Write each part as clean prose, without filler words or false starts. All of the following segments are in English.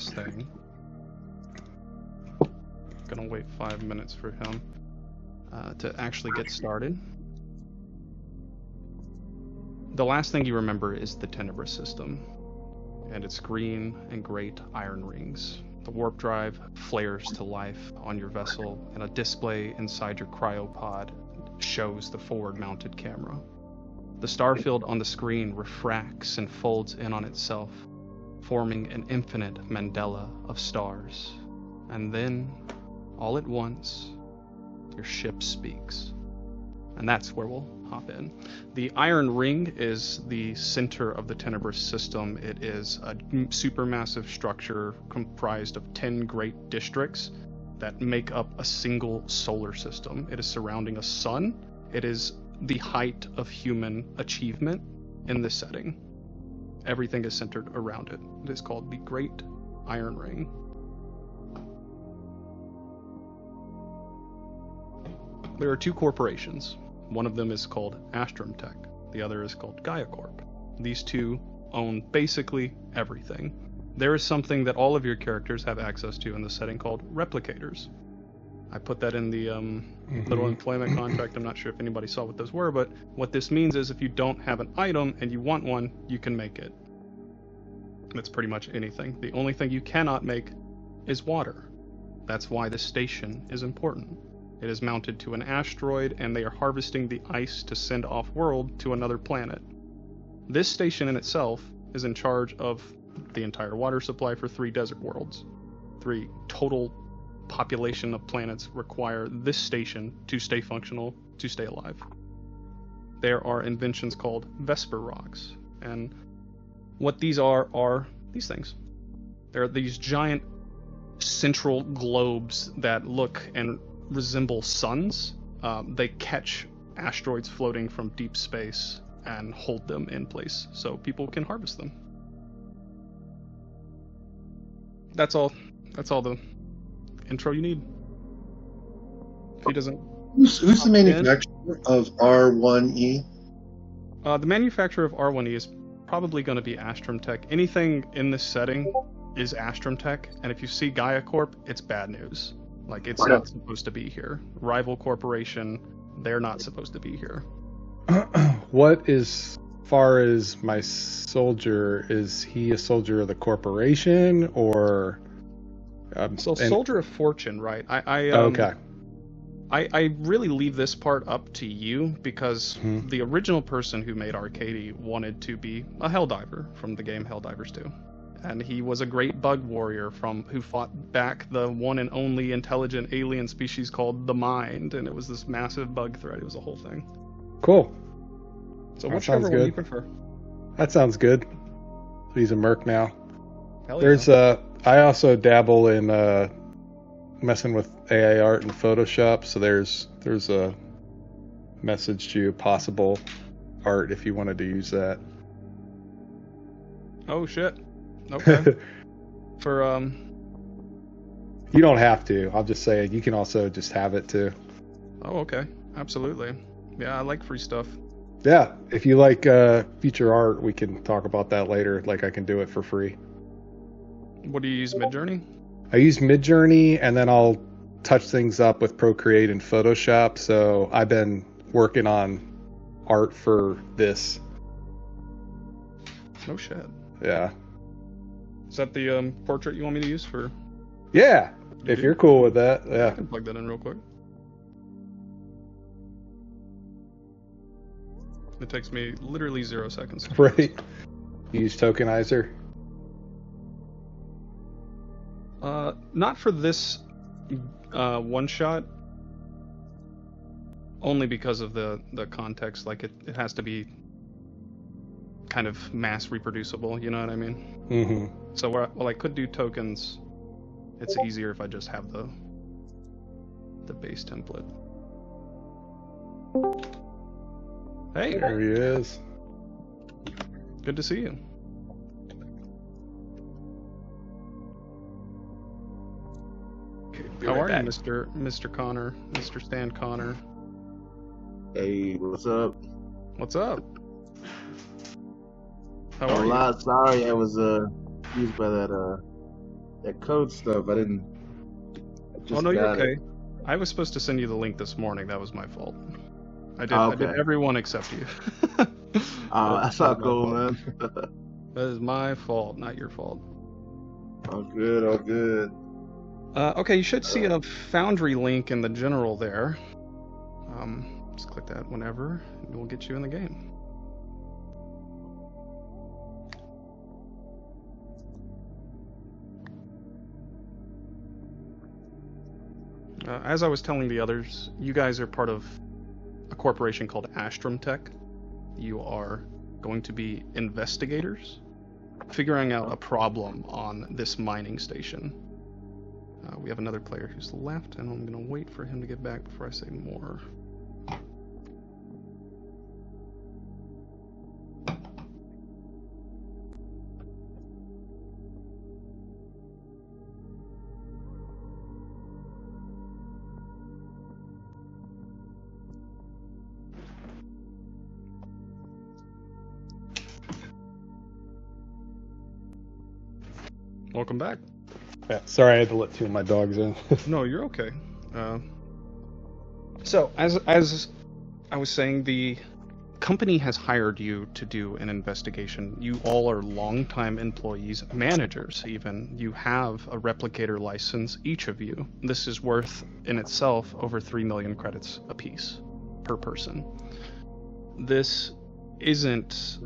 last thing, gonna wait 5 minutes for him to actually get started. The last thing you remember is the Tenebrous system and its green and great iron rings. The warp drive flares to life on your vessel, and a display inside your cryopod shows the forward-mounted camera. The starfield on the screen refracts and folds in on itself, forming an infinite mandala of stars. And then, all at once, your ship speaks. And that's where we'll hop in. The Iron Ring is the center of the Tenebrous system. It is a supermassive structure comprised of 10 great districts that make up a single solar system. It is surrounding a sun. It is the height of human achievement in this setting. Everything is centered around it. It is called the Great Iron Ring. There are two corporations. One of them is called Astrum Tech. The other is called Gaia Corp. These two own basically everything. There is something that all of your characters have access to in the setting called replicators. I put that in the little employment contract. I'm not sure if anybody saw what those were, but what this means is if you don't have an item and you want one, you can make it. That's pretty much anything. The only thing you cannot make is water. That's why this station is important. It is mounted to an asteroid, and they are harvesting the ice to send off-world to another planet. This station in itself is in charge of the entire water supply for 3 desert worlds. 3 total population of planets require this station to stay functional, to stay alive. There are inventions called Vesper rocks, and what these are these things. They're these giant central globes that look and resemble suns. They catch asteroids floating from deep space and hold them in place so people can harvest them. That's all the intro you need. If he doesn't... Who's the manufacturer of R1E? The manufacturer of R1E is probably going to be Astrum Tech. Anything in this setting is Astrum Tech, and if you see Gaia Corp, it's bad news. Like, it's not supposed to be here. Rival corporation, they're not supposed to be here. What is, far as my soldier, is he a soldier of the corporation, or... Soldier of Fortune, right? Okay. I really leave this part up to you, because the original person who made Arcady wanted to be a Helldiver from the game Helldivers 2. And he was a great bug warrior who fought back the one and only intelligent alien species called the Mind, and it was this massive bug threat. It was a whole thing. Cool. So whichever one you prefer. That sounds good. He's a merc now. Hell There's yeah. I also dabble in messing with AI art and Photoshop, so there's a message to you, possible art if you wanted to use that. Oh shit. Okay. For You don't have to. I'll just say you can also just have it too. Oh, okay. Absolutely. Yeah, I like free stuff. Yeah, if you like feature art, we can talk about that later. Like, I can do it for free. What do you use, Midjourney? I use Midjourney, and then I'll touch things up with Procreate and Photoshop. So I've been working on art for this. No shit. Yeah. Is that the portrait you want me to use for? Yeah, if you're cool with that. Yeah. I can plug that in real quick. It takes me literally 0 seconds. Right. You use Tokenizer? Not for this one shot. Only because of the context. Like, it has to be kind of mass reproducible, you know what I mean? Mm-hmm. So while I could do tokens, it's easier if I just have the base template. Hey! There he is. Good to see you. How are you, Mr. Connor? Mr. Stan Connor? Hey, what's up? What's up? How A are you? lot. Sorry, I was used by that that code stuff. I didn't. I just Oh no, you're got okay. it. I was supposed to send you the link this morning. That was my fault. I did. Oh, I did okay. everyone except you. That's not cool, man. That is my fault, not your fault. All good, all good. Okay, you should see a Foundry link in the general there. Just click that whenever, and we'll get you in the game. As I was telling the others, you guys are part of a corporation called Astrum Tech. You are going to be investigators, figuring out a problem on this mining station. We have another player who's left, and I'm going to wait for him to get back before I say more. Welcome back. Yeah, sorry, I had to let two of my dogs in. No, you're okay. So, as I was saying, the company has hired you to do an investigation. You all are longtime employees, managers even. You have a replicator license, each of you. This is worth, in itself, over 3 million credits apiece per person. This isn't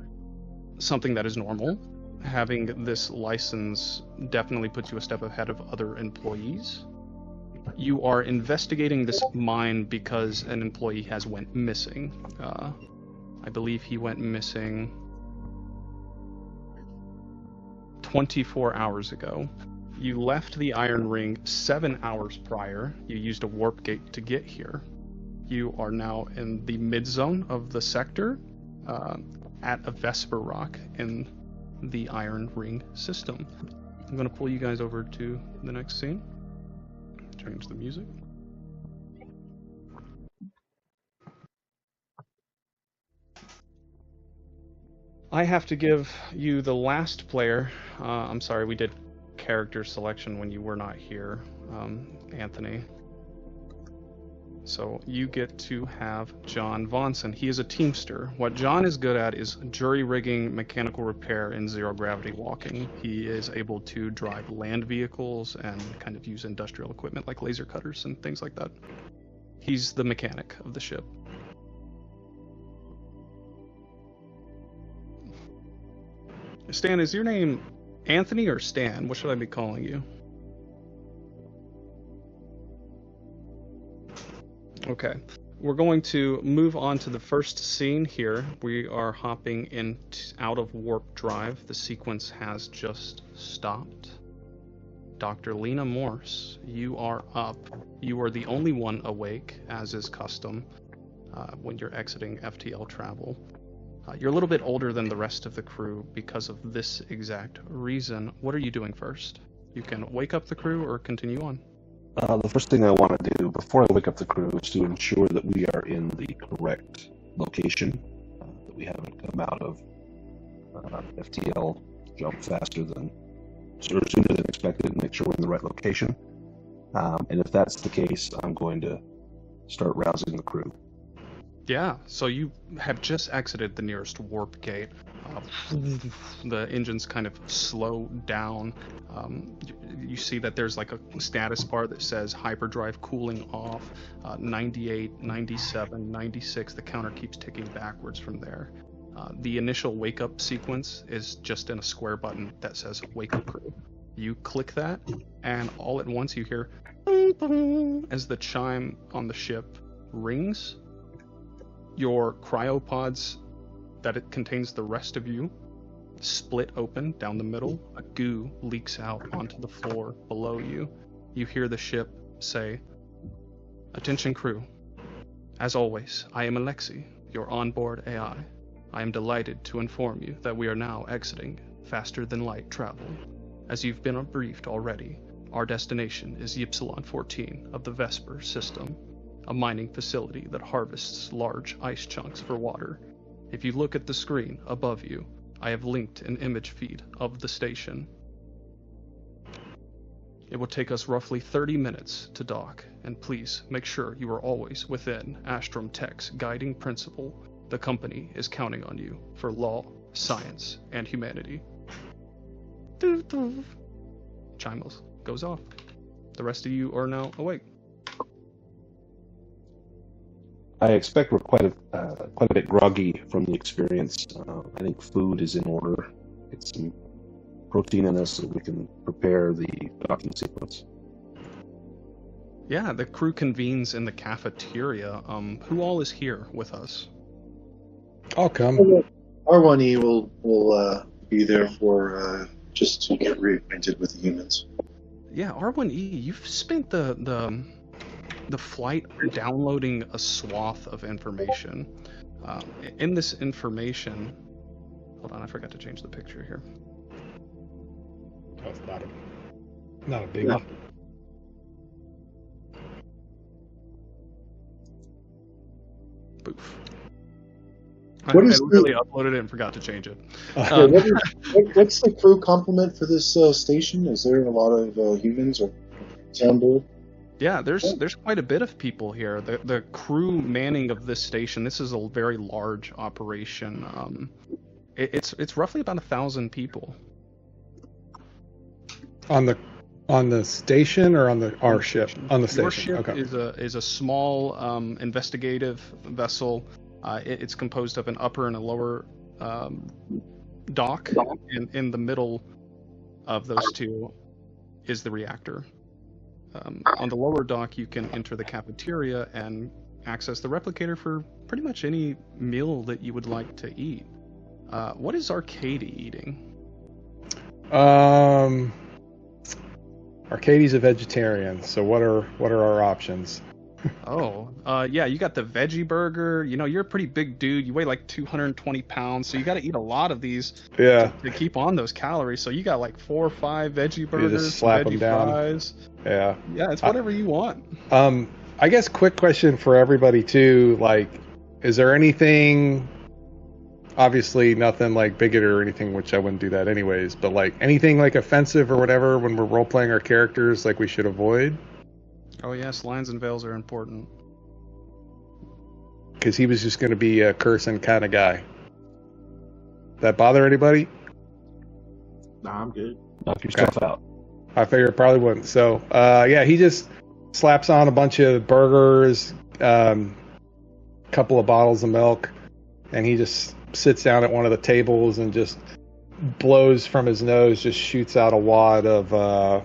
something that is normal. Having this license definitely puts you a step ahead of other employees. You are investigating this mine because an employee has went missing. I believe he went missing 24 hours ago. You left the Iron Ring 7 hours prior. You used a warp gate to get here. You are now in the mid-zone of the sector at a Vesper rock in the Iron Ring system. I'm going to pull you guys over to the next scene. Change the music. I have to give you the last player. I'm sorry, we did character selection when you were not here, Anthony. So you get to have John Vonson. He is a teamster. What John is good at is jury rigging, mechanical repair, and zero gravity walking. He is able to drive land vehicles and kind of use industrial equipment like laser cutters and things like that. He's the mechanic of the ship. Stan, is your name Anthony or Stan? What should I be calling you? Okay, we're going to move on to the first scene here. We are hopping in out of warp drive. The sequence has just stopped. Dr. Lena Morse, you are up. You are the only one awake, as is custom, when you're exiting FTL travel. You're a little bit older than the rest of the crew because of this exact reason. What are you doing first? You can wake up the crew or continue on. The first thing I want to do before I wake up the crew is to ensure that we are in the correct location, that we haven't come out of FTL jump faster than, or sooner than expected, and make sure we're in the right location. And if that's the case, I'm going to start rousing the crew. Yeah, so you have just exited the nearest warp gate. The engines kind of slow down. You see that there's like a status bar that says hyperdrive cooling off, 98, 97, 96. The counter keeps ticking backwards from there. The initial wake up sequence is just in a square button that says wake up crew. You click that, and all at once you hear as the chime on the ship rings. Your cryopods that it contains the rest of you split open down the middle. A goo leaks out onto the floor below you. You hear the ship say, "Attention crew. As always, I am Alexi, your onboard AI. I am delighted to inform you that we are now exiting faster than light travel. As you've been briefed already, our destination is Ypsilon 14 of the Vesper system, a mining facility that harvests large ice chunks for water. If you look at the screen above you, I have linked an image feed of the station." It will take us roughly 30 minutes to dock, and please make sure you are always within Astrum Tech's guiding principle. The company is counting on you for law, science, and humanity. Chime goes off. The rest of you are now awake. I expect we're quite a bit groggy from the experience. I think food is in order. Get some protein in us so we can prepare the docking sequence. Yeah, the crew convenes in the cafeteria. Who all is here with us? I'll come. R1E will be there for just to get reacquainted with the humans. Yeah, R1E, you've spent the flight downloading a swath of information. In this information, hold on, I forgot to change the picture here. That's not a big one. Boof. What I is literally uploaded it and forgot to change it. What's the crew complement for this station? Is there a lot of humans or on board? Yeah, there's quite a bit of people here. The crew manning of this station. This is a very large operation. It's roughly about 1,000 people. On the station or on our ship? On the station. Your ship Okay. is a small investigative vessel. It's composed of an upper and a lower dock. In the middle of those two is the reactor. On the lower dock, you can enter the cafeteria and access the replicator for pretty much any meal that you would like to eat. What is Arcady eating? Arcady's a vegetarian, so what are our options? Yeah, you got the veggie burger. You know, you're a pretty big dude. You weigh like 220 pounds, so you got to eat a lot of these to keep on those calories. So you got like 4 or 5 veggie burgers, you just slap veggie them down. fries. Yeah, it's whatever you want. I guess quick question for everybody too. Like, is there anything? Obviously, nothing like bigot or anything, which I wouldn't do that anyways. But like anything like offensive or whatever when we're role playing our characters, like we should avoid. Oh yes, lines and veils are important. Because he was just going to be a cursing kind of guy. That bother anybody? Nah, I'm good. Knock yourself out. I figure it probably wouldn't. So, he just slaps on a bunch of burgers, couple of bottles of milk, and he just sits down at one of the tables and just blows from his nose, just shoots out a wad of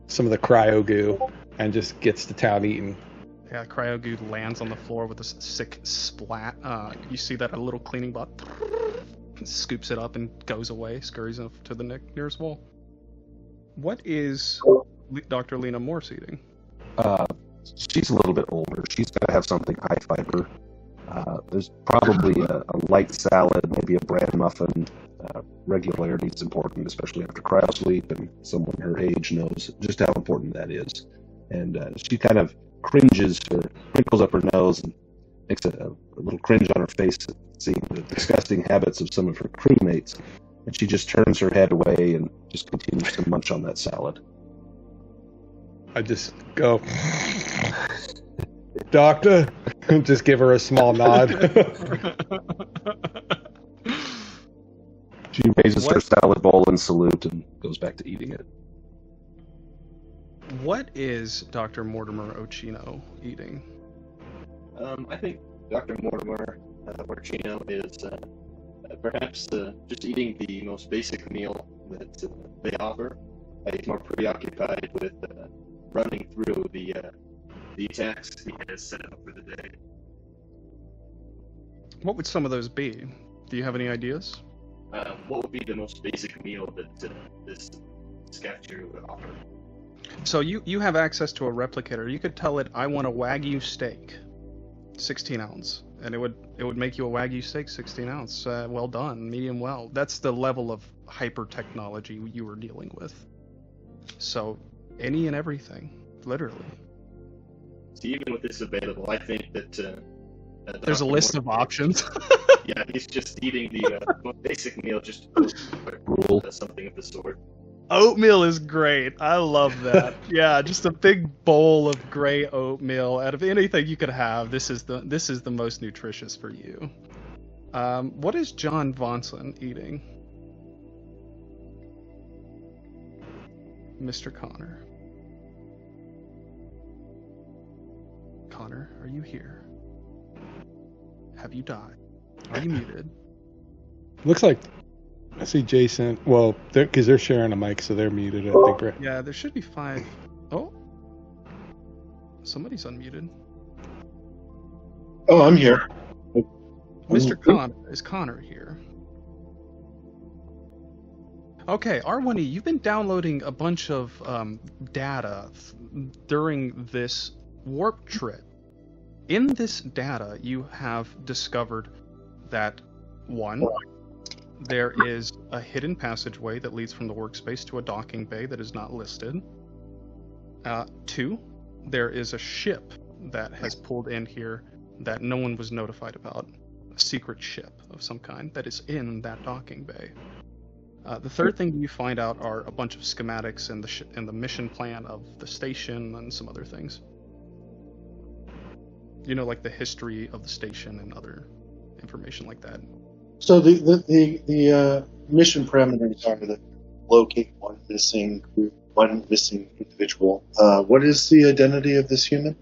some of the cryo goo and just gets to town eating. Yeah, cryo goo lands on the floor with a sick splat. You see that a little cleaning bot scoops it up and goes away, scurries up to the nearest wall. What is Dr. Lena Morse eating? She's a little bit older. She's got to have something high fiber. There's probably a light salad, maybe a bread muffin. Regularity is important, especially after cryo sleep, and someone her age knows just how important that is. And she kind of cringes or crinkles up her nose and makes a little cringe on her face at seeing the disgusting habits of some of her crewmates. And she just turns her head away and just continues to munch on that salad. I just go, Doctor, just give her a small nod. She raises her salad bowl in salute and goes back to eating it. What is Dr. Mortimer Ochino eating? I think Dr. Mortimer Ochino is perhaps just eating the most basic meal that they offer. He's more preoccupied with running through the tasks he has set up for the day. What would some of those be? Do you have any ideas? What would be the most basic meal that this cafeteria would offer? So you have access to a replicator. You could tell it, I want a Wagyu steak, 16 ounce. And it would make you a Wagyu steak, 16 ounce. Well done, medium well. That's the level of hyper technology you were dealing with. So any and everything, literally. So even with this available, I think that there's a list of options. Yeah, he's just eating the most basic meal, just something of the sort. Oatmeal is great. I love that. Yeah, just a big bowl of gray oatmeal. Out of anything you could have, this is the most nutritious for you. What is John Vonson eating? Mr. Connor. Connor, are you here? Have you died? Are you muted? Looks like I see Jason. Well, because they're sharing a mic, so they're muted, I think, right? Yeah, there should be 5. Oh, somebody's unmuted. Oh, I'm here. Mr. Connor, is Connor here? Okay, R1E, you've been downloading a bunch of data during this warp trip. In this data, you have discovered that 1, there is a hidden passageway that leads from the workspace to a docking bay that is not listed. 2, there is a ship that has pulled in here that no one was notified about. A secret ship of some kind that is in that docking bay. The third thing you find out are a bunch of schematics and the mission plan of the station and some other things. You know, like the history of the station and other information like that. So the mission parameters are to locate one missing individual. What is the identity of this human?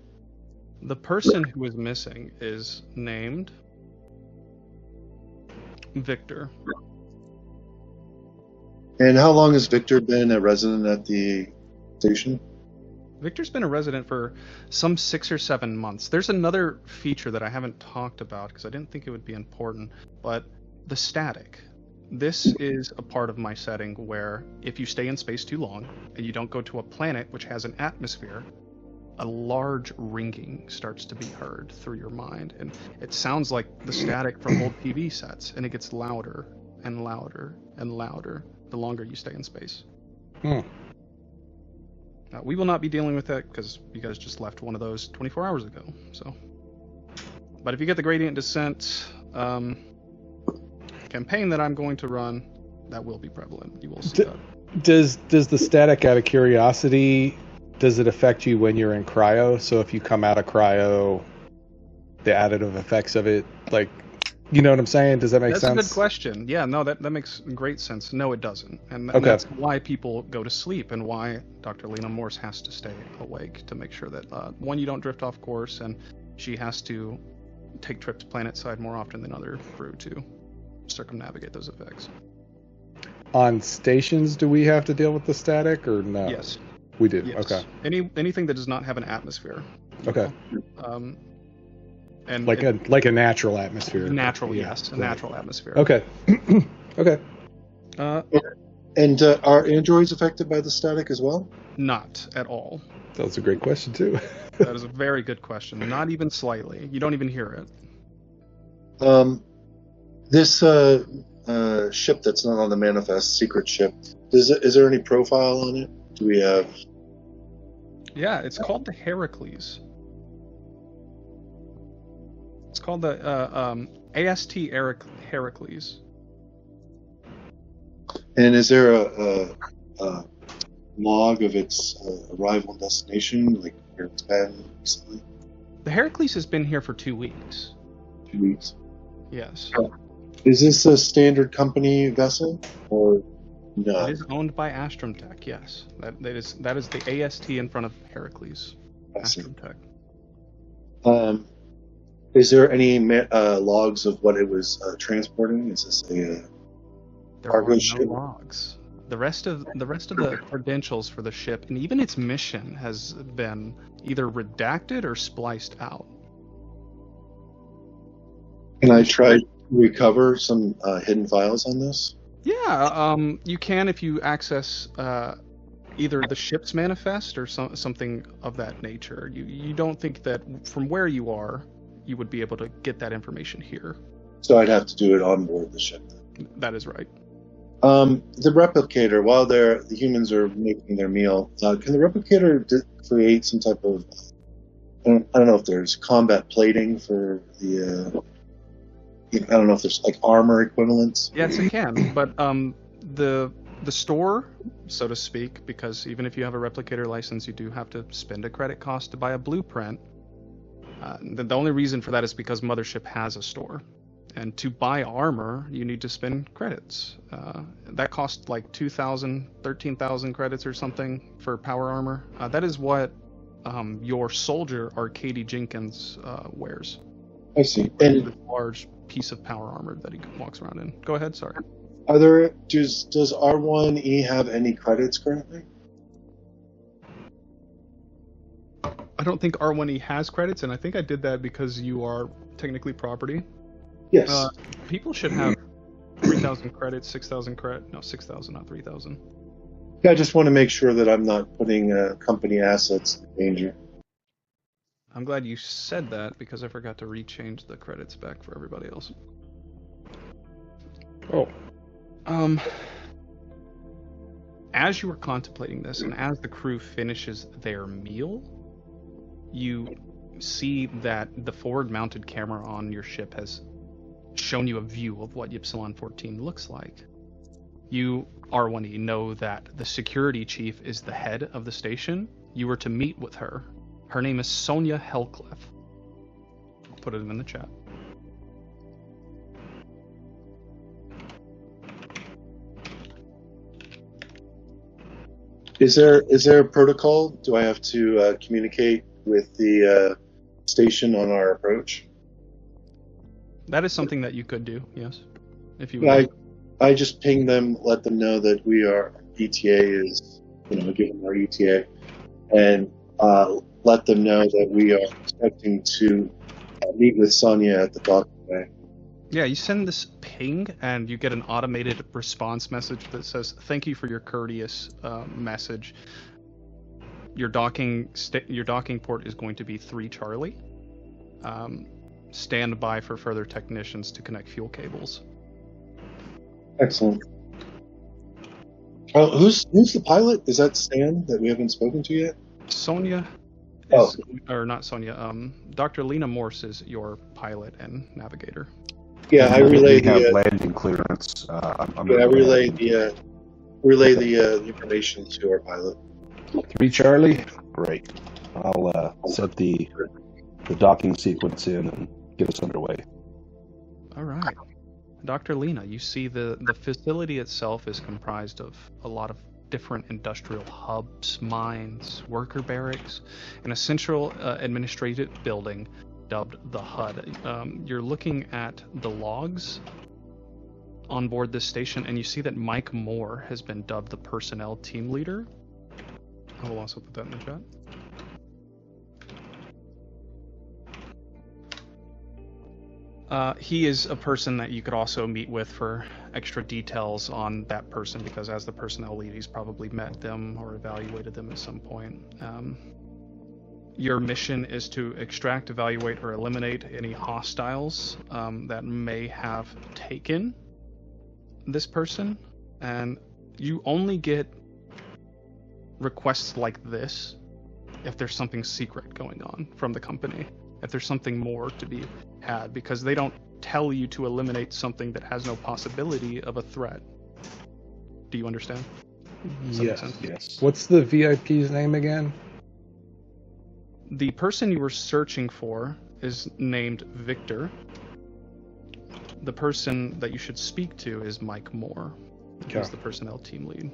The person who is missing is named Victor. And how long has Victor been a resident at the station? Victor's been a resident for some 6 or 7 months. There's another feature that I haven't talked about because I didn't think it would be important, but the static. This is a part of my setting where if you stay in space too long and you don't go to a planet which has an atmosphere, a large ringing starts to be heard through your mind, and it sounds like the static from old TV sets, and it gets louder and louder and louder the longer you stay in space. We will not be dealing with that because you guys just left one of those 24 hours ago. So, but if you get the gradient descent campaign that I'm going to run, that will be prevalent. You will see that. Does the static, out of curiosity, does it affect you when you're in cryo? So if you come out of cryo, the additive effects of it, like, you know what I'm saying? Does that make sense? That's a good question. Yeah, no, that makes great sense. No, it doesn't. And Okay. that's why people go to sleep and why Dr. Lena Morse has to stay awake to make sure that, one, you don't drift off course, and she has to take trips planetside more often than other crew to circumnavigate those effects. On stations, do we have to deal with the static or no? Yes. We do. Yes. Okay. Anything that does not have an atmosphere. Okay. And like a natural atmosphere. Natural, Yeah. yes, a natural atmosphere. Okay. Okay. And are androids affected by the static as well? Not at all. That was a great question too. That is a very good question. Not even slightly. You don't even hear it. This ship that's not on the manifest, secret ship, is there any profile on it? Do we have... Yeah, it's called the Heracles. It's called the AST Heracles. And is there a log of its arrival and destination, like where it's been recently? The Heracles has been here for 2 weeks. 2 weeks. Yes. Is this a standard company vessel, or no? It is owned by Astromtech, yes. That is the AST in front of Heracles. I see. Astromtech. Is there any logs of what it was transporting? Is this a There cargo are no ship? logs. The rest of the credentials for the ship and even its mission has been either redacted or spliced out. Can I try to recover some hidden files on this? Yeah, you can if you access either the ship's manifest or something of that nature. You don't think that from where you are, you would be able to get that information here. So I'd have to do it on board the ship. That is right. The replicator, while the humans are making their meal, can the replicator create some type of... I don't know if there's combat plating for the... I don't know if there's like armor equivalents. Yes, it can, but the The store, so to speak, because even if you have a replicator license, you do have to spend a credit cost to buy a blueprint. The only reason for that is because Mothership has a store. And to buy armor, you need to spend credits. That costs like 2,000, 13,000 credits or something for power armor. That is what your soldier, Arcady Jenkins, wears. I see. And a large piece of power armor that he walks around in. Go ahead, sorry. Does R1E have any credits currently? I don't think R1E has credits, and I think I did that because you are technically property. Yes. People should have 3,000 credits, 6,000 credits. No, 6,000, not 3,000. Yeah, I just want to make sure that I'm not putting company assets in danger. I'm glad you said that because I forgot to rechange the credits back for everybody else. Oh. As you were contemplating this, and as the crew finishes their meal, you see that the forward-mounted camera on your ship has shown you a view of what Ypsilon 14 looks like. You, R1E, know that the security chief is the head of the station. You were to meet with her. Her name is Sonia Hellcliff. I'll put it in the chat. Is there a protocol? Do I have to communicate with the station on our approach? That is something that you could do, yes. If you would. I just ping them, let them know that we are ETA is, give them our ETA, and let them know that we are expecting to meet with Sonia at the dock bay. Yeah, you send this ping, and you get an automated response message that says, "Thank you for your courteous message. Your docking port is going to be 3 Charlie. Stand by for further technicians to connect fuel cables." Excellent. Who's the pilot? Is that Stan that we haven't spoken to yet? Sonia is, or not Sonia, Dr. Lena Morse is your pilot and navigator. Yeah, I relay we have the landing clearance. relay the information to our pilot. 3 Charlie. Great. I'll set the docking sequence in and get us underway. All right. Dr. Lena, you see the facility itself is comprised of a lot of different industrial hubs, mines, worker barracks, and a central administrative building dubbed the HUD. You're looking at the logs on board this station, and you see that Mike Moore has been dubbed the personnel team leader. I will also put that in the chat. He is a person that you could also meet with for extra details on that person, because as the personnel lead, he's probably met them or evaluated them at some point. Your mission is to extract, evaluate, or eliminate any hostiles that may have taken this person, and you only get requests like this if there's something secret going on from the company, if there's something more to be had, because they don't tell you to eliminate something that has no possibility of a threat. Do you understand? Yes. What's the VIP's name again? The person you were searching for is named Victor. The person that you should speak to is Mike Moore. He's the personnel team lead.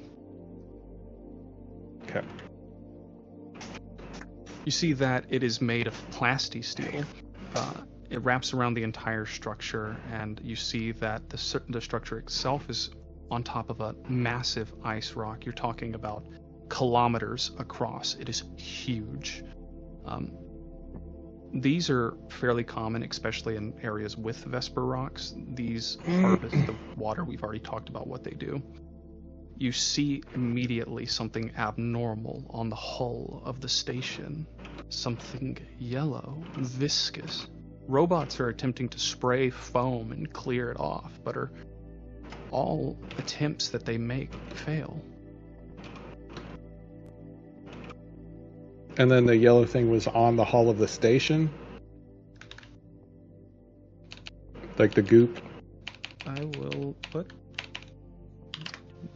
Okay. You see that it is made of plastisteel. It wraps around the entire structure, and you see that the structure itself is on top of a massive ice rock. You're talking about kilometers across. It is huge. These are fairly common, especially in areas with Vesper rocks. These harvest the water. We've already talked about what they do. You see immediately something abnormal on the hull of the station. Something yellow, viscous. Robots are attempting to spray foam and clear it off, but all attempts that they make fail. And then the yellow thing was on the hull of the station? Like the goop? I will put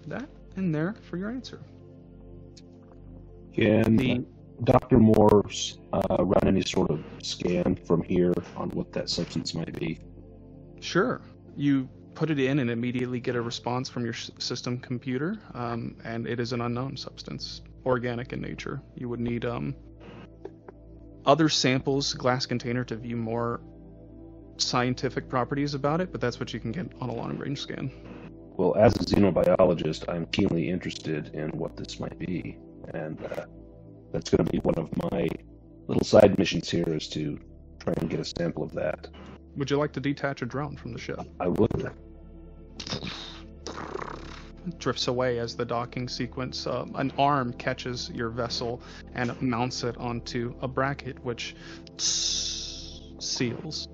that in there for your answer. Can Dr. Morse run any sort of scan from here on what that substance might be? Sure. You put it in and immediately get a response from your system computer, and it is an unknown substance, organic in nature. You would need other samples, glass container, to view more scientific properties about it, but that's what you can get on a long-range scan. Well, as a xenobiologist, I'm keenly interested in what this might be, and that's going to be one of my little side missions here, is to try and get a sample of that. Would you like to detach a drone from the ship? I would. It drifts away as the docking sequence. An arm catches your vessel and mounts it onto a bracket, which seals.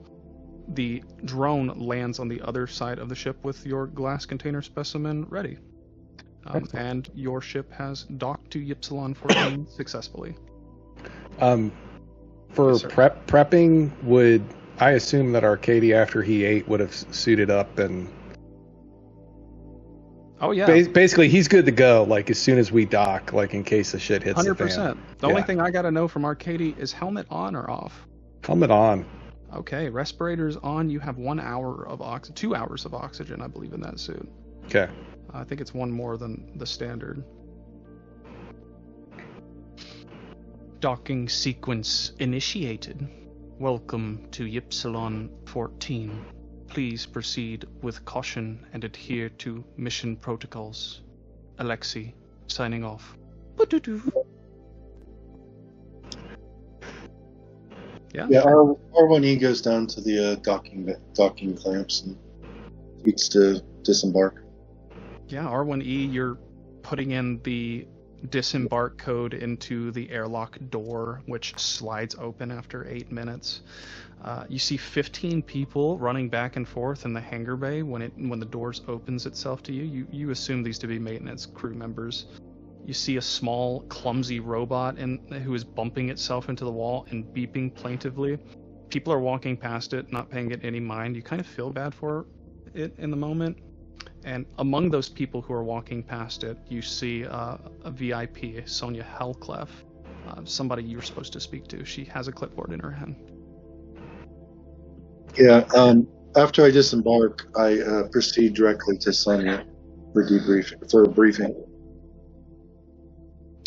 The drone lands on the other side of the ship with your glass container specimen ready. And your ship has docked to Ypsilon 14 successfully. For Yes, prepping, would I assume that Arcady, after he ate, would have suited up and... Oh yeah, Basically, he's good to go, like, as soon as we dock, like, in case the shit hits 100%. the fan. The only thing I gotta know from Arcady is helmet on or off? Helmet on. Okay, respirators on. You have 1 hour of 2 hours of oxygen, I believe, in that suit. Okay. I think it's one more than the standard. Docking sequence initiated. Welcome to Ypsilon 14. Please proceed with caution and adhere to mission protocols. Alexei, signing off. Yeah. Yeah, R1E goes down to the docking clamps and needs to disembark. Yeah, R1E, you're putting in the disembark code into the airlock door, which slides open after 8 minutes. You see 15 people running back and forth in the hangar bay when the doors opens itself to you. You assume these to be maintenance crew members. You see a small, clumsy robot who is bumping itself into the wall and beeping plaintively. People are walking past it, not paying it any mind. You kind of feel bad for it in the moment. And among those people who are walking past it, you see a VIP, Sonia Hellclef, somebody you're supposed to speak to. She has a clipboard in her hand. Yeah, after I disembark, I proceed directly to Sonia for a briefing.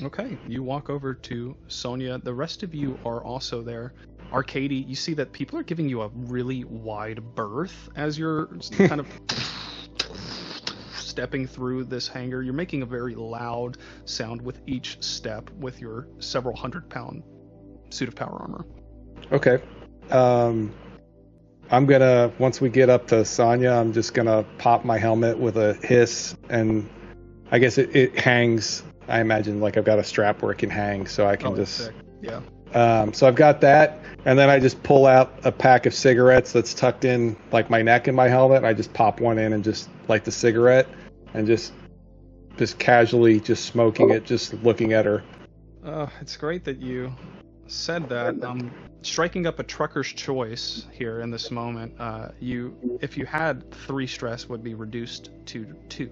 Okay, you walk over to Sonia. The rest of you are also there. Arcady, you see that people are giving you a really wide berth as you're kind of stepping through this hangar. You're making a very loud sound with each step with your several 100-pound suit of power armor. Okay. I'm gonna, once we get up to Sonya, I'm just gonna pop my helmet with a hiss, and I guess it hangs. I imagine like I've got a strap where it can hang, so I can just... Sick. Yeah. So I've got that, and then I just pull out a pack of cigarettes that's tucked in like my neck in my helmet. I just pop one in and just light the cigarette, and just casually just smoking it, just looking at her. It's great that you said that. Striking up a trucker's choice here in this moment. If you had 3 stress, would be reduced to 2,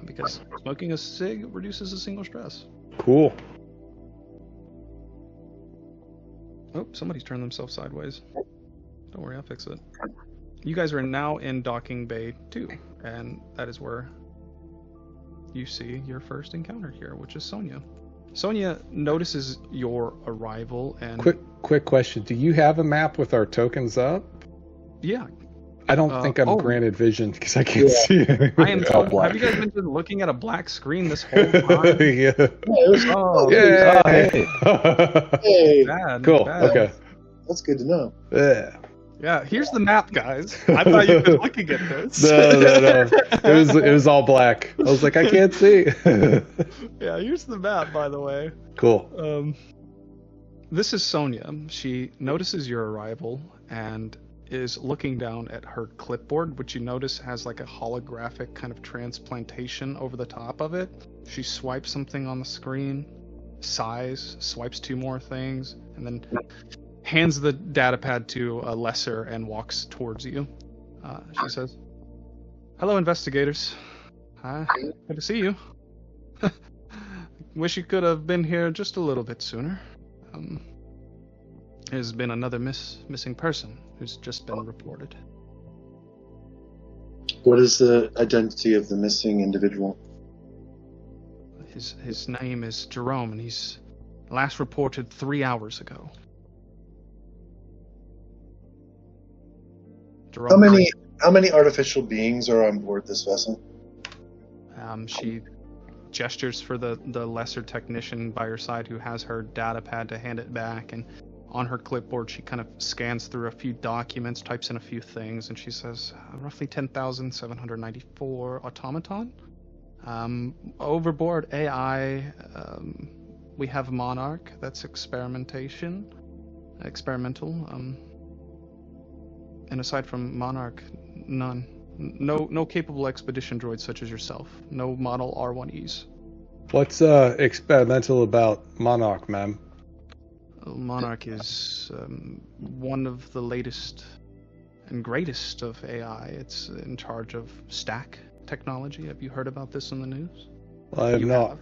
because smoking a cig reduces a single stress. Cool. Oh, somebody's turned themselves sideways. Don't worry, I'll fix it. You guys are now in docking bay 2, and that is where you see your first encounter here, which is Sonia. Sonia notices your arrival and... Quick question. Do you have a map with our tokens up? Yeah. I don't think I'm granted vision because I can't see it. I am so black. Have you guys been just looking at a black screen this whole time? Yeah. Hey. Bad, Cool. bad. Okay. That's good to know. Yeah. Yeah, here's the map, guys. I thought you'd been looking at this. No. It was all black. I was like, I can't see. Yeah, here's the map, by the way. Cool. This is Sonia. She notices your arrival and is looking down at her clipboard, which you notice has like a holographic kind of transplantation over the top of it. She swipes something on the screen, sighs, swipes 2 more things, and then hands the datapad to a lesser and walks towards you. She says, "Hello, investigators. Good to see you. Wish you could have been here just a little bit sooner. There's been another missing person who's just been reported. What is the identity of the missing individual? His name is Jerome, and he's last reported 3 hours ago. Jerome, How many artificial beings are on board this vessel? She gestures for the lesser technician by her side who has her data pad to hand it back, and on her clipboard she kind of scans through a few documents, types in a few things, and she says roughly 10,794 automaton. Overboard AI, we have Monarch, that's experimental. And aside from Monarch, none. No capable expedition droids such as yourself. No model R1Es. What's experimental about Monarch, ma'am? Monarch is one of the latest and greatest of AI. It's in charge of stack technology. Have you heard about this in the news? I have not.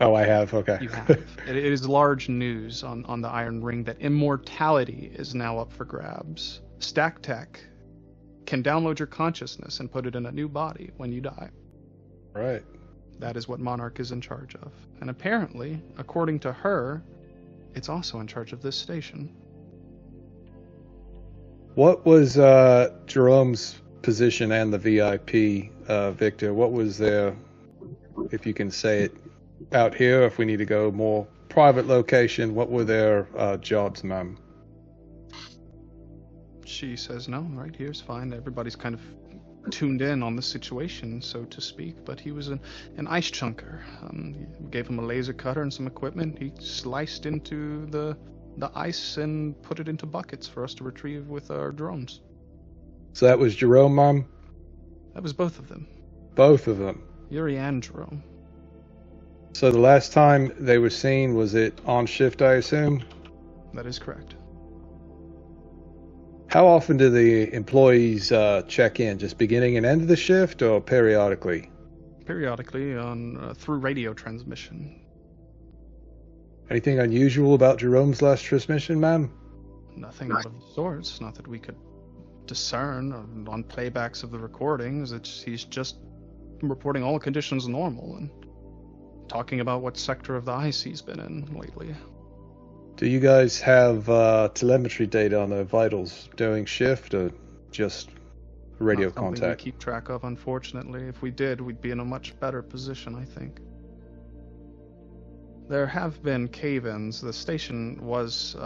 Oh, I have. Okay. You have. It is large news on the Iron Ring that immortality is now up for grabs. Stack tech can download your consciousness and put it in a new body when you die. Right. That is what Monarch is in charge of. And apparently, according to her, it's also in charge of this station. What was Jerome's position and the VIP, Victor? What was their, if you can say it out here, if we need to go more private location, what were their jobs, ma'am? She says, no, right here's fine. Everybody's kind of tuned in on the situation, so to speak, but he was an ice chunker. We gave him a laser cutter and some equipment. He sliced into the ice and put it into buckets for us to retrieve with our drones. So that was Jerome, ma'am? That was both of them. Both of them? Yuri and Jerome. So the last time they were seen, was it on shift, I assume? That is correct. How often do the employees check in? Just beginning and end of the shift, or periodically? Periodically, through radio transmission. Anything unusual about Jerome's last transmission, ma'am? Nothing out of the sorts. Not that we could discern on playbacks of the recordings. He's just reporting all conditions normal and talking about what sector of the ice he's been in lately. Do you guys have telemetry data on the vitals during shift, or just radio Not something contact? we keep track of, unfortunately. If we did, we'd be in a much better position, I think. There have been cave-ins. The station was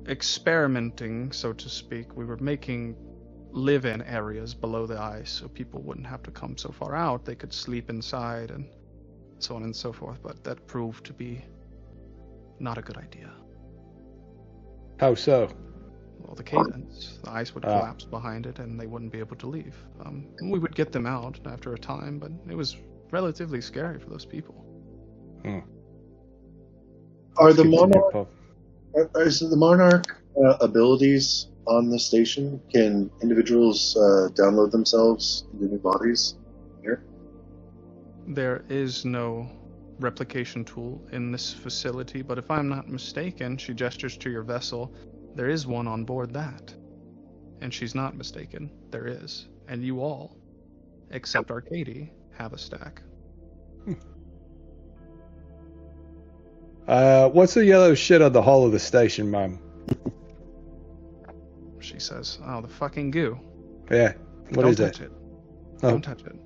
experimenting, so to speak. We were making live-in areas below the ice so people wouldn't have to come so far out. They could sleep inside and so on and so forth, but that proved to be not a good idea. How so? Well, the cave-ins, the ice would collapse behind it and they wouldn't be able to leave. We would get them out after a time, but it was relatively scary for those people. Are the Monarch, is the Monarch abilities on the station? Can individuals download themselves into new bodies here? There is no replication tool in this facility, but if I'm not mistaken, she gestures to your vessel, there is one on board that. And she's not mistaken, there is. And you all, except Arcady, have a stack. What's the yellow shit on the hull of the station, ma'am? She says, oh, the fucking goo. Yeah, what is it? Don't touch it. Oh, Don't touch it.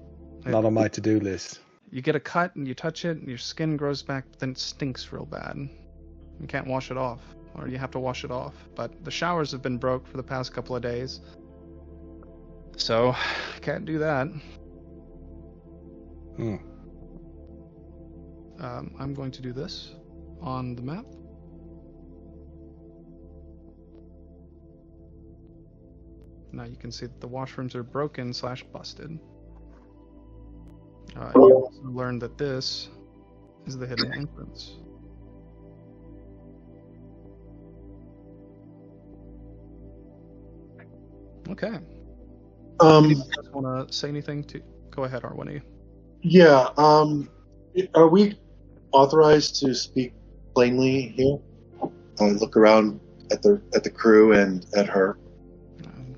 not on my to-do list. You get a cut and you touch it and your skin grows back, but then it stinks real bad. You can't wash it off, or you have to wash it off. But the showers have been broke for the past couple of days, so I can't do that. I'm going to do this on the map. Now you can see that the washrooms are broken / busted. You also learned that this is the hidden entrance. Okay. Um, You guys want to say anything to Go ahead, R1E. Yeah. Are we authorized to speak plainly here? Look around at the crew and at her.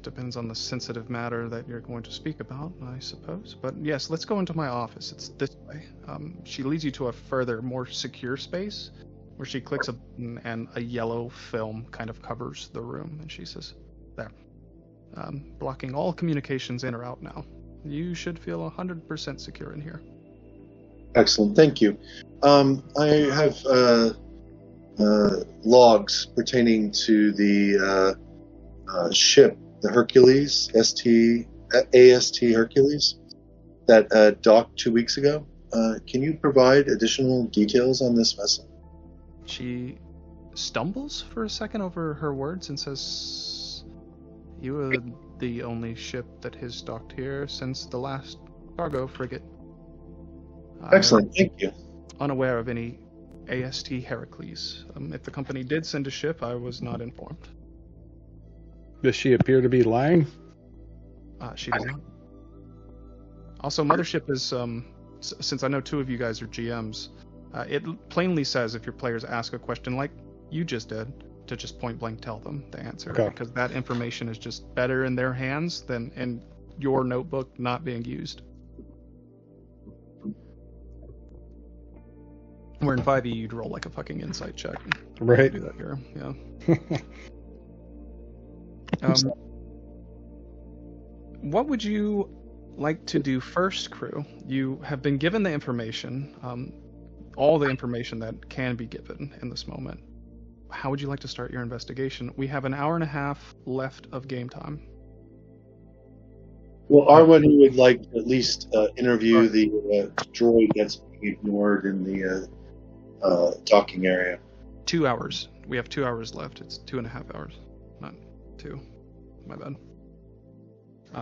Depends on the sensitive matter that you're going to speak about, I suppose. But yes, let's go into my office. It's this way. She leads you to a further, more secure space where she clicks a button and a yellow film kind of covers the room. And she says, there. Blocking all communications in or out now. You should feel 100% secure in here. Excellent, thank you. I have logs pertaining to the ship, the Hercules, AST Hercules, that docked 2 weeks ago. Can you provide additional details on this vessel? She stumbles for a second over her words and says, "You are the only ship that has docked here since the last cargo frigate." Excellent, thank you. Unaware of any AST Heracles. If the company did send a ship, I was not informed. Does she appear to be lying? She does not. Also, Mothership is, since I know two of you guys are GMs, it plainly says if your players ask a question like you just did, to just point blank tell them the answer. Okay. Because that information is just better in their hands than in your notebook not being used. Where in 5e you'd roll like a fucking insight check. Right. Do that here, yeah. What would you like to do first, crew? You have been given the information, all the information that can be given in this moment. How would you like to start your investigation? We have an hour and a half left of game time. Well, R1 would like to at least interview the droid that's being ignored in the docking area. 2 hours. We have 2 hours left. It's 2.5 hours, not 2. My bad.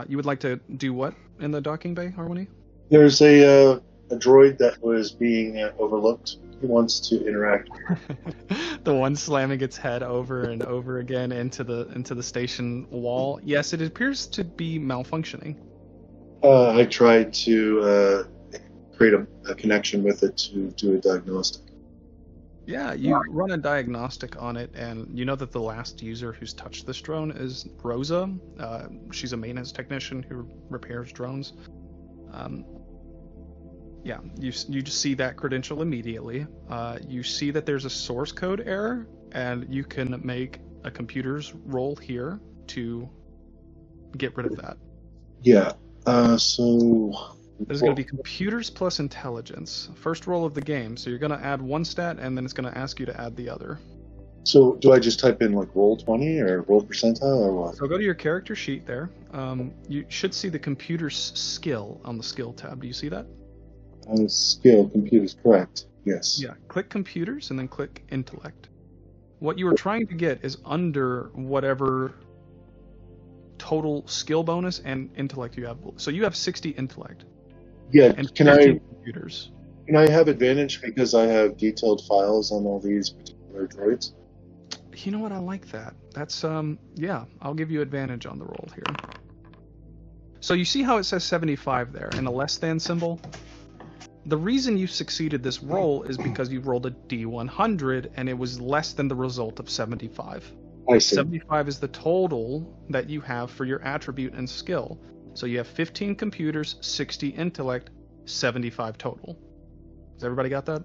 You would like to do what in the docking bay, Harmony? There's a droid that was being overlooked. He wants to interact. The one slamming its head over and over again into the station wall. Yes, it appears to be malfunctioning. I tried to create a connection with it to do a diagnostic. Yeah, you run a diagnostic on it, and you know that the last user who's touched this drone is Rosa. She's a maintenance technician who repairs drones. Yeah, you just see that credential immediately. You see that there's a source code error, and you can make a computer's roll here to get rid of that. Yeah, so... There's going to be computers plus intelligence. First roll of the game, so you're going to add one stat, and then it's going to ask you to add the other. So do I just type in like roll 20 or roll percentile or what? So go to your character sheet there. You should see the computer's skill on the skill tab. Do you see that? Skill, computers, correct. Yes. Yeah, click computers and then click intellect. What you were trying to get is under whatever total skill bonus and intellect you have. So you have 60 intellect. Yeah, And can 15 I computers. can I have advantage because I have detailed files on all these particular droids? You know what? I like that. That's yeah. I'll give you advantage on the roll here. So you see how it says 75 there and a less than symbol? The reason you succeeded this roll is because you rolled a D100 and it was less than the result of 75. I see. 75 is the total that you have for your attribute and skill. So you have 15 computers, 60 intellect, 75 total. Has everybody got that?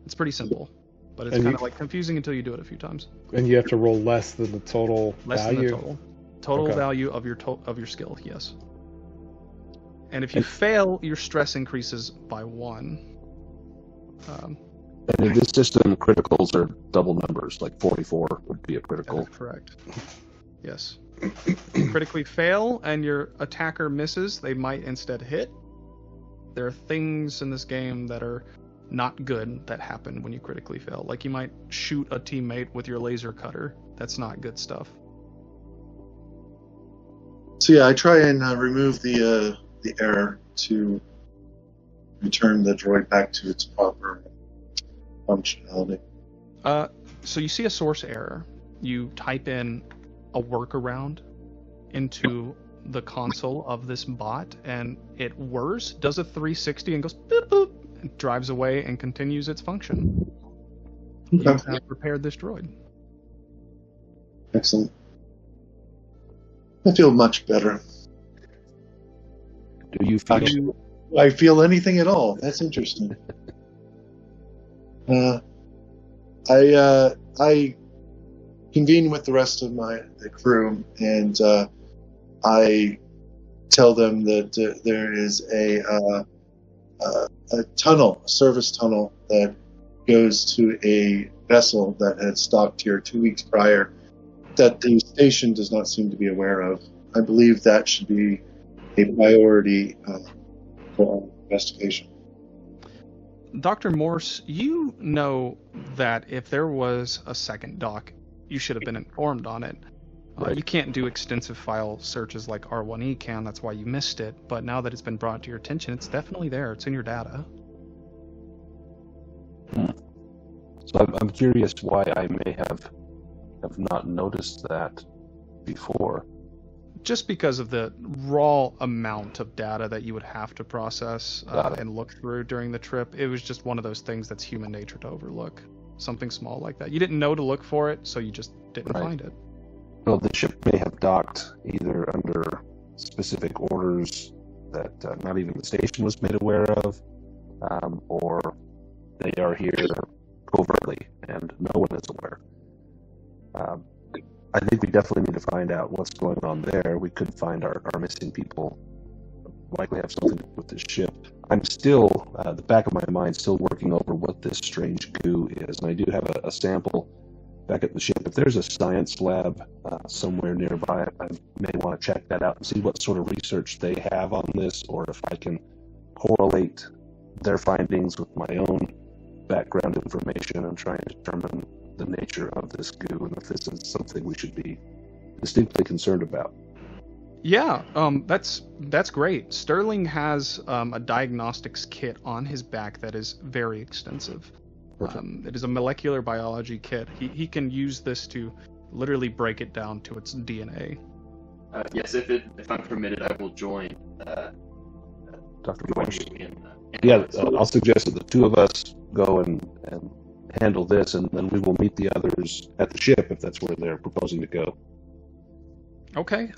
It's pretty simple, but it's kind of like confusing until you do it a few times. And you have to roll less than the total Less value? than the total Okay. value of your skill, yes. And if you fail, your stress increases by 1. And in this system, criticals are double numbers, like 44 would be a critical. That's correct. Yes. Critically fail and your attacker misses, they might instead hit. There are things in this game that are not good that happen when you critically fail. Like you might shoot a teammate with your laser cutter. That's not good stuff. So yeah, I try and remove the error to return the droid back to its proper functionality. So you see a source error. You type in a workaround into the console of this bot, and it whirs, does a 360, and goes boop boop, and drives away and continues its function. You Okay. have repaired this droid. Excellent. I feel much better. Do you feel? Do I feel anything at all? That's interesting. I convene with the rest of the crew, and I tell them that there is a tunnel, a service tunnel that goes to a vessel that had docked here 2 weeks prior that the station does not seem to be aware of. I believe that should be a priority for our investigation. Dr. Morse, you know that if there was a second dock, you should have been informed on it. Right. You can't do extensive file searches like R1E can, that's why you missed it, but now that it's been brought to your attention, it's definitely there, it's in your data. So I'm curious why I may have not noticed that before. Just because of the raw amount of data that you would have to process and look through during the trip, it was just one of those things that's human nature to overlook. Something small like that. You didn't know to look for it, so you just didn't Right. find it. Well, the ship may have docked either under specific orders that not even the station was made aware of, or they are here covertly and no one is aware. I think we definitely need to find out what's going on there. We could find our missing people. Likely have something to do with this ship. I'm still, the back of my mind, still working over what this strange goo is. And I do have a sample back at the ship. If there's a science lab somewhere nearby, I may want to check that out and see what sort of research they have on this, or if I can correlate their findings with my own background information and try and determine the nature of this goo and if this is something we should be distinctly concerned about. Yeah, that's great. Sterling has a diagnostics kit on his back that is very extensive. It is a molecular biology kit. He can use this to literally break it down to its DNA. Yes, if I'm permitted, I will join. Dr. Join Morse. you in. Yeah, I'll suggest that the two of us go and handle this, and then we will meet the others at the ship if that's where they're proposing to go. Okay,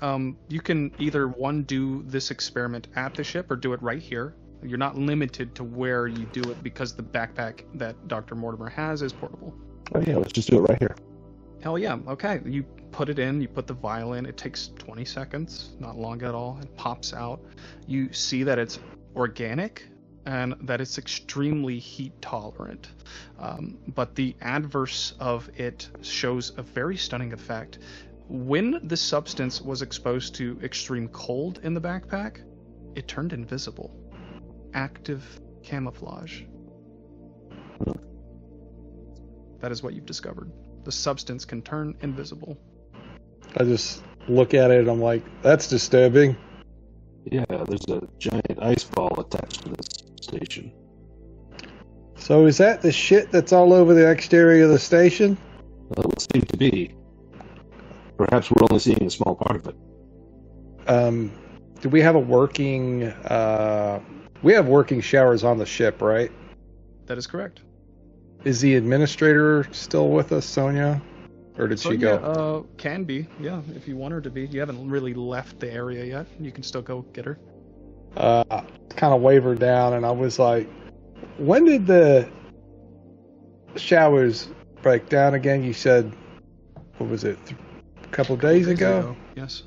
you can either do this experiment at the ship or do it right here. You're not limited to where you do it because the backpack that Dr. Mortimer has is portable. Oh yeah, let's just do it right here. Hell yeah, okay. You put it in, you put the vial in, it takes 20 seconds, not long at all, it pops out. You see that it's organic and that it's extremely heat tolerant. But the adverse of it shows a very stunning effect. When the substance was exposed to extreme cold in the backpack, it turned invisible. Active camouflage. That is what you've discovered. The substance can turn invisible. I just look at it and I'm like, that's disturbing. Yeah, there's a giant ice ball attached to this station. So is that the shit that's all over the exterior of the station? Well, it would seem to be. Perhaps we're only seeing a small part of it. Do we have a working... we have working showers on the ship, right? That is correct. Is the administrator still with us, Sonia? Or did she go? Yeah, can be, yeah, if you want her to be. You haven't really left the area yet. You can still go get her. Kind of wave her down, and I was like, when did the showers break down again? You said, what was it, a couple days ago? Yes.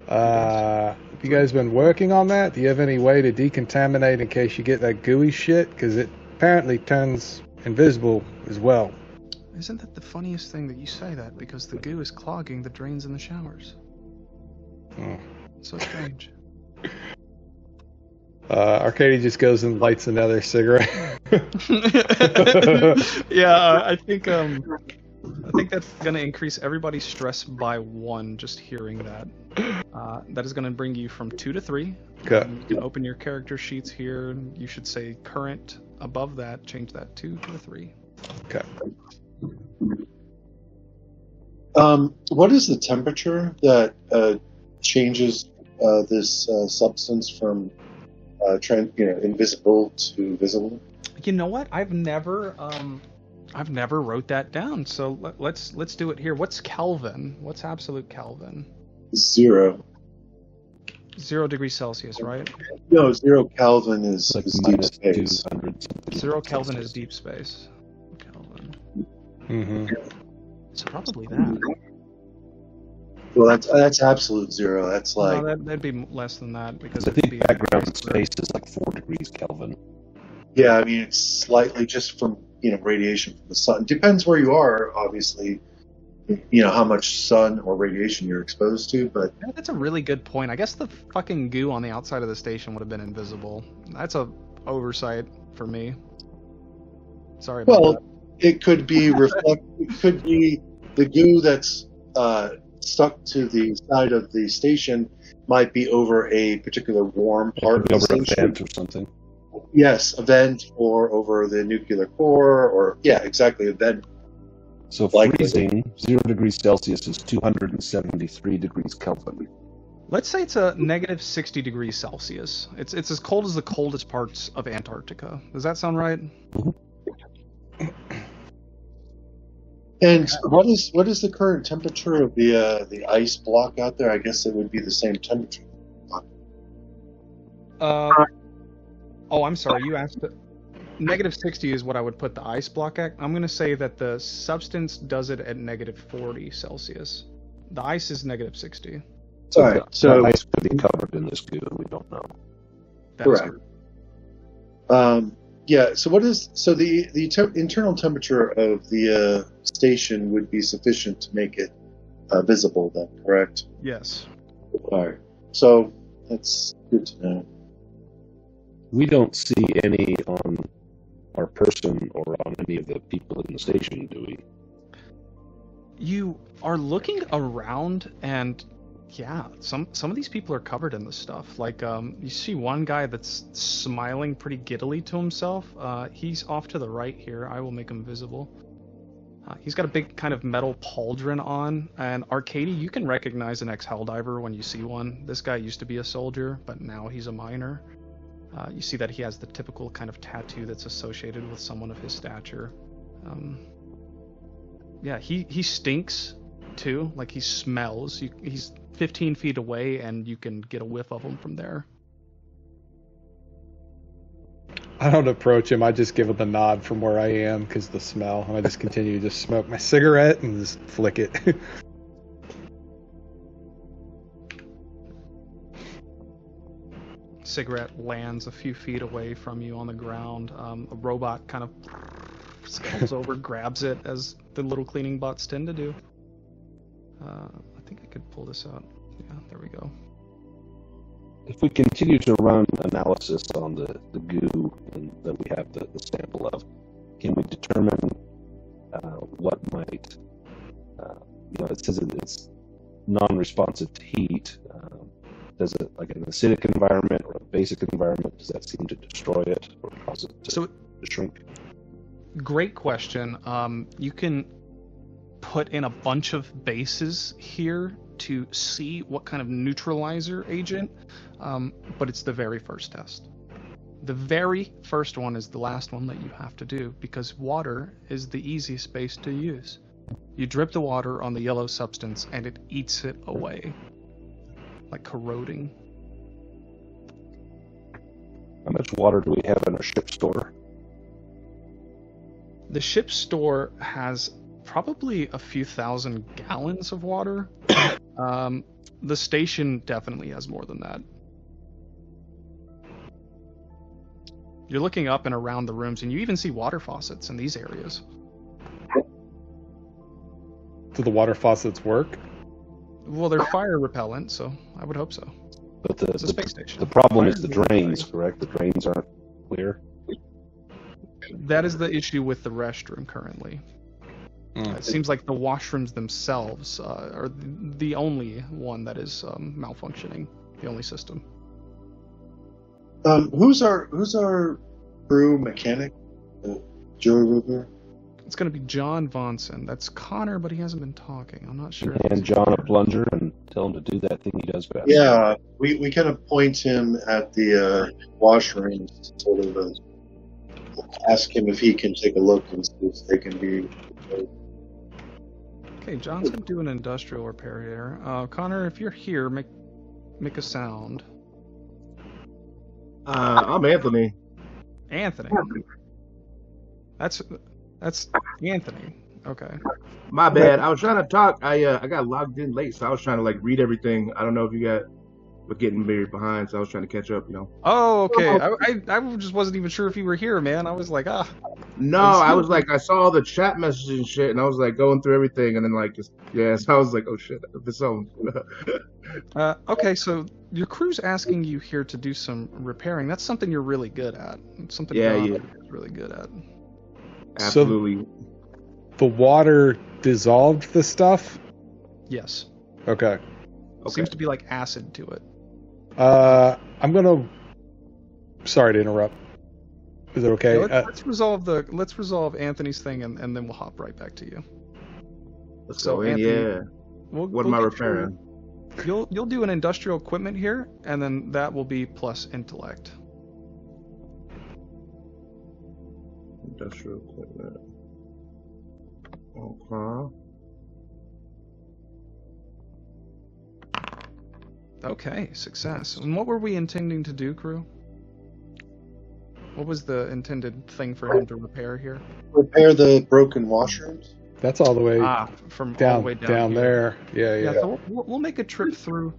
Have you guys been working on that? Do you have any way to decontaminate in case you get that gooey shit? Because it apparently turns invisible as well. Isn't that the funniest thing that you say that? Because the goo is clogging the drains in the showers. Oh. So strange. Arcady just goes and lights another cigarette. Yeah, I think that's gonna increase everybody's stress by 1 just hearing that. That is gonna bring you from 2 to 3. Okay. You can open your character sheets here. And you should say current above that. Change that 2 to a 3. Okay. What is the temperature that changes this substance from invisible to visible? You know what? I've never wrote that down. So let's do it here. What's Kelvin? What's absolute Kelvin? 0. 0 degrees Celsius, right? No, 0 Kelvin is It's like deep minus space. 200 something. 0 Kelvin is deep space. Kelvin. Mm-hmm. So probably that. Well, that's absolute 0. That's like No, that'd be less than that because I it'd think be background space is like 4 degrees Kelvin. yeah. I mean, it's slightly just from radiation from the sun. Depends where you are, obviously. How much sun or radiation you're exposed to, but Yeah, that's a really good point. I guess the fucking goo on the outside of the station would have been invisible. That's a oversight for me. Sorry about that. it could be it could be the goo that's stuck to the side of the station might be over a particular warm part of the Over a station. vent or something. Yes, a vent, or over the nuclear core, or exactly, a vent. So Likely. freezing 0 degrees Celsius is 273 degrees Kelvin. Let's say it's a negative 60 degrees Celsius. It's as cold as the coldest parts of Antarctica. Does that sound right? And what is the current temperature of the ice block out there? I guess it would be the same temperature. Oh, I'm sorry. You asked. Negative 60 is what I would put the ice block at. I'm going to say that the substance does it at negative 40 Celsius. The ice is negative 60. All right, so the ice could be covered in this goo. We don't know. That's correct. So the internal temperature of the station would be sufficient to make it visible, then, correct? Yes. All right. So that's good to know. We don't see any on our person or on any of the people in the station, do we? You are looking around, and yeah, some of these people are covered in this stuff. Like, you see one guy that's smiling pretty giddily to himself. He's off to the right here. I will make him visible. He's got a big kind of metal pauldron on, and Arcady, you can recognize an ex-Helldiver when you see one. This guy used to be a soldier, but now he's a miner. You see that he has the typical kind of tattoo that's associated with someone of his stature. Yeah, he stinks too. Like, he smells. He's 15 feet away, and you can get a whiff of him from there. I don't approach him. I just give him the nod from where I am because the smell, and I just continue to just smoke my cigarette and just flick it. Cigarette lands a few feet away from you on the ground. A robot kind of scuttles over, grabs it, as the little cleaning bots tend to do. I think I could pull this out. Yeah, there we go. If we continue to run analysis on the goo that we have the sample of, can we determine what might, it says it's non-responsive to heat. Does it, like an acidic environment or a basic environment, does that seem to destroy it or cause it to shrink? Great question. You can put in a bunch of bases here to see what kind of neutralizer agent, but it's the very first test. The very first one is the last one that you have to do, because water is the easiest base to use. You drip the water on the yellow substance and it eats it away, like corroding. How much water do we have in our ship store? The ship store has probably a few thousand gallons of water. The station definitely has more than that. You're looking up and around the rooms, and you even see water faucets in these areas. Do the water faucets work? Well, they're fire repellent, so I would hope so. But It's a space station. the problem is Fire the is drains, fire. correct? The drains aren't clear. That is the issue with the restroom currently. It seems like the washrooms themselves are the only one that is malfunctioning, the only system. Who's our crew mechanic? Joey Ruger? It's going to be John Vonson. That's Connor, but he hasn't been talking. I'm not sure. And John a plunger and tell him to do that thing he does best. Yeah, we kind of point him at the washroom, sort of ask him if he can take a look and see if they can be. Okay, John's going to do an industrial repair here. Connor, if you're here, make a sound. I'm Anthony. Anthony. That's Anthony. Okay. My bad. I was trying to talk. I got logged in late, so I was trying to like read everything. I don't know if you got were getting very behind, so I was trying to catch up. Oh, okay. I just wasn't even sure if you were here, man. I was like, No, I was like, I saw the chat messages and shit, and I was like going through everything, and then like just so I was like, oh shit, this on. Okay, so your crew's asking you here to do some repairing. That's something you're really good at. It's something John is really good at. Absolutely. So the water dissolved the stuff? Yes. Okay. Seems to be like acid to it. I'm gonna. Sorry to interrupt. Is it okay? Yeah, let's resolve Anthony's thing, and then we'll hop right back to you. Let's go in. Yeah. What am I repairing? You'll do an industrial equipment here, and then that will be plus intellect. Industrial equipment. Okay. Okay, success. And what were we intending to do, crew? What was the intended thing for him to repair here? Repair the broken washrooms. That's all the way from down, all the way down here. there. Yeah. So we'll make a trip through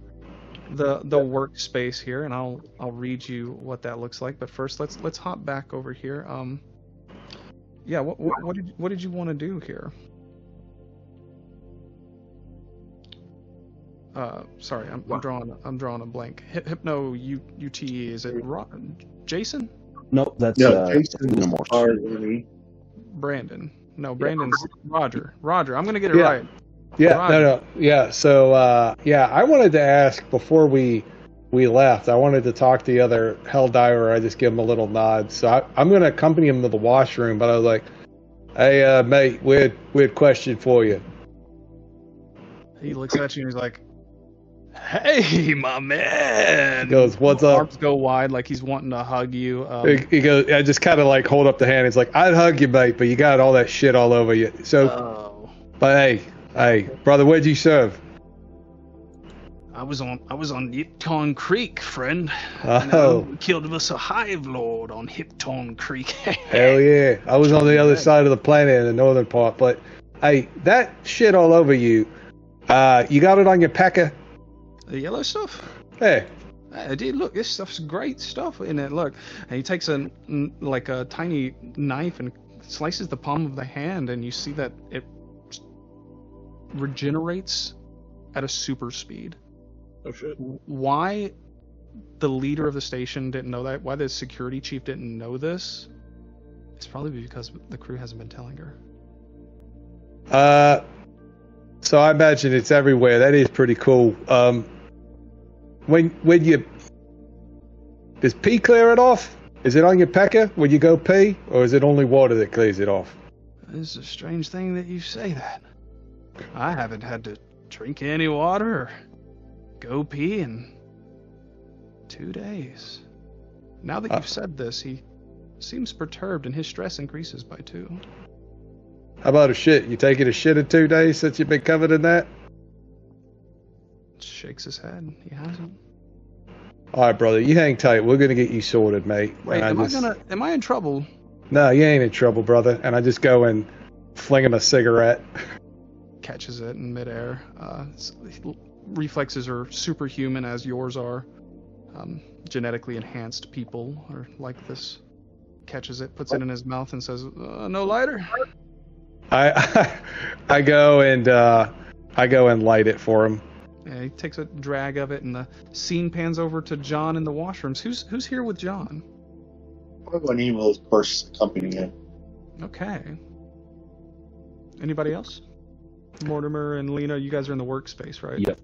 the workspace here, and I'll read you what that looks like. But first, let's hop back over here. What did you want to do here? Sorry, I'm drawing a blank. Hypno UTE, is it Jason? No, that's Jason's Brandon. No, Brandon's Roger. I'm gonna get it right. Yeah, Roger. no. Yeah, so I wanted to ask before we left. I wanted to talk to the other Helldiver. I just give him a little nod. So I'm gonna accompany him to the washroom. But I was like, "Hey, mate, weird question for you." He looks at you and he's like, "Hey, my man." He goes, "What's up?" Arms go wide like he's wanting to hug you. He goes, I just kind of like hold up the hand. He's like, "I'd hug you, mate, but you got all that shit all over you." So, but hey, brother, where'd you serve? I was on Hipton Creek, friend. Oh, Killed us a hive lord on Hipton Creek. Hell yeah! I was on the other side of the planet in the northern part. But hey, that shit all over you. You got it on your packer? The yellow stuff? Hey. Dude, look, this stuff's great stuff in it. Look, and he takes a tiny knife and slices the palm of the hand, and you see that it regenerates at a super speed. Oh shit! Why the leader of the station didn't know that? Why the security chief didn't know this? It's probably because the crew hasn't been telling her. So I imagine it's everywhere. That is pretty cool. When you does pee clear it off? Is it on your pecker when you go pee, or is it only water that clears it off? It's a strange thing that you say that. I haven't had to drink any water or go pee in 2 days. Now that you've said this, he seems perturbed and his stress increases by 2. How about a shit? You taking a shit in 2 days since you've been covered in that? Shakes his head. He hasn't. All right, brother. You hang tight. We're gonna get you sorted, mate. Wait, am I in trouble? No, you ain't in trouble, brother. And I just go and fling him a cigarette. Catches it in midair. Reflexes are superhuman as yours are. Genetically enhanced people are like this. Catches it, puts it in his mouth, and says, "No lighter." I go and light it for him. Yeah, he takes a drag of it, and the scene pans over to John in the washrooms. Who's here with John? When he will, of course, accompany him. Okay. Anybody else? Mortimer and Lena, you guys are in the workspace, right? Yep.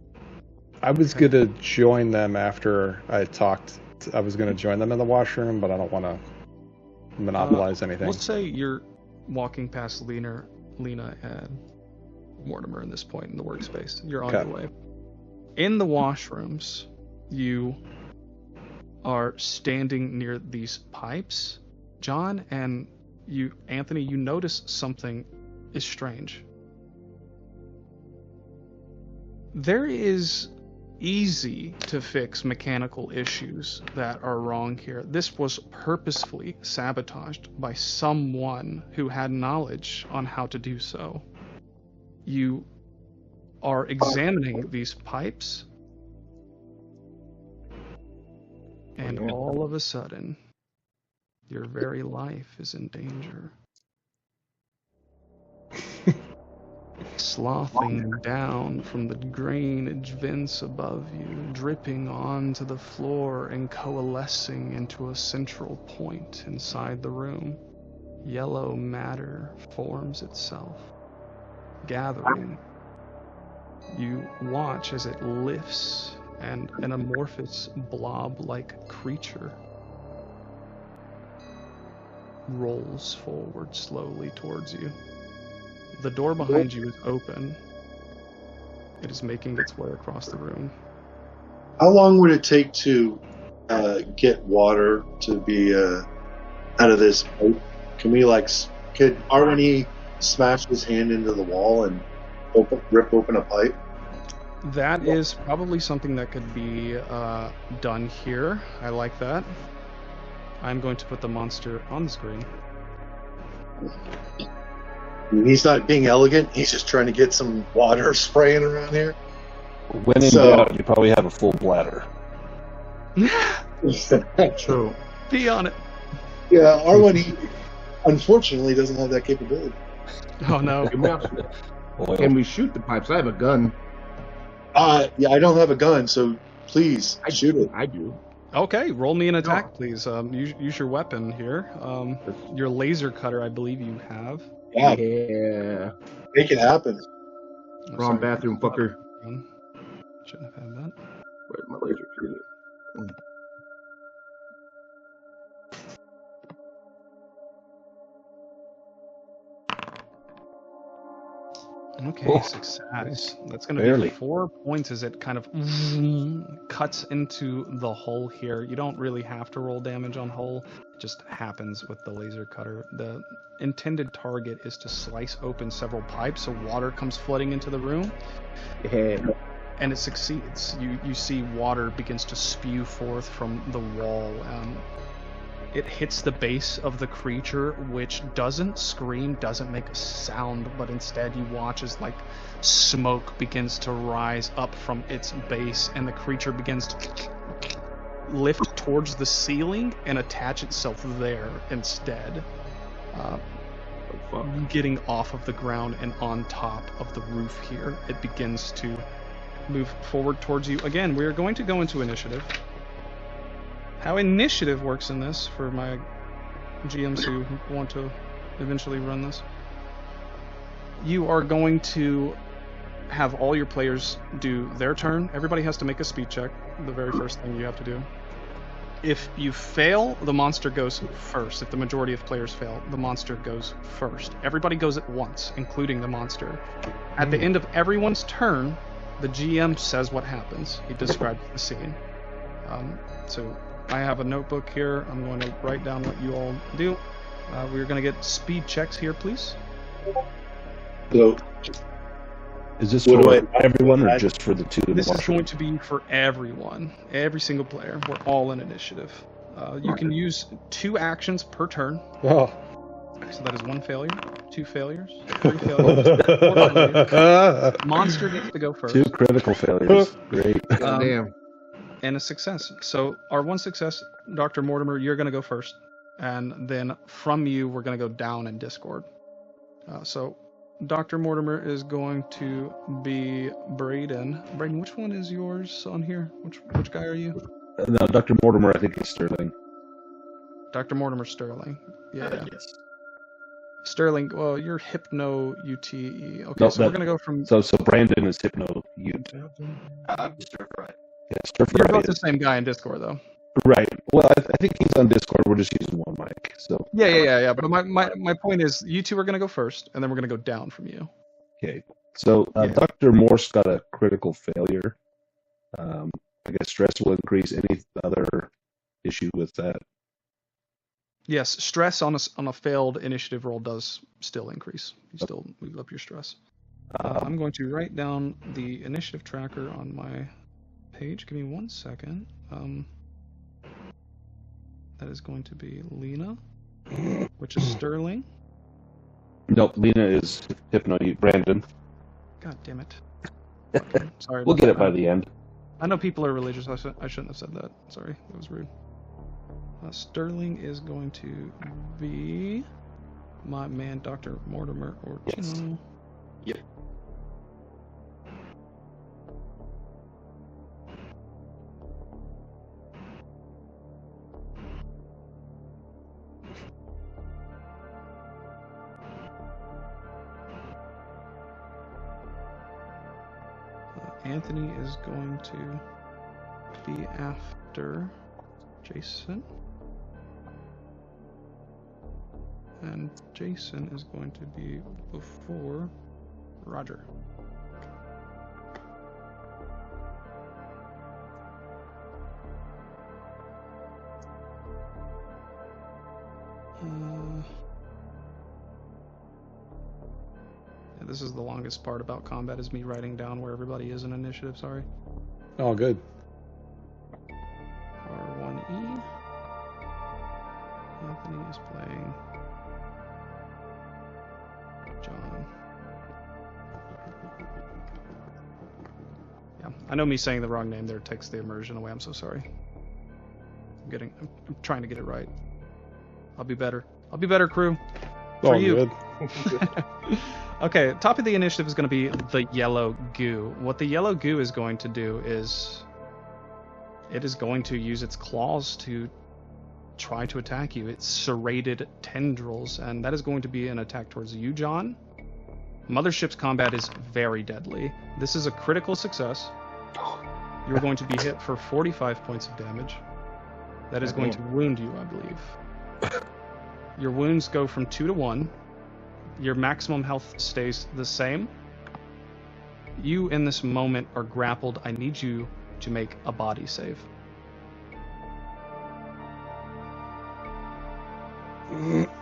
I was gonna join them after I talked. I was gonna join them in the washroom, but I don't want to monopolize anything. We'll say walking past Lena and Mortimer in this point in the workspace. You're on Okay. your way. In the washrooms, you are standing near these pipes. John and you, Anthony, you notice something is strange. There is easy to fix mechanical issues that are wrong here. This was purposefully sabotaged by someone who had knowledge on how to do so. You are examining these pipes, and all of a sudden, your very life is in danger. Sloughing down from the drainage vents above you, dripping onto the floor and coalescing into a central point inside the room. Yellow matter forms itself, gathering. You watch as it lifts, and an amorphous blob-like creature rolls forward slowly towards you. The door behind you is open. It is making its way across the room. How long would it take to get water to be out of this pipe? Can we could Arwani smash his hand into the wall and rip open a pipe? That is probably something that could be done here. I like that. I'm going to put the monster on the screen. He's not being elegant. He's just trying to get some water spraying around here. When in doubt, you probably have a full bladder. True. Be on it. Yeah, Arwani unfortunately doesn't have that capability. Oh no. Can we shoot the pipes? I have a gun. Yeah, I don't have a gun, so please shoot it. I do. Okay, roll me an attack, please. Use your weapon here. Your laser cutter, I believe you have. Yeah. Make it happen. Oh, Wrong sorry. bathroom, fucker. Shouldn't have had that. Where's my laser cutter? Okay, Oh, success. That's going to barely. be 4 points as it kind of cuts into the hole here. You don't really have to roll damage on hole. It just happens with the laser cutter. The intended target is to slice open several pipes so water comes flooding into the room. Yeah. And it succeeds. You see water begins to spew forth from the wall. It hits the base of the creature, which doesn't scream, doesn't make a sound, but instead you watch as smoke begins to rise up from its base, and the creature begins to lift towards the ceiling and attach itself there instead. Getting off of the ground and on top of the roof here, it begins to move forward towards you. Again, we are going to go into initiative. How initiative works in this for my GMs who want to eventually run this. You are going to have all your players do their turn. Everybody has to make a speed check, the very first thing you have to do. If you fail, the monster goes first. If the majority of players fail, the monster goes first. Everybody goes at once, including the monster. At the end of everyone's turn, the GM says what happens. He describes the scene. So I have a notebook here. I'm going to write down what you all do. We're going to get speed checks here, please. So, Is this What for do everyone or just for the two in This the is washroom? going to be for everyone, every single player. We're all in initiative. You can use 2 actions per turn. Oh. So that is 1 failure, 2 failures, 3 failures, 4 failures. Monster gets to go first. 2 critical failures. Great. Damn. And a success. So our 1 success, Dr. Mortimer, you're going to go first. And then from you, we're going to go down in Discord. So Dr. Mortimer is going to be Braden. Braden, which one is yours on here? Which guy are you? No, Dr. Mortimer, I think is Sterling. Dr. Mortimer Sterling. Yeah. Yes. Sterling, well, you're Hypno UTE. Okay, No, so we're going to go from... So Brandon is Hypno Ute. Stir fry. Yeah, Stir You're Fry both the is- same guy in Discord, though. Right. Well, I think he's on Discord. We're just using one mic. So. Yeah. But my point is, you two are going to go first, and then we're going to go down from you. Okay. So Dr. Morse got a critical failure. I guess stress will increase. Any other issue with that? Yes, stress on a failed initiative roll does still increase. You still move up your stress. I'm going to write down the initiative tracker on my page. Give me 1 second. That is going to be Lena, which is Sterling. Nope, Lena is Hypno. Brandon. God damn it. Sorry. We'll get it by the end. I know people are religious. I shouldn't have said that. Sorry, that was rude. Sterling is going to be my man, Dr. Mortimer Orchino. Yep. Anthony is going to be after Jason. And Jason is going to be before Roger. This is the longest part about combat, is me writing down where everybody is in initiative, sorry. Oh, good. R1E. Anthony is playing John. Yeah, I know me saying the wrong name there takes the immersion away. I'm so sorry. I'm trying to get it right. I'll be better. I'll be better, crew. For you. Good. Okay, top of the initiative is going to be the yellow goo. What the yellow goo is going to do is it is going to use its claws to try to attack you. It's serrated tendrils, and that is going to be an attack towards you, John. Mothership's combat is very deadly. This is a critical success. You're going to be hit for 45 points of damage. That is going to wound you, I believe. Your wounds go from 2 to 1. Your maximum health stays the same. You, in this moment, are grappled. I need you to make a body save. Okay.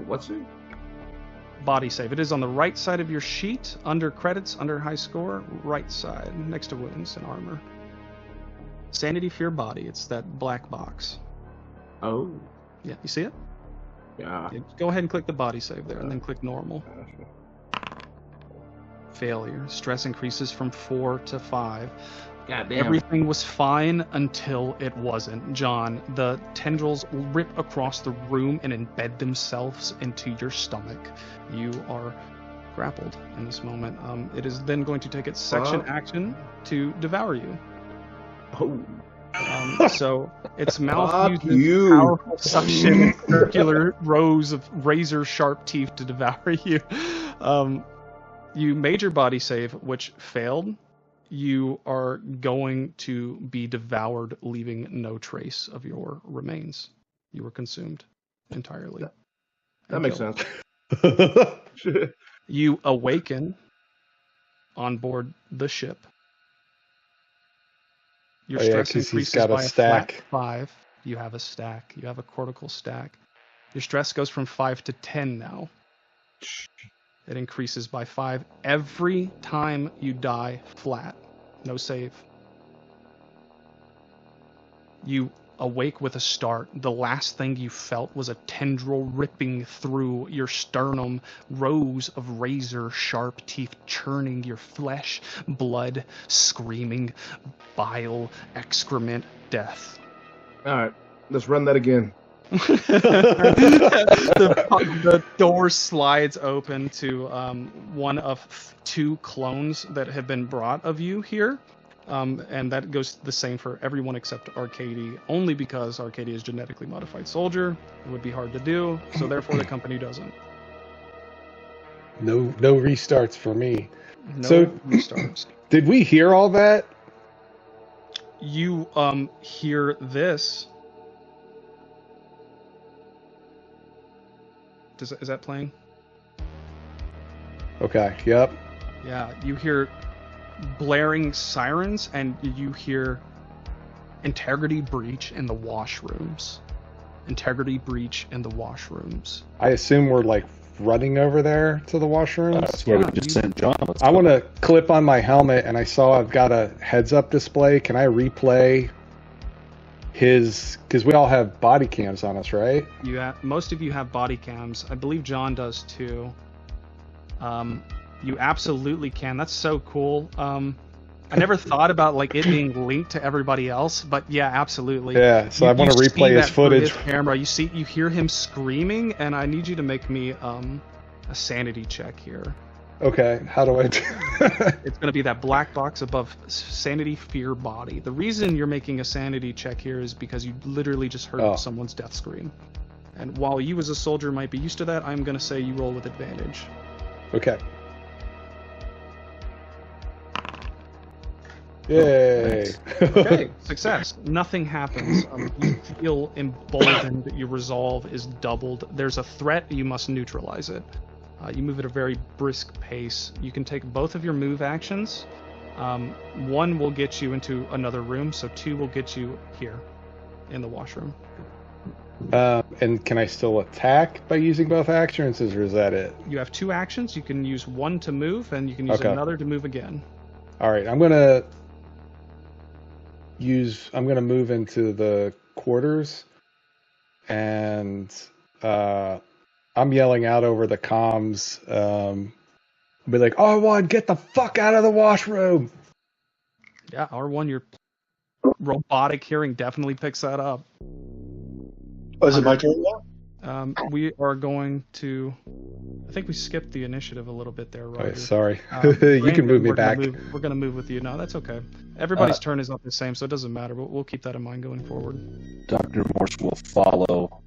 What's it? Body save. It is on the right side of your sheet, under credits, under high score, right side, next to wounds and armor. Sanity, fear, body. It's that black box. Oh. Yeah, you see it? Yeah. Go ahead and click the body save there, and then click normal. Failure. Stress increases from 4 to 5. God damn. Everything was fine until it wasn't, John. The tendrils rip across the room and embed themselves into your stomach. You are grappled in this moment. It is then going to take its section action to devour you. Oh. So its mouth uses powerful suction, circular rows of razor-sharp teeth to devour you. You made your body save, which failed. You are going to be devoured, leaving no trace of your remains. You were consumed entirely. That makes sense. You awaken on board the ship. Your stress increases by a flat 5. You have a stack. You have a cortical stack. Your stress goes from 5 to 10 now. It increases by 5 every time you die flat. No save. You awake with a start. The last thing you felt was a tendril ripping through your sternum, rows of razor-sharp teeth churning your flesh, blood, screaming, bile, excrement, death. All right, let's run that again. The door slides open to one of 2 clones that have been brought of you here. And that goes the same for everyone except Arcady, only because Arcady is genetically modified soldier. It would be hard to do, so therefore the company doesn't. No restarts for me. No So- restarts. Did we hear all that? You hear this. Is that playing? Okay. Yep. Yeah, you hear blaring sirens, and you hear integrity breach in the washrooms. Integrity breach in the washrooms. I assume we're like running over there to the washrooms. That's where Yeah, we just you- sent John. Let's I go. want to clip on my helmet, and I saw I've got a heads-up display. Can I replay his? Because we all have body cams on us, right? Most of you have body cams. I believe John does too. You absolutely can. That's so cool. I never thought about like it being linked to everybody else, but yeah, absolutely. Yeah. So I want to You replay see his that through footage. his camera. You hear him screaming, and I need you to make me a sanity check here. Okay. How do I do? It's going to be that black box above sanity, fear, body. The reason you're making a sanity check here is because you literally just heard Oh. someone's death scream. And while you as a soldier might be used to that, I'm going to say you roll with advantage. Okay. Yay. Okay, success. Nothing happens. You feel emboldened. Your resolve is doubled. There's a threat. You must neutralize it. You move at a very brisk pace. You can take both of your move actions. One will get you into another room, so two will get you here in the washroom. And can I still attack by using both actions, or is that it? You have two actions. You can use one to move, and you can use Okay. another to move again. All right. I'm gonna move into the quarters, and I'm yelling out over the comms. I'll be like, R1, get the fuck out of the washroom. Yeah, R1, your robotic hearing definitely picks that up. Oh, is it my turn now? We are going to. I think we skipped the initiative a little bit there, Roger. Okay, sorry. You You can move me back. We're going to move with you. No, that's okay. Everybody's turn is not the same, so it doesn't matter, but we'll keep that in mind going forward. Dr. Morse will follow,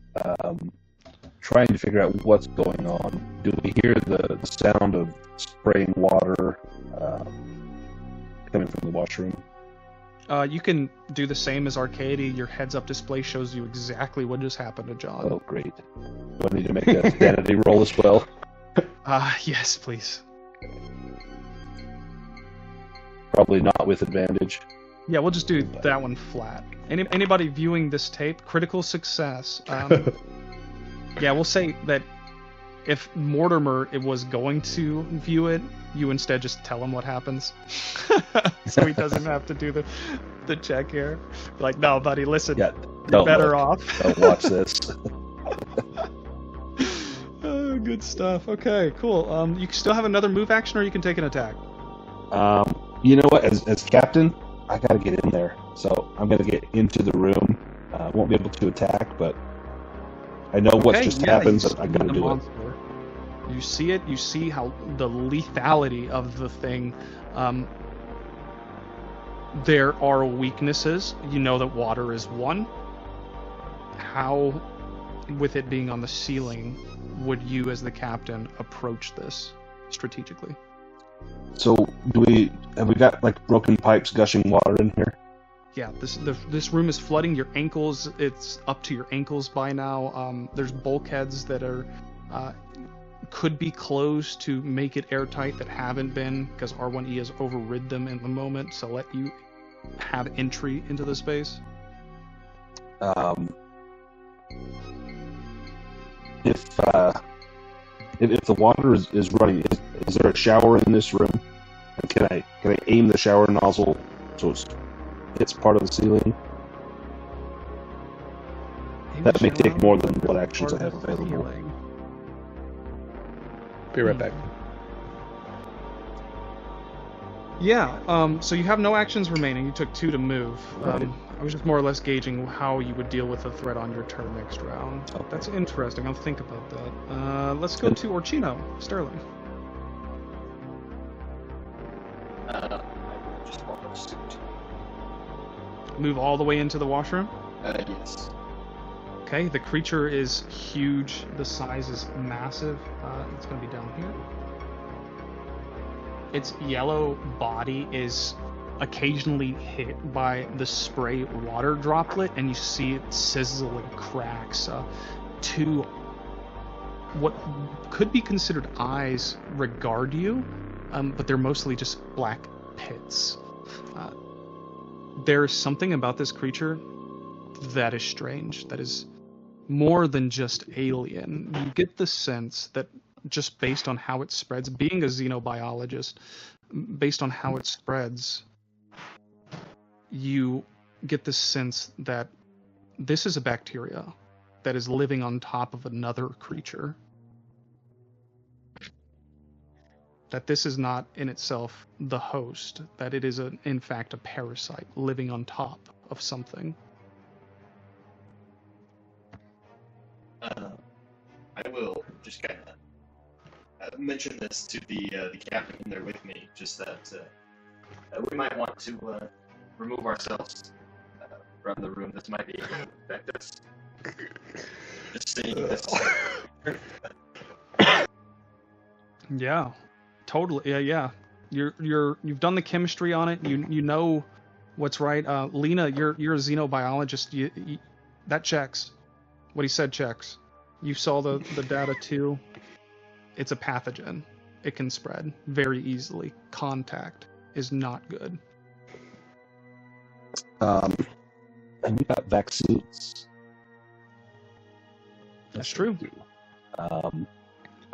trying to figure out what's going on. Do we hear the sound of spraying water coming from the washroom? You can do the same as Arcady. Your heads-up display shows you exactly what just happened to John. Oh, great. Do I need to make a sanity roll as well? Yes, please. Probably not with advantage. Yeah, we'll just do that one flat. Anybody viewing this tape, critical success. Yeah, we'll say that if Mortimer was going to view it, you instead just tell him what happens. So he doesn't have to do the check here. Like, no, buddy, listen, Yeah, you're better off. Don't watch this. Oh, good stuff. Okay, cool. You can still have another move action, or you can take an attack. You know what? As captain, I gotta get in there. So I'm gonna get into the room. I won't be able to attack, but I know what's Okay, just yeah, happened, you but I see gotta the do it. monster. You see it. You see how the lethality of the thing. There are weaknesses. You know that water is one. How, with it being on the ceiling, would you, as the captain, approach this strategically? So have we got like broken pipes gushing water in here? Yeah, this room is flooding. Your ankles, it's up to your ankles by now. There's bulkheads that are could be closed to make it airtight that haven't been, because R1E has overrid them in the moment to let you have entry into the space. If the water is running, is there a shower in this room? And can I aim the shower nozzle so it hits part of the ceiling? That may take more than what actions I have available. Be right back. Yeah, so you have no actions remaining. You took 2 to move. Right. I was just more or less gauging how you would deal with the threat on your turn next round. Okay. That's interesting. I'll think about that. Let's go to Orchino. Sterling. I just follow suit. Move all the way into the washroom. Yes. Okay, the creature is huge. The size is massive. It's going to be down here. its yellow body is occasionally hit by the spray water droplet, and you see it sizzle and cracks. Two what could be considered eyes regard you, but they're mostly just black pits. There's something about this creature that is strange, that is more than just alien. You get the sense that just based on how it spreads, being a xenobiologist, based on how it spreads, you get the sense that this is a bacteria that is living on top of another creature. That this is not in itself the host, that it is in fact a parasite living on top of something. I will just kind of mention this to the captain there with me, just that we might want to remove ourselves from the room. This might be able to affect us. Just saying this. Yeah, totally. Yeah. You've done the chemistry on it. You know what's right. Lena, you're a xenobiologist. That checks. What he said checks. You saw the data too. It's a pathogen. It can spread very easily. Contact is not good. And we got vaccines. That's true. I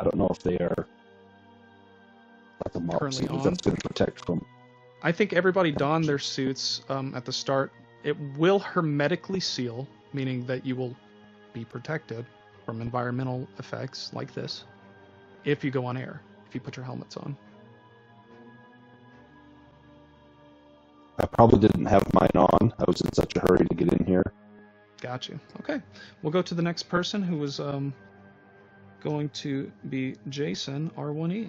don't know if they are Currently on. That's going to protect from. I think everybody donned their suits at the start. It will hermetically seal, meaning that you will be protected from environmental effects like this if you go on air, if you put your helmets on. I probably didn't have mine on. I was in such a hurry to get in here. Got you. Okay. We'll go to the next person, who was going to be Jason, R1E.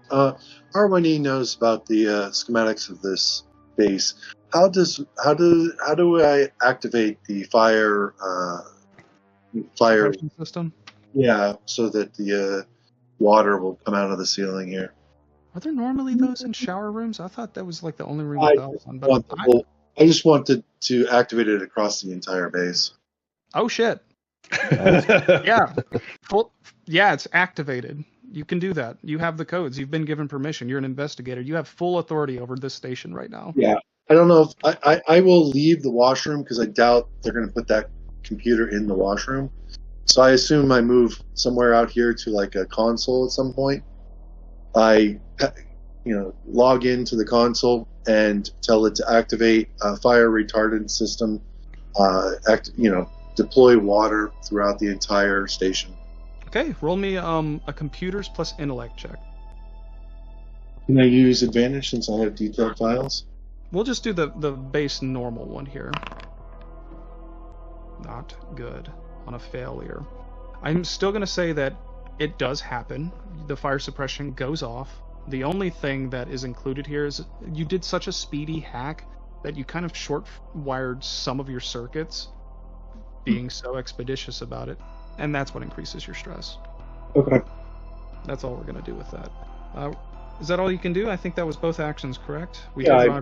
R1E knows about the schematics of this base. How do I activate the fire Suppression system? Yeah, so that the water will come out of the ceiling here. Are there normally those in shower rooms? I thought that was like the only room that was on. But I just wanted to activate it across the entire base. Oh shit! Yeah, yeah, it's activated. You can do that. You have the codes. You've been given permission. You're an investigator. You have full authority over this station right now. Yeah, I don't know if I will leave the washroom because I doubt they're going to put that computer in the washroom. So I assume I move somewhere out here to like a console at some point. I, log into the console and tell it to activate a fire retardant system. Deploy water throughout the entire station. Okay, roll me a computers plus intellect check. Can I use advantage since I have detailed files? We'll just do the base normal one here. Not good on a failure. I'm still going to say that it does happen. The fire suppression goes off. The only thing that is included here is you did such a speedy hack that you kind of short-wired some of your circuits, being so expeditious about it, and that's what increases your stress. Okay. That's all we're going to do with that. Is that all you can do? I think that was both actions, correct? I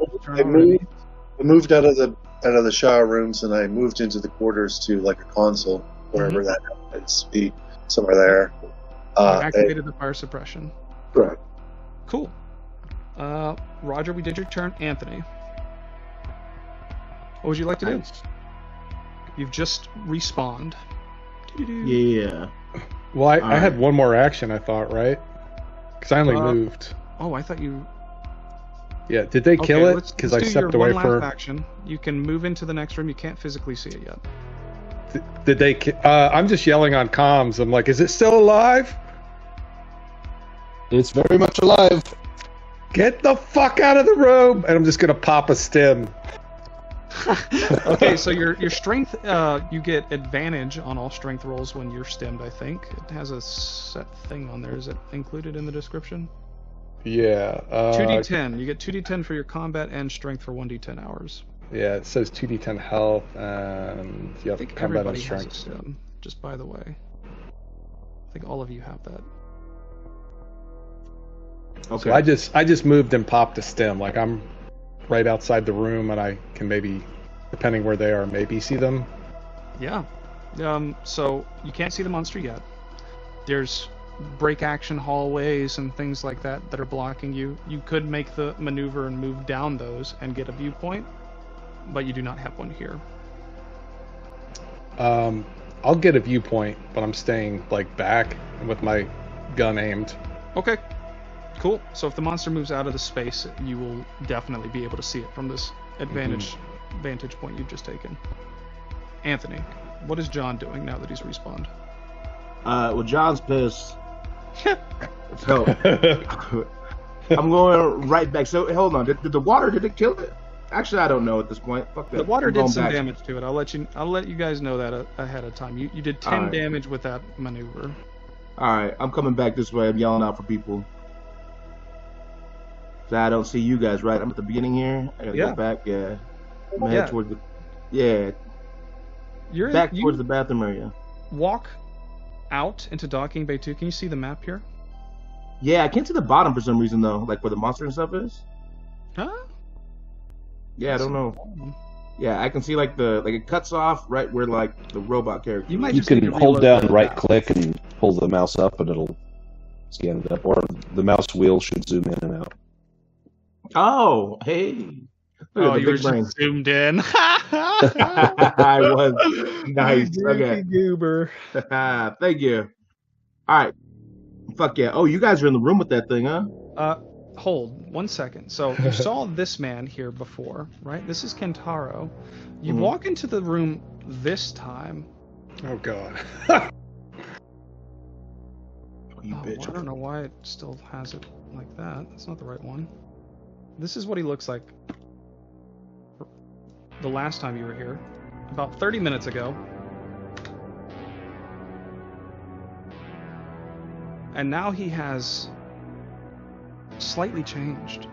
moved out of the shower rooms and I moved into the quarters to like a console, wherever that happens to be, somewhere there. Activated the fire suppression. Correct. Cool. Roger, we did your turn. Anthony, what would you like to do? You've just respawned. Yeah. Well, I had one more action, I thought, right? Because I only moved. Oh, I thought you... Yeah, did they kill it? Because I stepped away for... for... action. You can move into the next room. You can't physically see it yet. Did they... I'm just yelling on comms. I'm like, is it still alive? It's very much alive. Get the fuck out of the room! And I'm just going to pop a stim. Okay, so your strength, you get advantage on all strength rolls when you're stemmed, I think. It has a set thing on there. Is it included in the description? Yeah. 2d10. You get 2d10 for your combat and strength for 1d10 hours. Yeah, it says 2d10 health and I think combat and everybody has strength. a stem, just by the way. I think all of you have that. Okay. So I just moved and popped a stem. Like I'm right outside the room, and I can maybe, depending where they are, maybe see them. Yeah. So you can't see the monster yet. There's break action hallways and things like that are blocking you. You could make the maneuver and move down those and get a viewpoint, but you do not have one here. I'll get a viewpoint, but I'm staying like back with my gun aimed. Okay. Cool. So if the monster moves out of the space, you will definitely be able to see it from this vantage point you've just taken. Anthony, what is John doing now that he's respawned? Well, John's pissed. So I'm going right back. So hold on. Did the water? Did it kill it? Actually, I don't know at this point. Fuck that. The water I'm did going some back. damage to it. I'll let you guys know that ahead of time. You did 10 Alright. damage with that maneuver. All right, I'm coming back this way. I'm yelling out for people. So I don't see you guys, right? I'm at the beginning here. I gotta Yeah. go back. Yeah. I'm gonna Yeah. head towards the. Yeah. You're Back you towards the bathroom area. walk out into Docking Bay 2. Can you see the map here? Yeah, I can't see the bottom for some reason though, like where the monster and stuff is. Huh? Yeah, I don't know. Yeah, I can see like it cuts off right where like the robot character. You might You just need can to hold reload down the right map. click and pull the mouse up, and it'll scan it up. Or the mouse wheel should zoom in and out. Oh, hey. Look Oh, at the you were big brain. just zoomed in. I was nice. Okay. Goober. Thank you. All right. Fuck yeah. Oh, you guys are in the room with that thing, huh? Hold 1 second. So you saw this man here before, right? This is Kentaro. You Mhm. walk into the room this time. Oh god. Oh, you Oh, bitch. I don't know why it still has it like that. That's not the right one. This is what he looks like the last time you were here, about 30 minutes ago. And now he has slightly changed.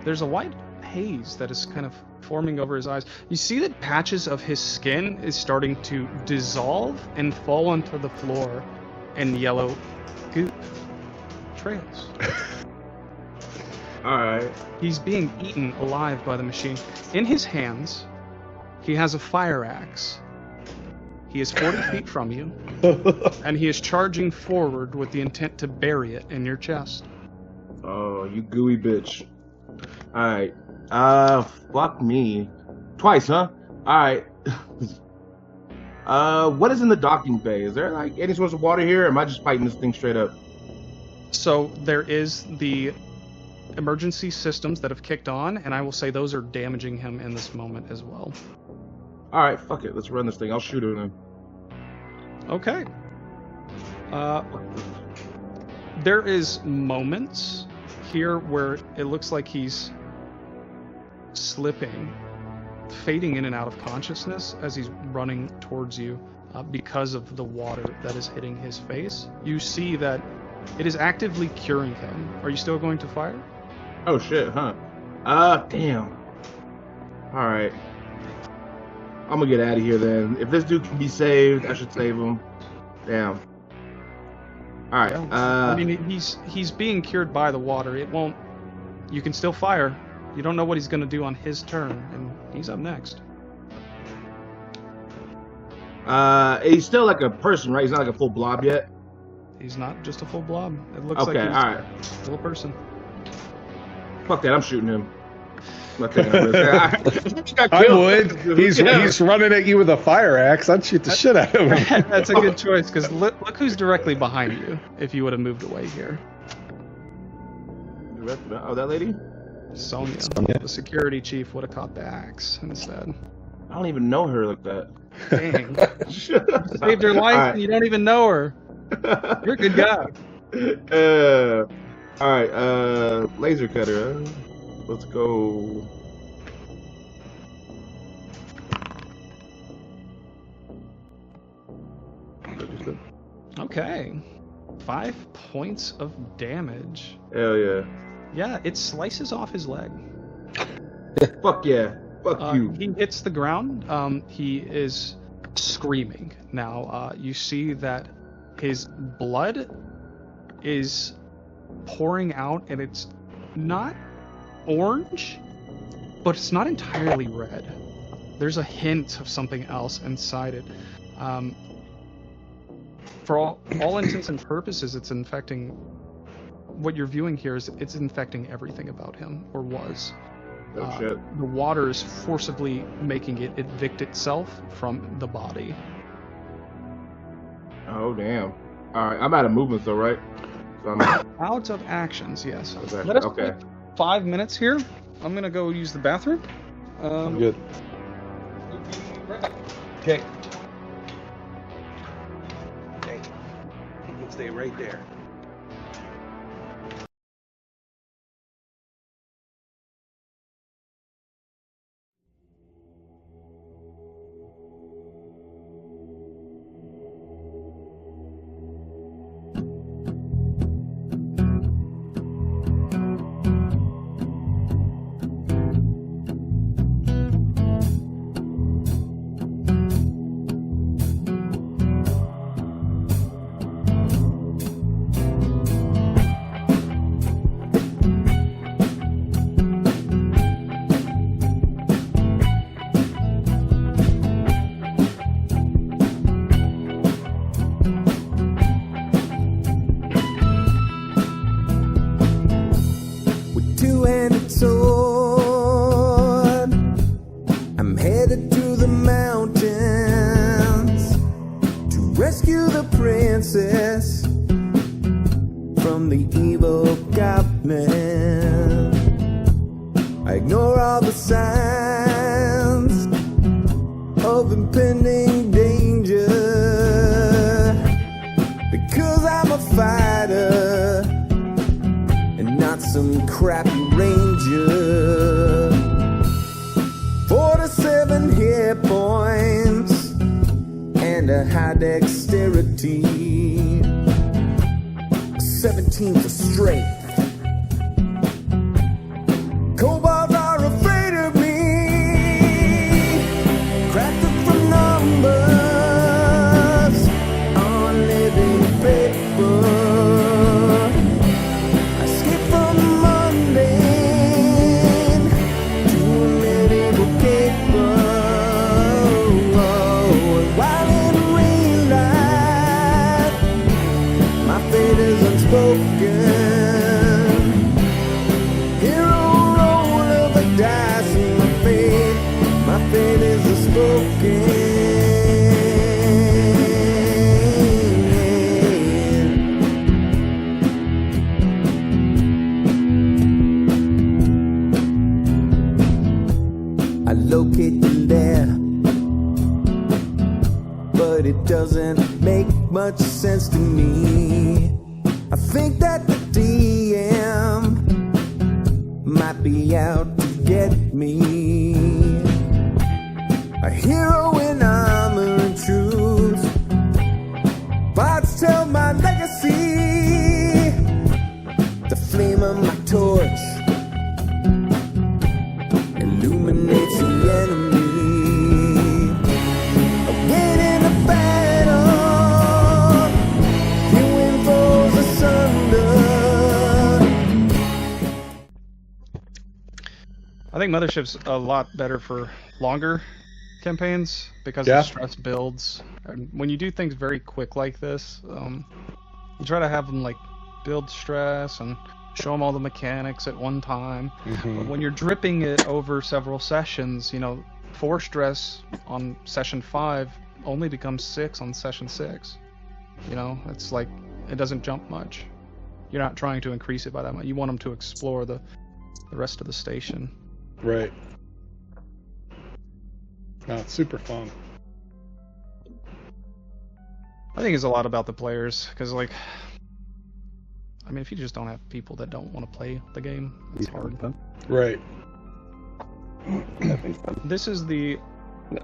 There's a white haze that is kind of forming over his eyes. You see that patches of his skin is starting to dissolve and fall onto the floor in yellow goop trails. All right. He's being eaten alive by the machine. In his hands, he has a fire axe. He is 40 feet from you, and he is charging forward with the intent to bury it in your chest. Oh, you gooey bitch. All right. Fuck me. Twice, huh? All right. What is in the docking bay? Is there like any source of water here, or am I just fighting this thing straight up? So there is the emergency systems that have kicked on, and I will say those are damaging him in this moment as well. All right, fuck it. Let's run this thing. I'll shoot him then. Okay. There is moments here where it looks like he's slipping, fading in and out of consciousness as he's running towards you because of the water that is hitting his face. You see that it is actively curing him. Are you still going to fire? Oh shit, huh? Damn. All right. I'm gonna get out of here then. If this dude can be saved, I should save him. Damn. All right. I mean, he's being cured by the water. It won't. You can still fire. You don't know what he's going to do on his turn, and he's up next. He's still like a person, right? He's not like a full blob yet. He's not just a full blob. It looks Okay, like he's all right. still a person. Fuck that, I'm shooting him. I'm not taking a risk. I would. He's running at you with a fire axe. I'd shoot the shit out of him. That's a good choice, because look who's directly behind you if you would have moved away here. Oh, that lady? Sonya, the security chief, would have caught the axe instead. I don't even know her like that. Dang. Saved her life, All and you don't even know her. You're a good guy. All right, laser cutter. Huh? Let's go. Okay. 5 points of damage. Hell yeah. Yeah, it slices off his leg. Fuck yeah. Fuck you. He hits the ground. He is screaming. Now, you see that his blood is pouring out, and it's not orange, but it's not entirely red. There's a hint of something else inside it. For all intents and purposes, it's infecting. What you're viewing here is it's infecting everything about him, or was. Oh shit. The water is forcibly making it evict itself from the body. Oh damn. All right, I'm out of movements though, right? So I'm Out of actions, yes. Okay. Let us Okay. take 5 minutes here. I'm gonna go use the bathroom. I'm good. Okay. Okay. You can stay right there. sword. I'm headed to the mountains to rescue the princess from the evil goblin. I ignore all the signs of impending danger because I'm a fighter and not some crappy ranger. 47 hit points and a high dexterity, 17 for strength. Kobolds are afraid of me, crafted from numbers on living paper. I skip from mundane to a medieval caper. While in real life, my fate is unspoken. Hero roll of the dice and my fate is unspoken. I locate the lair, but it doesn't make much sense to me. I think that the DM might be out to get me. A hero in armor and truth, parts tell my legacy. The flame of my torch illuminates the enemy. I win in a battle, hewing foes asunder. I think Mothership's a lot better for longer campaigns because Yeah. the stress builds. And when you do things very quick like this, you try to have them like build stress and show them all the mechanics at one time. But when you're dripping it over several sessions, 4 stress on session 5 only becomes 6 on session 6. It's like it doesn't jump much. You're not trying to increase it by that much. You want them to explore the rest of the station. Right. No, it's super fun. I think it's a lot about the players, because if you just don't have people that don't want to play the game, it's hard. Fun. Right. Having fun. This is the No,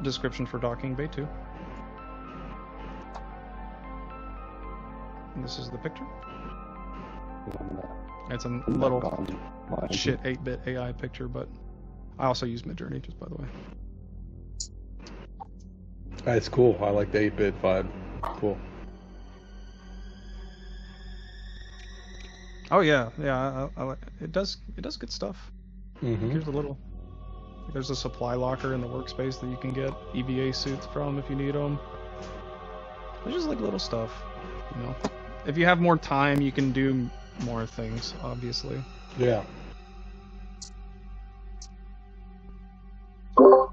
description for Docking Bay 2. And this is the picture. It's a little shit 8-bit AI picture, but I also use Midjourney, just by the way. That's cool. I like the 8-bit vibe. Cool. Oh yeah, yeah. It does good stuff. Mm-hmm. There's a supply locker in the workspace that you can get EVA suits from if you need them. There's just like little stuff, you know. If you have more time, you can do more things, obviously. Yeah.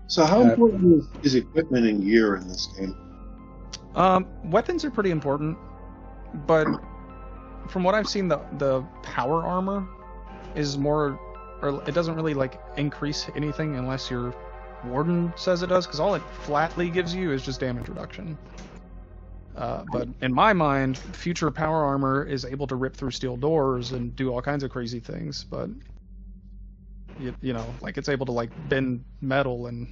So how important is equipment and gear in this game? Weapons are pretty important, but from what I've seen, the power armor is more, or it doesn't really like increase anything unless your Warden says it does, because all it flatly gives you is just damage reduction. But in my mind, future power armor is able to rip through steel doors and do all kinds of crazy things, but you know, like it's able to like bend metal and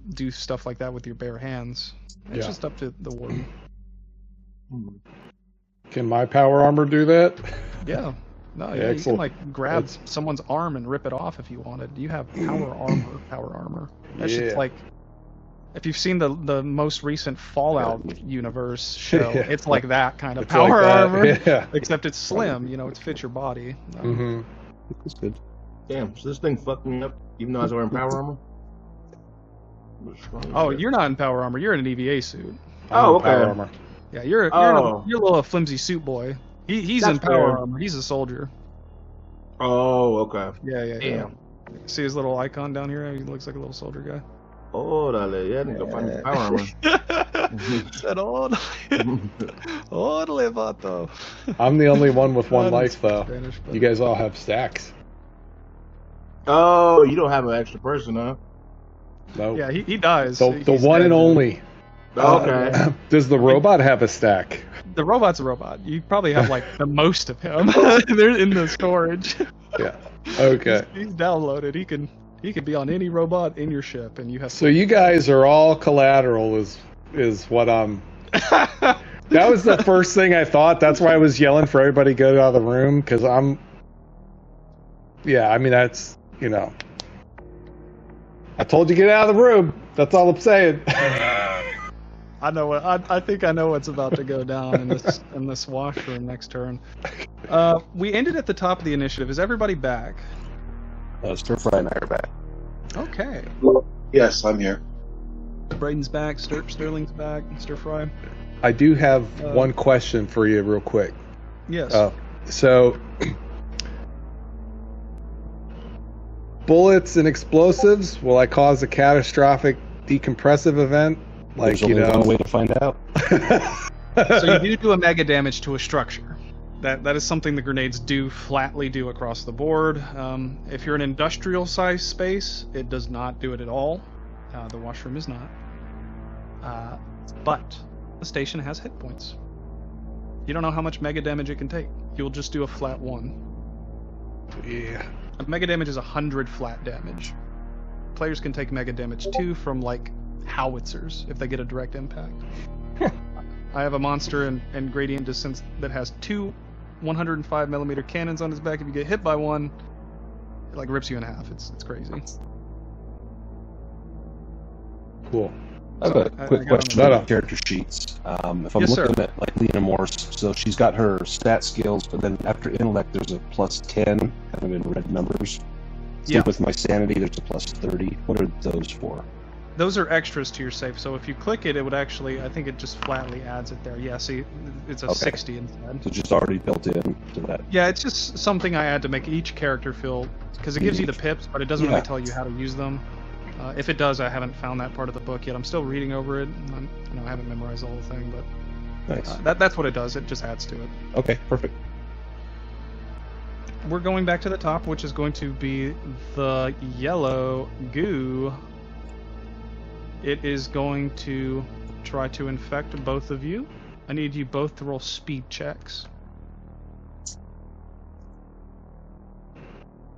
do stuff like that with your bare hands. It's just up to the Warden. Can my power armor do that? Yeah. No, yeah, you can like grab someone's arm and rip it off if you wanted. You have power armor. That's just like, if you've seen the most recent Fallout universe show, it's like that kind of power armor, except it's slim. You know, it fits your body. That's good. Damn, so this thing fucked me up, even though I was wearing power armor? Oh, you're not in power armor. You're in an EVA suit. Oh, okay. Power armor. Yeah, you're a little flimsy suit boy. He's That's in power fair. armor. He's a soldier. Oh, okay. Yeah. Damn. See his little icon down here? He looks like a little soldier guy. Orale, yeah, I need to go find this power armor. Said orale, vato. I'm the only one with one That's life, though. Spanish, but- You guys all have stacks. Oh, you don't have an extra person, huh? No. Yeah, he dies. The He's one dead. and only. Okay. Does the robot have a stack? The robot's a robot. You probably have like the most of him. They're in the storage. Yeah. Okay. He's downloaded. He can be on any robot in your ship, and you have. So you guys are all collateral, is what I'm. That was the first thing I thought. That's why I was yelling for everybody to go out of the room, because I'm. Yeah, I mean that's, you know. I told you to get out of the room. That's all I'm saying. I know what I think I know what's about to go down in this washroom next turn. We ended at the top of the initiative. Is everybody back? Stir Fry and I are back. Okay. Yes, I'm here. Braden's back. Sterling's back. Stir Fry. I do have one question for you, real quick. Yes. So, bullets and explosives, will I cause a catastrophic decompressive event? Like, There's only one way to find out. So you do a mega damage to a structure. That is something the grenades flatly do across the board. If you're an industrial size space, it does not do it at all. The washroom is not. But the station has hit points. You don't know how much mega damage it can take. You'll just do a flat 1. Yeah. Mega damage is 100 flat damage. Players can take mega damage too from like howitzers if they get a direct impact. I have a monster in Gradient Descent that has 2 105mm cannons on his back. If you get hit by one, it like rips you in half. It's crazy. Cool. I have a quick question on the- about the character sheets. If I'm Yes, sir. looking at like Lena Morse, so she's got her stat skills, but then after intellect there's a +10, kind of in red numbers. Yeah. With my sanity there's a +30. What are those for? Those are extras to your save. So if you click it, it would actually, I think it just flatly adds it there. Yeah, see, it's a 60 instead. So just already built in to that. Yeah, it's just something I add to make each character feel, because it gives you the pips, but it doesn't really tell you how to use them. If it does, I haven't found that part of the book yet. I'm still reading over it. And I haven't memorized the whole thing, but Nice. that's what it does. It just adds to it. Okay, perfect. We're going back to the top, which is going to be the yellow goo. It is going to try to infect both of you. I need you both to roll speed checks.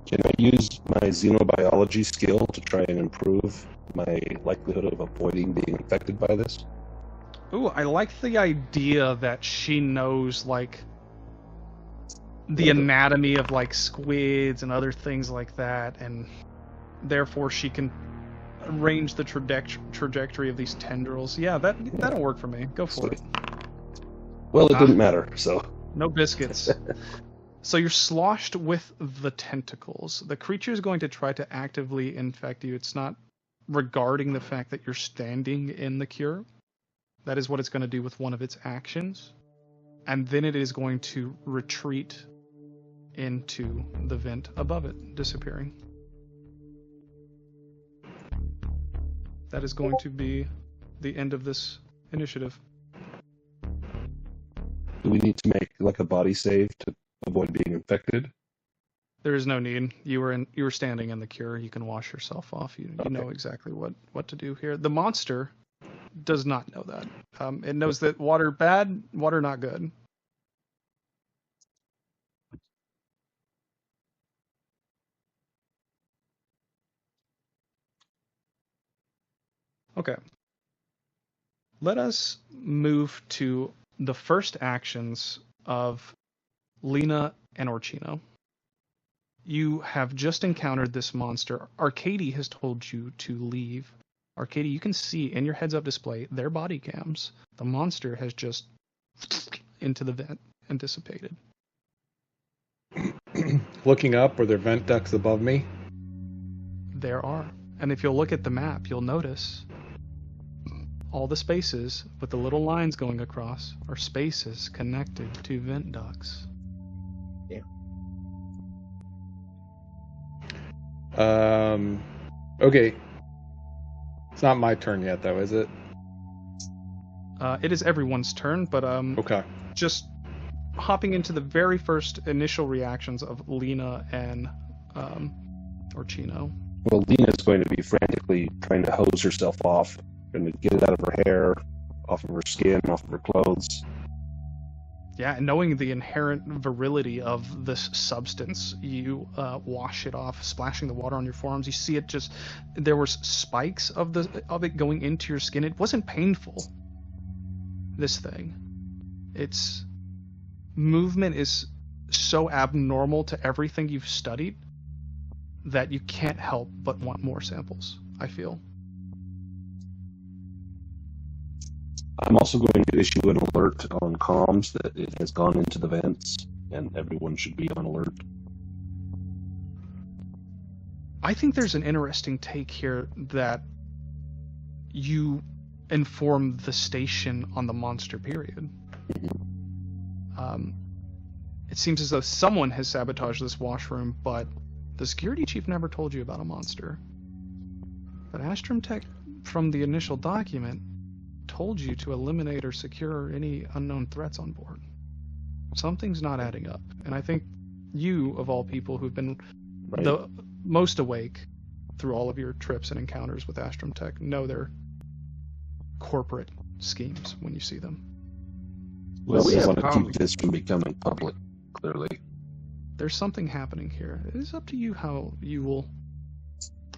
Can I use my xenobiology skill to try and improve my likelihood of avoiding being infected by this? Ooh, I like the idea that she knows, like, the anatomy of, like, squids and other things like that, and therefore she can arrange the trajectory of these tendrils. Yeah, that'll work for me. Go for it. Well, it didn't matter, so... No biscuits. So you're sloshed with the tentacles. The creature is going to try to actively infect you. It's not regarding the fact that you're standing in the cure. That is what it's going to do with one of its actions. And then it is going to retreat into the vent above it, disappearing. That is going to be the end of this initiative. Do we need to make like a body save to avoid being infected? There is no need. You were standing in the cure. You can wash yourself off. You know exactly what to do here. The monster does not know that. It knows that water bad, water not good. Okay. Let us move to the first actions of Lena and Orchino. You have just encountered this monster. Arcady has told you to leave. Arcady, you can see in your heads-up display their body cams. The monster has just into the vent and dissipated. Looking up, are there vent ducts above me? There are. And if you'll look at the map, you'll notice all the spaces with the little lines going across are spaces connected to vent ducts. Yeah. Okay. It's not my turn yet, though, is it? It is everyone's turn, but Okay. just hopping into the very first initial reactions of Lena and Orchino. Well, Lena's going to be frantically trying to hose herself off, trying to get it out of her hair, off of her skin, off of her clothes. Yeah, and knowing the inherent virility of this substance, you wash it off, splashing the water on your forearms. You see it just, there was spikes of it going into your skin. It wasn't painful, this thing. Its movement is so abnormal to everything you've studied that you can't help but want more samples, I feel. I'm also going to issue an alert on comms that it has gone into the vents, and everyone should be on alert. I think there's an interesting take here that you inform the station on the monster period. It seems as though someone has sabotaged this washroom, but the security chief never told you about a monster. But Astrum Tech, from the initial document, told you to eliminate or secure any unknown threats on board. Something's not adding up, and I think you, of all people who've been the most awake through all of your trips and encounters with Astrum Tech, know their corporate schemes when you see them. Well, we want to keep this from becoming public, clearly. There's something happening here. It is up to you how you will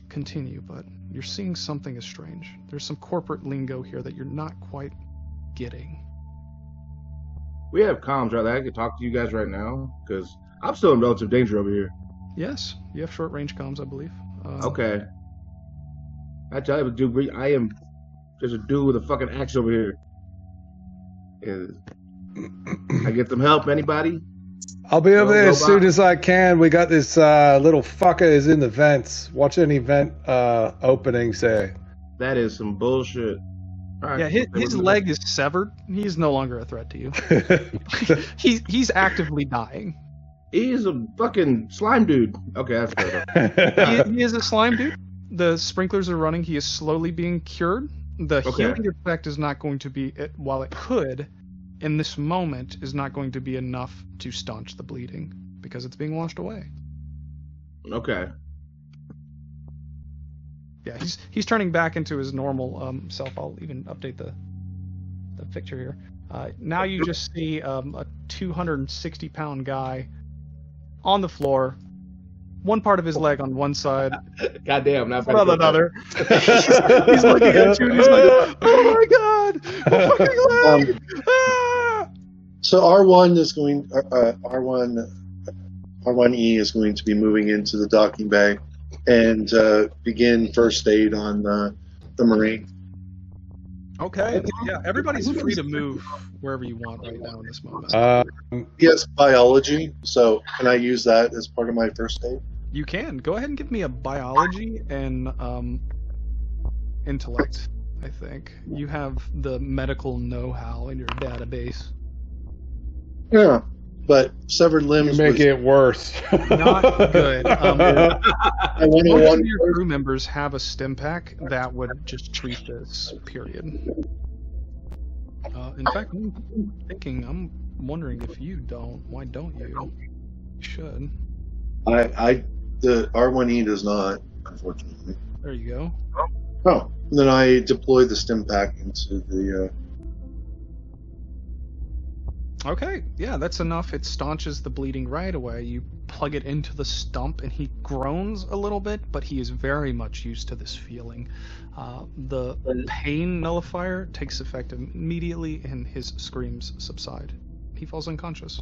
continue, but you're seeing something is strange. There's some corporate lingo here that you're not quite getting. We have comms, right? I could talk to you guys right now, because I'm still in relative danger over here. Yes, you have short-range comms, I believe. Okay. I tell you, dude, I am just a dude with a fucking axe over here. I get some help, anybody? I'll be over there as soon as I can. We got this little fucker is in the vents. Watch any vent openings there. That is some bullshit. Right. Yeah, his leg is severed. He's no longer a threat to you. he's actively dying. He's a fucking slime dude. Okay, that's fair. He is a slime dude. The sprinklers are running. He is slowly being cured. The healing effect is not going to be, while it could, in this moment, is not going to be enough to staunch the bleeding because it's being washed away. Okay. Yeah, he's turning back into his normal self. I'll even update the picture here. Now you just see a 260-pound guy on the floor, one part of his leg on one side. Goddamn, not on another. He's looking at you and he's like, "Oh my god, my fucking leg!" So R1 is going. R1E is going to be moving into the docking bay and begin first aid on the Marine. Okay. Yeah, everybody's free to move wherever you want right now in this moment. Yes, biology. So can I use that as part of my first aid? You can. Go ahead and give me a biology and intellect, I think. You have the medical know-how in your database. Yeah, but severed You limbs. make it worse. Not good. I Most of 101 your crew members have a stim pack that would just treat this, period. In fact, I'm wondering if you don't. Why don't you? You should. The R1E does not, unfortunately. There you go. Oh, then I deploy the stim pack into the. Okay, yeah, that's enough. It staunches the bleeding right away. You plug it into the stump, and he groans a little bit, but he is very much used to this feeling. The pain nullifier takes effect immediately, and his screams subside. He falls unconscious.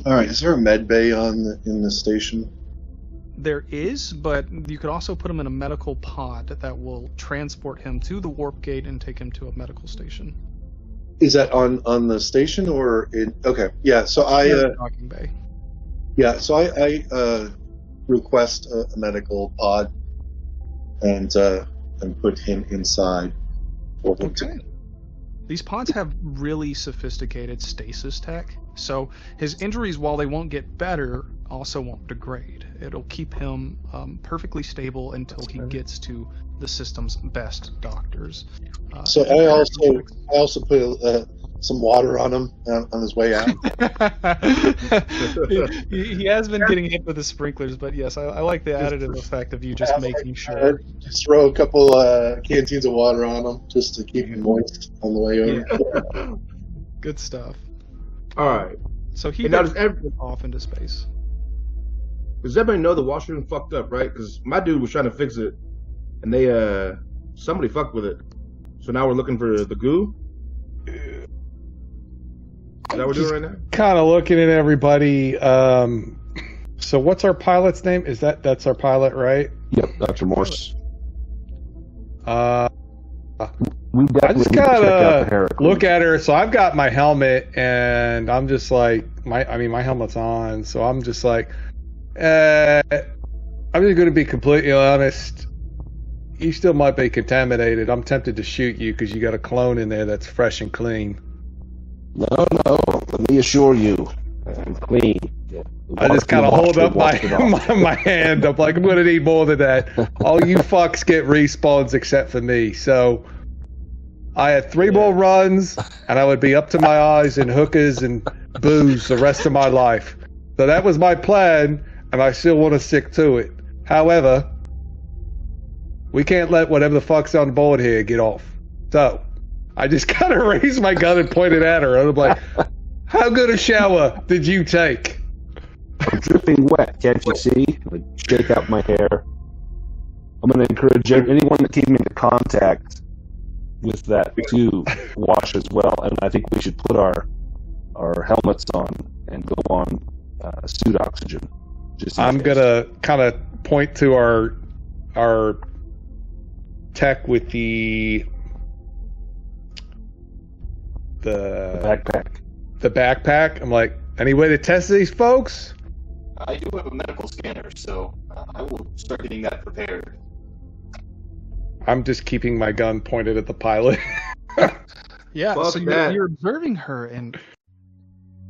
All right, is there a med bay in the station? There is, but you could also put him in a medical pod that will transport him to the warp gate and take him to a medical station. Is that on the station or in? Okay, yeah. So Docking bay. Yeah, so I request a medical pod and put him inside. For him Okay. These pods have really sophisticated stasis tech, so his injuries, while they won't get better, also won't degrade. It'll keep him perfectly stable until he gets to the system's best doctors. So I also put some water on him on his way out. he has been getting hit with the sprinklers, but yes, I like the additive effect of you just making sure. Just throw a couple canteens of water on him just to keep him moist on the way over. Yeah. Good stuff. All right. So he And now gets off into space. Does everybody know the washroom fucked up, right? Because my dude was trying to fix it, and they somebody fucked with it. So now we're looking for the goo. Is that what we're doing right now? Kind of looking at everybody. So what's our pilot's name? That's our pilot, right? Yep, Dr. Morse. We I just definitely need to check out the gotta Heracles. look at her. So I've got my helmet, and I'm just like, my helmet's on. So I'm just like, I'm just gonna be completely honest. You still might be contaminated. I'm tempted to shoot you because you got a clone in there that's fresh and clean. No, let me assure you, I'm clean. Yeah. I just kind of hold up my hand. I'm like, I'm going to need more than that. All you fucks get respawns except for me. So I had 3 more runs, and I would be up to my eyes in hookers and booze the rest of my life. So that was my plan, and I still want to stick to it. However, we can't let whatever the fuck's on board here get off. So I just kind of raised my gun and pointed at her. And I'm like, how good a shower did you take? I'm dripping wet, can't you see? Like, shake out my hair. I'm going to encourage anyone that came into contact with that to wash as well. And I think we should put our helmets on and go on suit oxygen. I'm going to kind of point to our tech with the backpack. The backpack. I'm like, any way to test these folks? I do have a medical scanner, so I will start getting that prepared. I'm just keeping my gun pointed at the pilot. Yeah, Fuck so that. you're observing her, and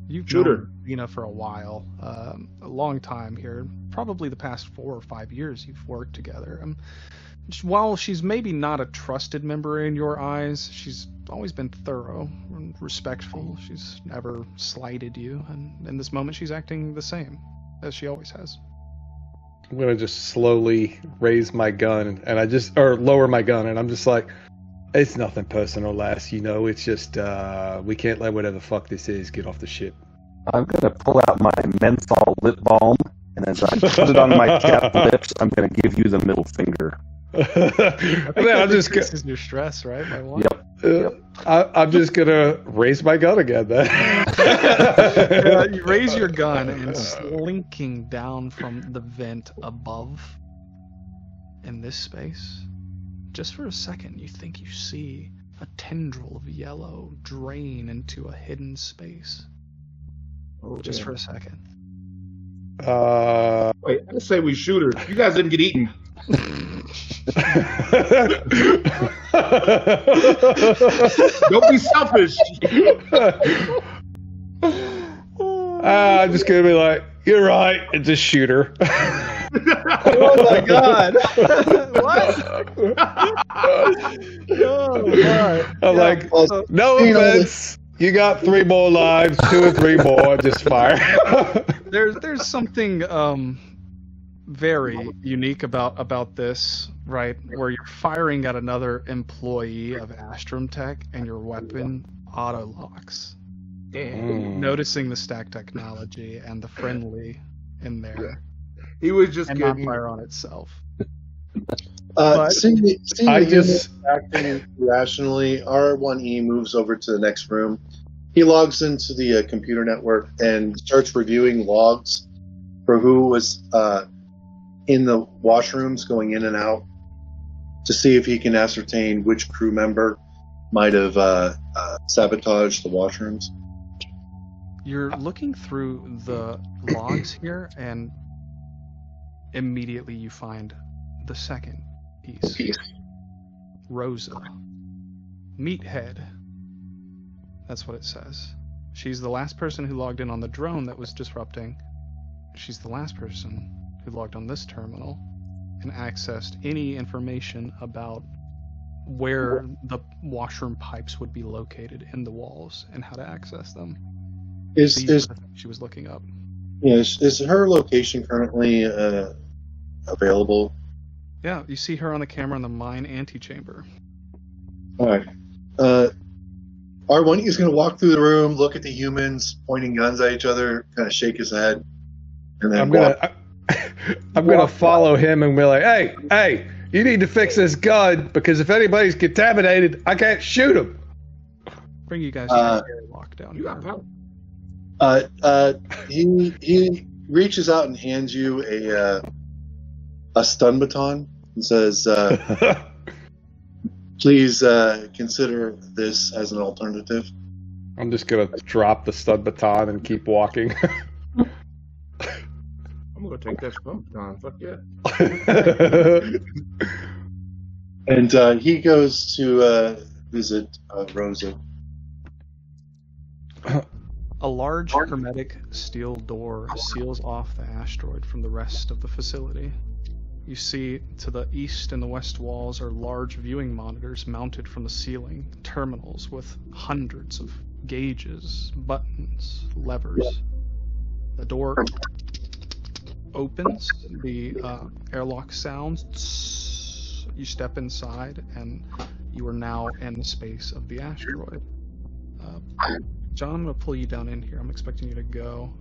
you've Shoot her. known Lena for a while, a long time here. Probably the past 4 or 5 years you've worked together. While she's maybe not a trusted member in your eyes, she's always been thorough and respectful. She's never slighted you, and in this moment she's acting the same, as she always has. I'm gonna just slowly raise my gun or lower my gun, and I'm just like, it's nothing personal, lass. It's just we can't let whatever the fuck this is get off the ship. I'm going to pull out my menthol lip balm, and as I put it on my chapped lips, I'm going to give you the middle finger. And then I'm just This is your stress, right? My wife? Yep. I'm just gonna raise my gun again then. You raise your gun, and slinking down from the vent above in this space, just for a second, you think you see a tendril of yellow drain into a hidden space. Just for a second. Wait, I say we shoot her. You guys didn't get eaten. Don't be selfish. I'm just gonna be like, you're right, and just shoot her. Oh my god! What? Oh my! I'm like, no offense. You got 3 more lives, 2 or 3 more. Just fire. There's something very unique about this, right? Where you're firing at another employee of Astrum Tech and your weapon auto locks. Damn. Noticing the stack technology and the friendly in there, He was just and not kidding. fire on itself. Seeing the I humans acting irrationally, R1E moves over to the next room. He logs into the computer network and starts reviewing logs for who was in the washrooms going in and out to see if he can ascertain which crew member might have sabotaged the washrooms. You're looking through the logs here, and immediately you find the second piece. Rosa. Meathead. That's what it says. She's the last person who logged in on the drone that was disrupting. She's the last person who logged on this terminal and accessed any information about where the washroom pipes would be located in the walls and how to access them. Is These are the things she was looking up. is her location currently available? Yeah, you see her on the camera in the mine antechamber. All right. R1 is going to walk through the room, look at the humans pointing guns at each other, kind of shake his head, and then I'm gonna follow him and be like, hey, you need to fix this gun because if anybody's contaminated, I can't shoot him. Bring you guys to the lockdown. You got power. He reaches out and hands you a stun baton and says, please consider this as an alternative. I'm just gonna drop the stud baton and keep walking. I'm gonna take that pump on. Fuck yeah. And he goes to visit Rosa. A large hermetic steel door seals off the asteroid from the rest of the facility. You see to the east and the west walls are large viewing monitors mounted from the ceiling, terminals with hundreds of gauges, buttons, levers. The door opens, the airlock sounds, you step inside, and you are now in the space of the asteroid. John, I'm going to pull you down in here. I'm expecting you to go.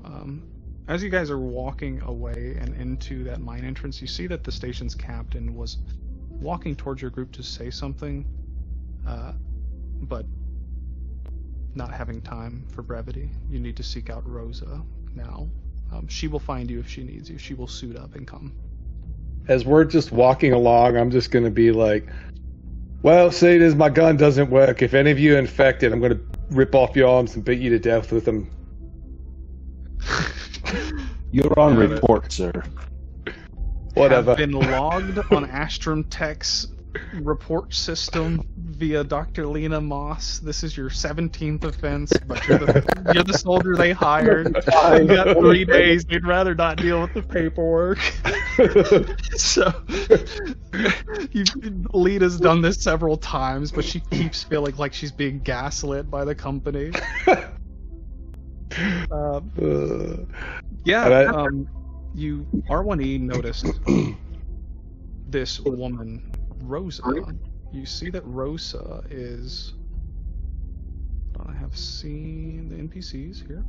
As you guys are walking away and into that mine entrance, you see that the station's captain was walking towards your group to say something, but not having time for brevity. You need to seek out Rosa now. She will find you if she needs you. She will suit up and come. As we're just walking along, I'm just going to be like, well, seeing as my gun doesn't work, if any of you are infected, I'm going to rip off your arms and beat you to death with them. You're on report, sir. Whatever. Have been logged on Astrum Tech's report system via Dr. Lena Moss. This is your 17th offense, but you're the soldier they hired. You got 3 days. They'd rather not deal with the paperwork. So, Lena's done this several times, but she keeps feeling like she's being gaslit by the company. You R1E noticed this woman, Rosa. You see that Rosa is. I have seen the NPCs here.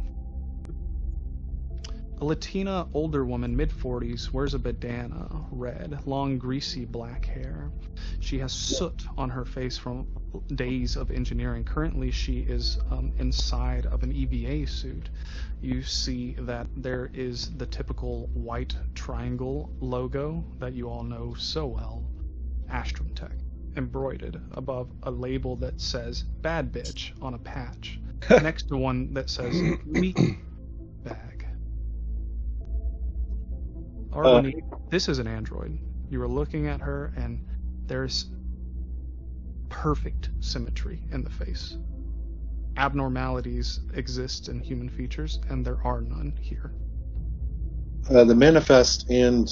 A Latina older woman, mid-40s, wears a bandana, red, long, greasy black hair. She has soot on her face from days of engineering. Currently, she is inside of an EVA suit. You see that there is the typical white triangle logo that you all know so well, Astrum Tech. embroidered above a label that says "Bad Bitch" on a patch, next to one that says "Meat Bag." Arwani, this is an android. You are looking at her, and there's perfect symmetry in the face. Abnormalities exist in human features, and there are none here. The Manifest and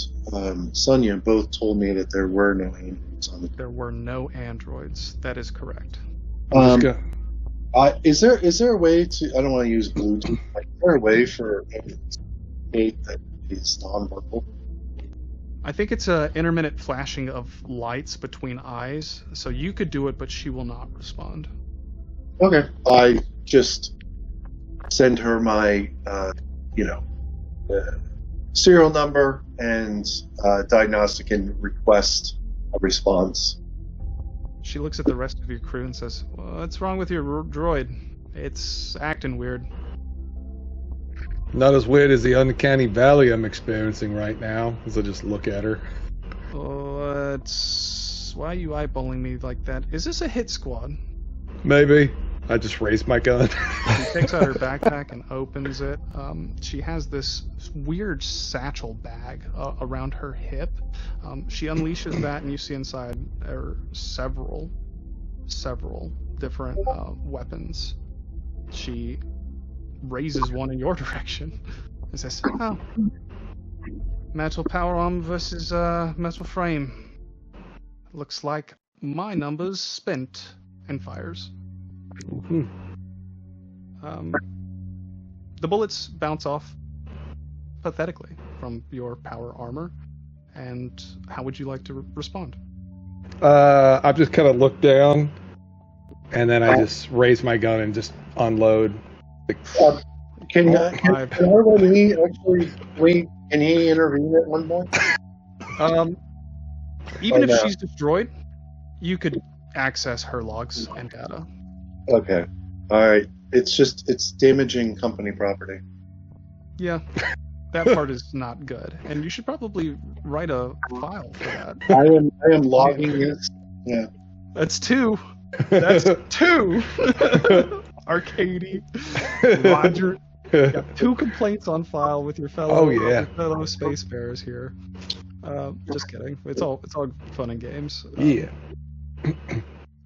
Sonia both told me that there were no androids on the. There were no androids. That is correct. Is there a way to? I don't want to use Bluetooth. Is there a way for androids to communicate that is nonverbal? I think it's a intermittent flashing of lights between eyes, so you could do it, but she will not respond. Okay. I just send her my, serial number and diagnostic and request a response. She looks at the rest of your crew and says, "What's wrong with your droid? It's acting weird." Not as weird as the uncanny valley I'm experiencing right now, as I just look at her. Why are you eyeballing me like that? Is this a hit squad? Maybe. I just raised my gun. She takes out her backpack and opens it. She has this weird satchel bag around her hip. She unleashes that, and you see inside are several different weapons. She raises one in your direction and says, "Oh, metal power arm versus metal frame. Looks like my number's spent," and fires. Mm-hmm. The bullets bounce off pathetically from your power armor. And how would you like to respond? I just kind of look down, and then I just raise my gun and just unload. Can he actually wait? Can he intervene at one point? Even if she's destroyed, you could access her logs and data. Okay. Alright. It's damaging company property. Yeah. That part is not good. And you should probably write a file for that. I am logging this. Yeah. That's 2. That's 2. Arcady, Roger, you got 2 complaints on file with your fellow space bears here. Just kidding. It's all fun and games. Yeah.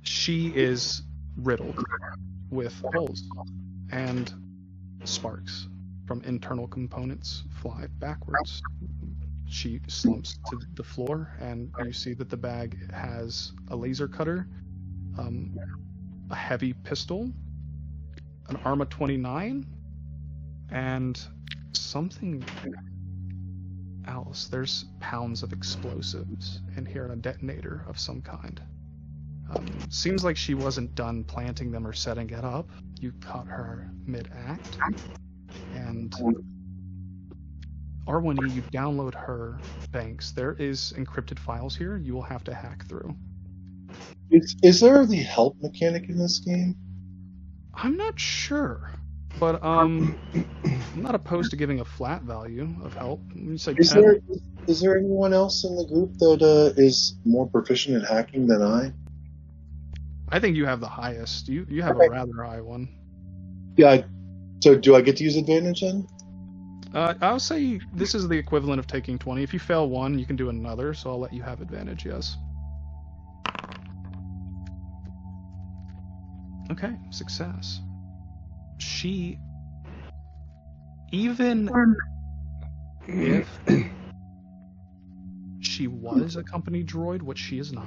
She is riddled with holes, and sparks from internal components fly backwards. She slumps to the floor, and you see that the bag has a laser cutter, a heavy pistol, an Arma 29, and something else. There's pounds of explosives in here, and a detonator of some kind. Seems like she wasn't done planting them or setting it up. You caught her mid-act, and R1E, you download her banks. There is encrypted files here you will have to hack through. Is there the help mechanic in this game? I'm not sure, but I'm not opposed to giving a flat value of help. Is there anyone else in the group that is more proficient at hacking than I? I think you have the highest. You have a rather high one. Yeah. So do I get to use advantage then? I'll say this is the equivalent of taking 20. If you fail one, you can do another, so I'll let you have advantage, yes. Okay, success. She, even if she was a company droid, which she is not,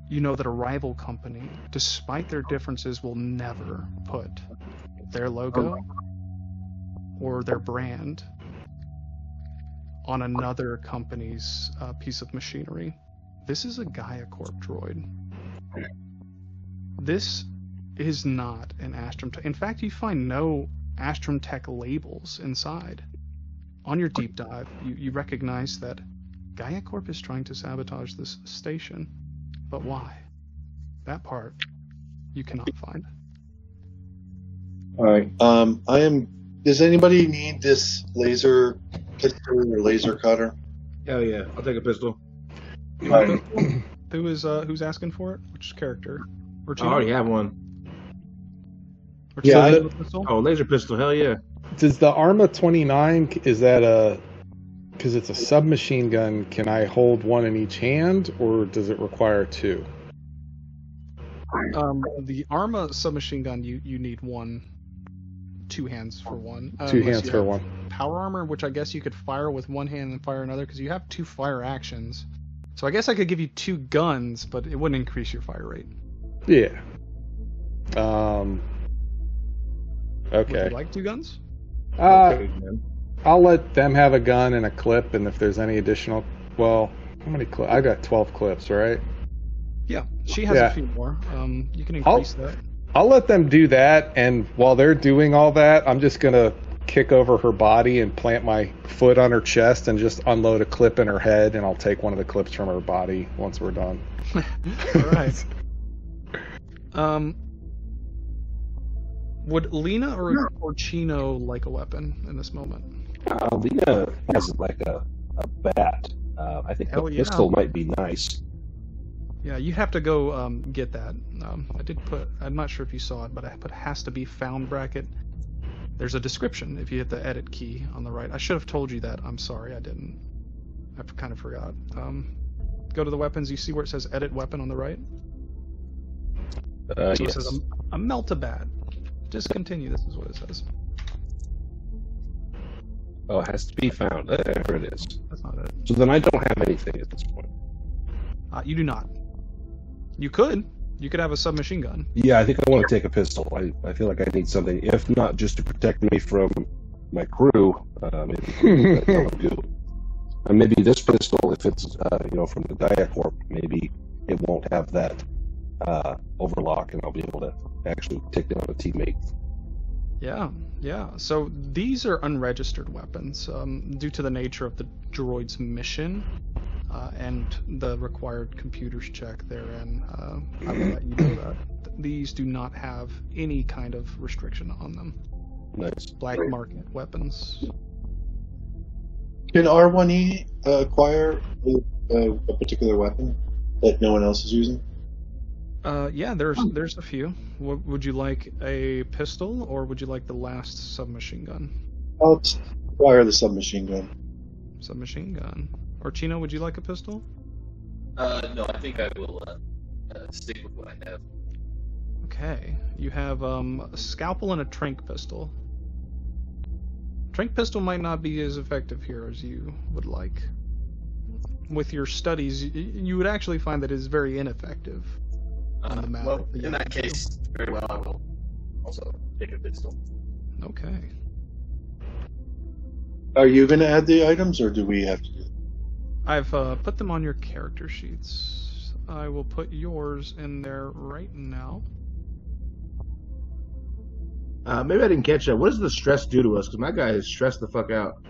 you know that a rival company, despite their differences, will never put their logo or their brand on another company's piece of machinery. This is a Gaia Corp droid. This is not an Astrum Tech. In fact, you find no Astrum Tech labels inside. On your deep dive, you recognize that Gaia Corp is trying to sabotage this station. But why? That part you cannot find. Alright. Does anybody need this laser pistol or laser cutter? Hell yeah, I'll take a pistol. You want a pistol? Who's asking for it? Which character? I already have one. Yeah, Pistol? Oh, laser pistol. Hell yeah. Does the Arma 29, is that because it's a submachine gun, can I hold one in each hand, or does it require two? The Arma submachine gun, you need two hands for one. Two Unless hands you for have one. Power armor, which I guess you could fire with one hand and fire another, because you have two fire actions. So I guess I could give you two guns, but it wouldn't increase your fire rate. Yeah. Would Okay. you like two guns? I'll let them have a gun and a clip, and if there's any additional, well, how many clips? I got 12 clips, right? Yeah, she has Yeah. a few more. You can increase that. I'll let them do that, and while they're doing all that, I'm just gonna kick over her body and plant my foot on her chest and just unload a clip in her head, and I'll take one of the clips from her body once we're done. All right. Would Lena or Chino like a weapon in this moment? Lena has like a bat. I think Hell the yeah. pistol might be nice. Yeah, you have to go get that. I did put, I'm not sure if you saw it, but I put has to be found bracket. There's a description if you hit the edit key on the right. I should have told you that. I'm sorry, I didn't. I kind of forgot. Go to the weapons. You see where it says edit weapon on the right? So Yes. it says a melt-a-bat. Discontinue, this is what it says. Oh, it has to be found. There it is. That's not it. So then I don't have anything at this point. You do not. You could. You could have a submachine gun. Yeah, I think I want to take a pistol. I feel like I need something, if not just to protect me from my crew, maybe that would do. And maybe this pistol, if it's from the Diacorp, maybe it won't have that overlock, and I'll be able to actually take down a teammate. Yeah. So these are unregistered weapons due to the nature of the droid's mission and the required computers check therein. I will let you know that these do not have any kind of restriction on them. Nice. Black market weapons. Can R1E acquire a particular weapon that no one else is using? Yeah, there's a few. Would you like a pistol or would you like the last submachine gun? I'll acquire the submachine gun. Submachine gun. Or Chino, would you like a pistol? No, I think I will stick with what I have. Okay. You have a scalpel and a trank pistol. Trank pistol might not be as effective here as you would like. With your studies, you would actually find that it is very ineffective. On the map. Well, in that case, very well, I will also take a pistol. Okay. Are you going to add the items, or do we have to do it? I've put them on your character sheets. I will put yours in there right now. Maybe I didn't catch that. What does the stress do to us? Because my guy is stressed the fuck out.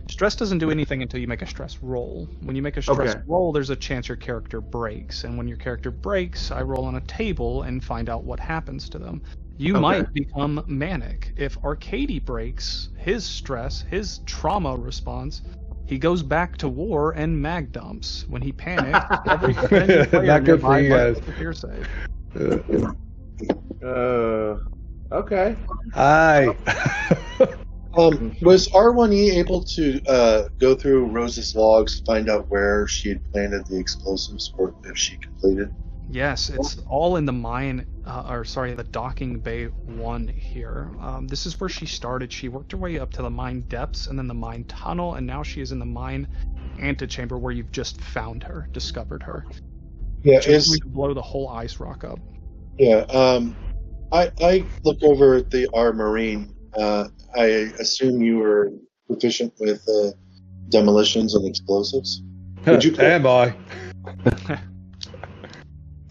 Stress doesn't do anything until you make a stress roll. When you make a stress Okay. roll, there's a chance your character breaks. And when your character breaks, I roll on a table and find out what happens to them. You Okay. might become manic. If Arcady breaks, his stress, his trauma response, he goes back to war and mag dumps. When he panics, every player Not good for nearby you might guys. make a fear save. Okay. Aye. Was R1E able to go through Rose's logs to find out where she had planted the explosives, or if she completed? Yes, it's all in the mine, the docking bay 1 here. This is where she started. She worked her way up to the mine depths and then the mine tunnel, and now she is in the mine antechamber where you've just found her, discovered her. Yeah, She's going to blow the whole ice rock up. Yeah. I look over at the R Marine. I assume you were proficient with demolitions and explosims. Would you Am I?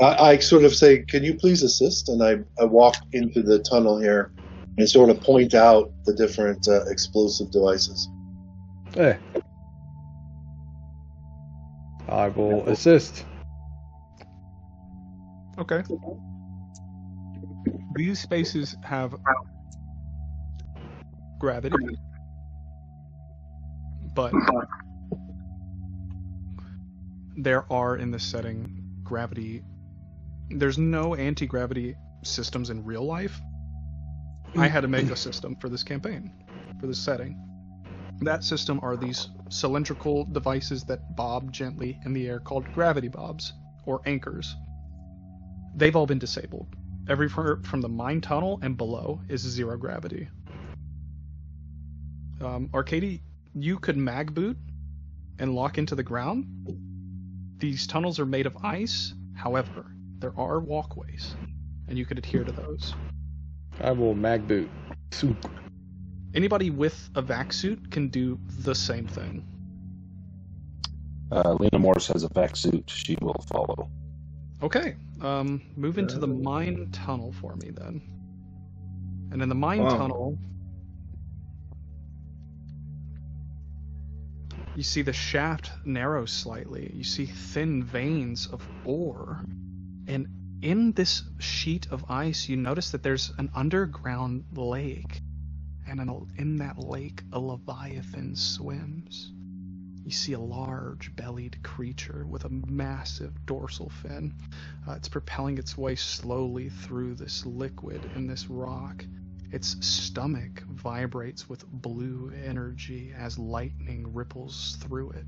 I sort of say, can you please assist? And I walk into the tunnel here and sort of point out the different explosive devices. Hey. I will assist. Okay. These spaces have gravity, but there are in this setting gravity. There's no anti-gravity systems in real life. I had to make a system for this campaign, for this setting. That system are these cylindrical devices that bob gently in the air called gravity bobs, or anchors. They've all been disabled. Everywhere from the mine tunnel and below is zero gravity. Arcady, you could mag boot and lock into the ground. These tunnels are made of ice. However, there are walkways, and you could adhere to those. I will mag boot. Anybody with a vac suit can do the same thing. Lena Morse has a vac suit. She will follow. Okay, move into the mine tunnel for me then. And in the mine tunnel, you see the shaft narrow slightly. You see thin veins of ore. And in this sheet of ice, you notice that there's an underground lake. And in that lake, a leviathan swims. You see a large bellied creature with a massive dorsal fin. It's propelling its way slowly through this liquid in this rock. Its stomach vibrates with blue energy as lightning ripples through it.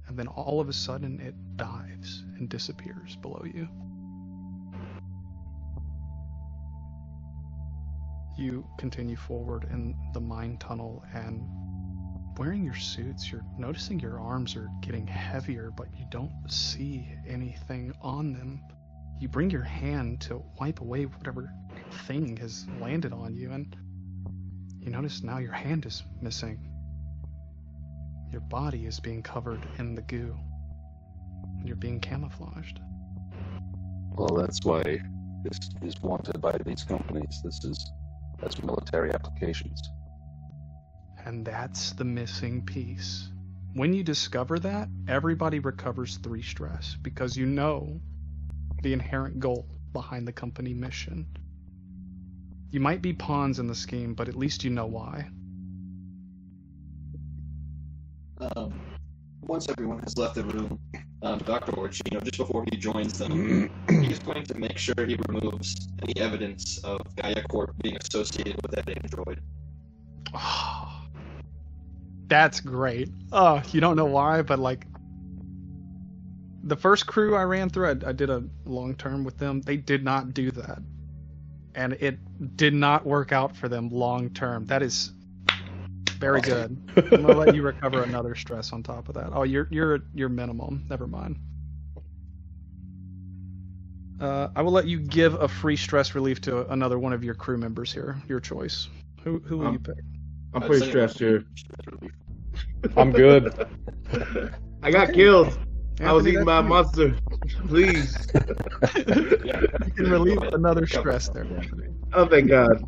And then all of a sudden it dives and disappears below you. You continue forward in the mine tunnel, and wearing your suits, you're noticing your arms are getting heavier, but you don't see anything on them. You bring your hand to wipe away whatever thing has landed on you, and you notice now your hand is missing. Your body is being covered in the goo. You're being camouflaged. Well, that's why this is wanted by these companies. That's military applications. And that's the missing piece. When you discover that, everybody recovers 3 stress, because you know the inherent goal behind the company mission. You might be pawns in the scheme, but at least you know why. Once everyone has left the room, Dr. Orchino, just before he joins them, he's going to make sure he removes any evidence of Gaia Corp being associated with that android. Oh, that's great. Oh, you don't know why, but like the first crew I ran through, I did a long term with them. They did not do that, and it did not work out for them long term. That is very good. I'm gonna let you recover another stress on top of that. Oh, you're minimum. Never mind. I will let you give a free stress relief to another one of your crew members here. Your choice. Who will you pick? I'm pretty stressed here. I'm good. I got killed. I was Anthony, eaten by a monster. Please. You can relieve another stress there, Anthony. Oh, thank God.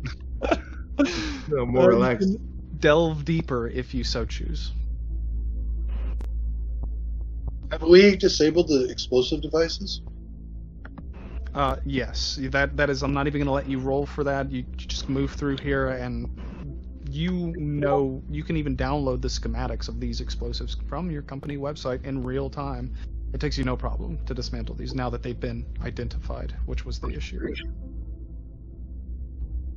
No, more relaxed. You can delve deeper if you so choose. Have we disabled the explosive devices? Yes. That is. I'm not even going to let you roll for that. You just move through here, and you know you can even download the schematics of these explosives from your company website in real time. It takes you no problem to dismantle these now that they've been identified, which was the issue.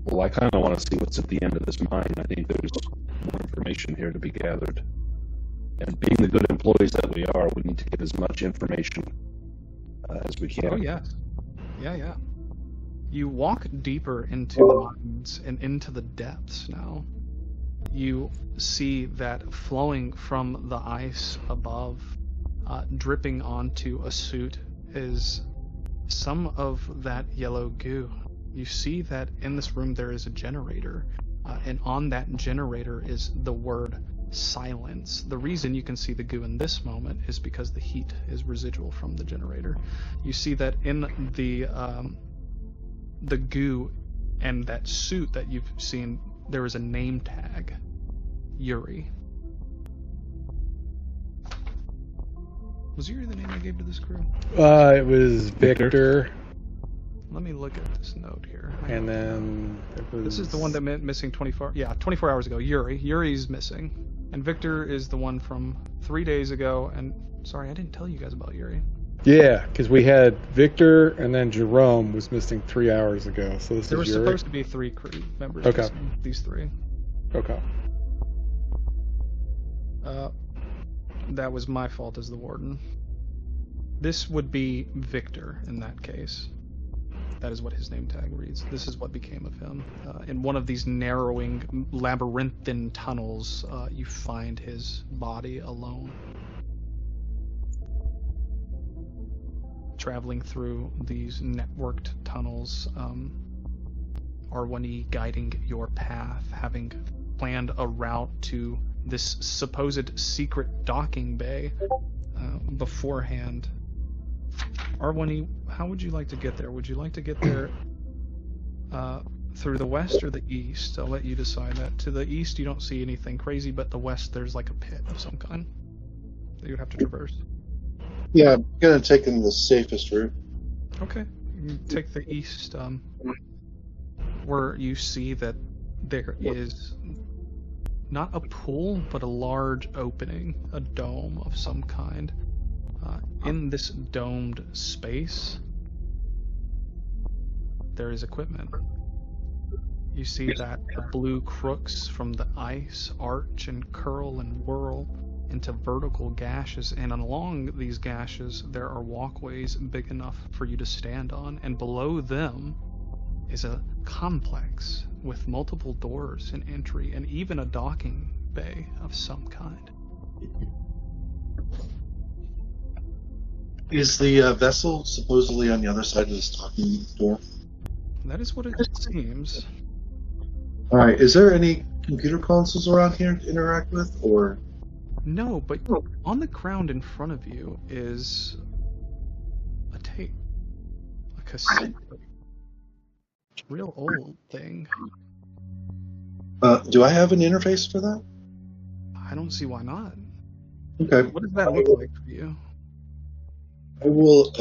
Well, I kind of want to see what's at the end of this mine. I think there's more information here to be gathered. And being the good employees that we are, we need to get as much information as we can. Oh, yes. Yeah. You walk deeper into the mines and into the depths now. You see that flowing from the ice above, dripping onto a suit, is some of that yellow goo. You see that in this room there is a generator, and on that generator is the word silence. The reason you can see the goo in this moment is because the heat is residual from the generator. You see that in the goo and that suit that you've seen, there is a name tag, Yuri. Was Yuri the name I gave to this crew? It was Victor. Let me look at this note here. And then it was... This is the one that meant missing 24 hours ago. Yuri's missing. And Victor is the one from 3 days ago. And sorry, I didn't tell you guys about Yuri. Yeah, because we had Victor and then Jerome was missing 3 hours ago. So this There were is Yuri. supposed to be 3 crew members. Okay. missing, these 3. Okay. That was my fault as the warden. This would be Victor in that case. That is what his name tag reads. This is what became of him. In one of these narrowing, labyrinthine tunnels, you find his body alone. Traveling through these networked tunnels, R1E guiding your path, having planned a route to this supposed secret docking bay beforehand. R1E, how would you like to get there? Would you like to get there through the west or the east? I'll let you decide that. To the east, you don't see anything crazy, but the west, there's like a pit of some kind that you would have to traverse. Yeah, I'm gonna take the safest route. Okay, you take the east, where you see that there is not a pool, but a large opening, a dome of some kind. In this domed space, there is equipment. You see that the blue crooks from the ice arch and curl and whirl into vertical gashes, and along these gashes there are walkways big enough for you to stand on, and below them is a complex with multiple doors and entry, and even a docking bay of some kind. Is the vessel supposedly on the other side of this docking door? That is what it seems. All right. Is there any computer consoles around here to interact with, or? No, but on the ground in front of you is a tape, a cassette, real old thing. Do I have an interface for that? I don't see why not. Okay. What does that look like for you? I will,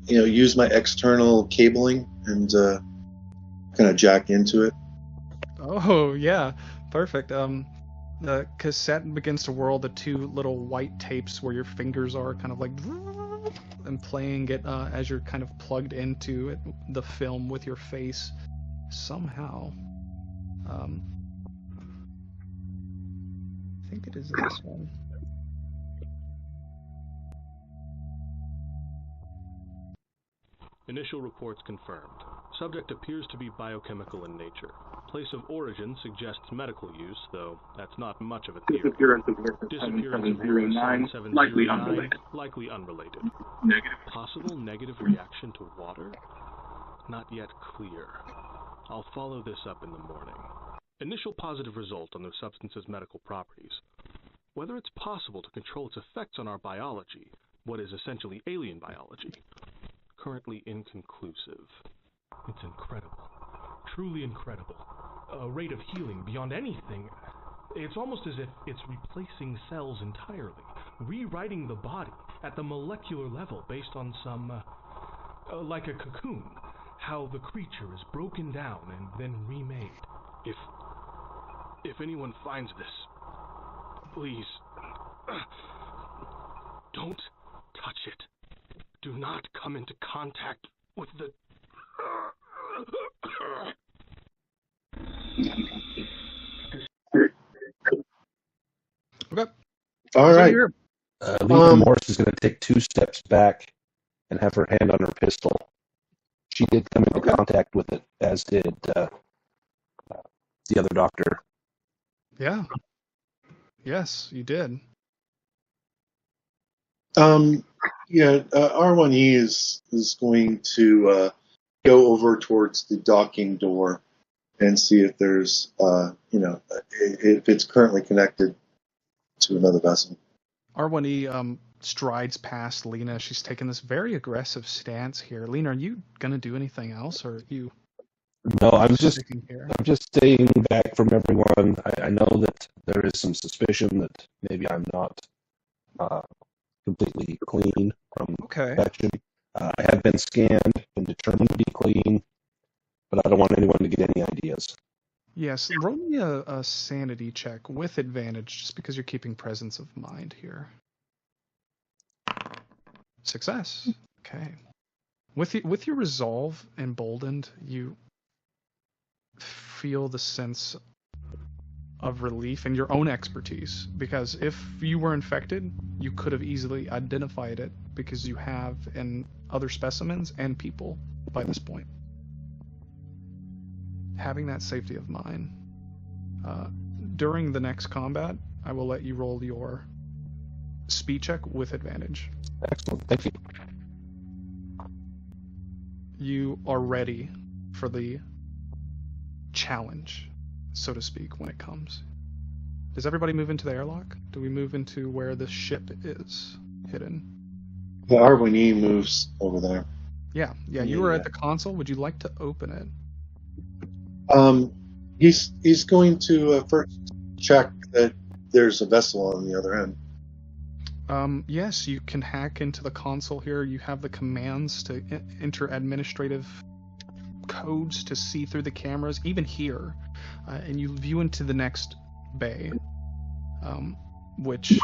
use my external cabling and kind of jack into it. Oh yeah, perfect. The cassette begins to whirl. The 2 little white tapes where your fingers are kind of like, and playing it as you're kind of plugged into it, the film with your face somehow. I think it is this one. Initial reports confirmed. Subject appears to be biochemical in nature. Place of origin suggests medical use, though that's not much of a theory. Disappearance of Disappearance of 7709, 7709, likely unrelated. Likely unrelated. Negative. Possible negative reaction to water? Not yet clear. I'll follow this up in the morning. Initial positive result on the substance's medical properties. Whether it's possible to control its effects on our biology, what is essentially alien biology, currently inconclusive. It's incredible. Truly incredible. A rate of healing beyond anything. It's almost as if it's replacing cells entirely, rewriting the body at the molecular level based on some, like a cocoon, how the creature is broken down and then remade. If anyone finds this, please, don't touch it. Do not come into contact with the... Okay. All right. Lisa Morse is going to take 2 steps back and have her hand on her pistol. She did come into contact with it, as did the other doctor. Yeah. Yes, you did. R1E is going to go over towards the docking door and see if there's, if it's currently connected to another vessel. R1E strides past Lena. She's taking this very aggressive stance here. Lena, are you gonna do anything else, or are you? No, I'm just staying back from everyone. I know that there is some suspicion that maybe I'm not completely clean from infection. I have been scanned and determined to be clean, but I don't want anyone to get any ideas. Yes, roll me a sanity check with advantage, just because you're keeping presence of mind here. Success. Okay. With your resolve emboldened, you feel the sense of relief and your own expertise, because if you were infected, you could have easily identified it, because you have in other specimens and people by this point. Having that safety of mind. During the next combat, I will let you roll your speed check with advantage. Excellent. Thank you. You are ready for the challenge, so to speak, when it comes. Does everybody move into the airlock? Do we move into where the ship is hidden? The Arwini moves over there. Yeah, you were at the console. Would you like to open it? He's going to first check that there's a vessel on the other end. Yes, you can hack into the console here. You have the commands to enter administrative codes to see through the cameras, even here. And you view into the next bay, which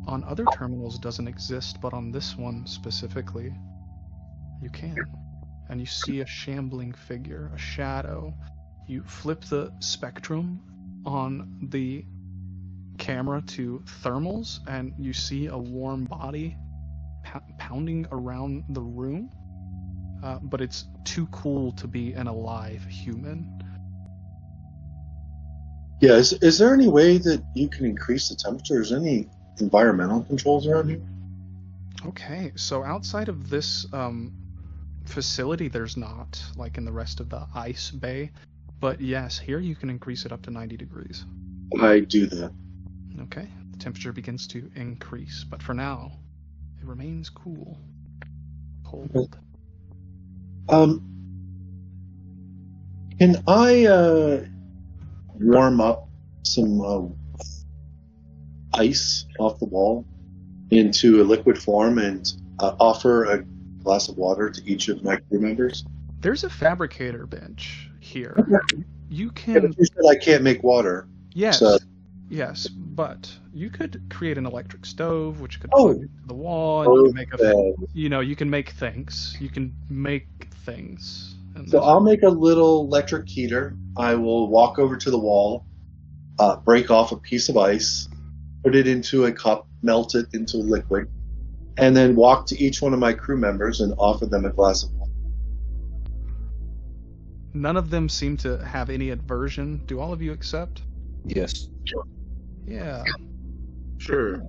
on other terminals doesn't exist, but on this one specifically, you can. And you see a shambling figure, a shadow. You flip the spectrum on the camera to thermals, and you see a warm body pounding around the room, but it's too cool to be an alive human. Yeah, is there any way that you can increase the temperature? Is there any environmental controls around here? Okay, so outside of this facility, there's not, like in the rest of the ice bay. But yes, here you can increase it up to 90 degrees. I do that. Okay, the temperature begins to increase, but for now, it remains cool. Cold. Can I warm up some ice off the wall into a liquid form and offer a glass of water to each of my crew members? There's a fabricator bench here. You Yeah, can... but you said I can't make water. Yes. So... Yes, but you could create an electric stove, which could Oh. plug into the wall, and you can make you can make things. You can make things. And So I'll make a little electric heater. I will walk over to the wall, break off a piece of ice, put it into a cup, melt it into a liquid, and then walk to each one of my crew members and offer them a glass of water. none of them seem to have any aversion. Do all of you accept? Yes. Yeah. Sure.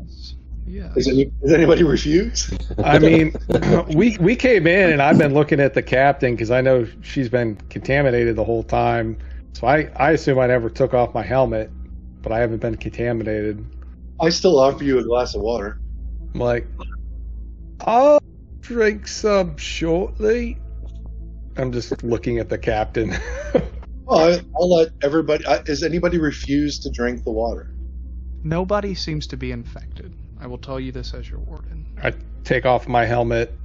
Yeah. Does anybody refuse? I mean, we came in and I've been looking at the captain because I know she's been contaminated the whole time. So I assume I never took off my helmet, but I haven't been contaminated. I still offer you a glass of water. I'm like, I'll drink some shortly. I'm just looking at the captain. Well, I'll let everybody. Does anybody refuse to drink the water? Nobody seems to be infected. I will tell you this as your warden. I take off my helmet.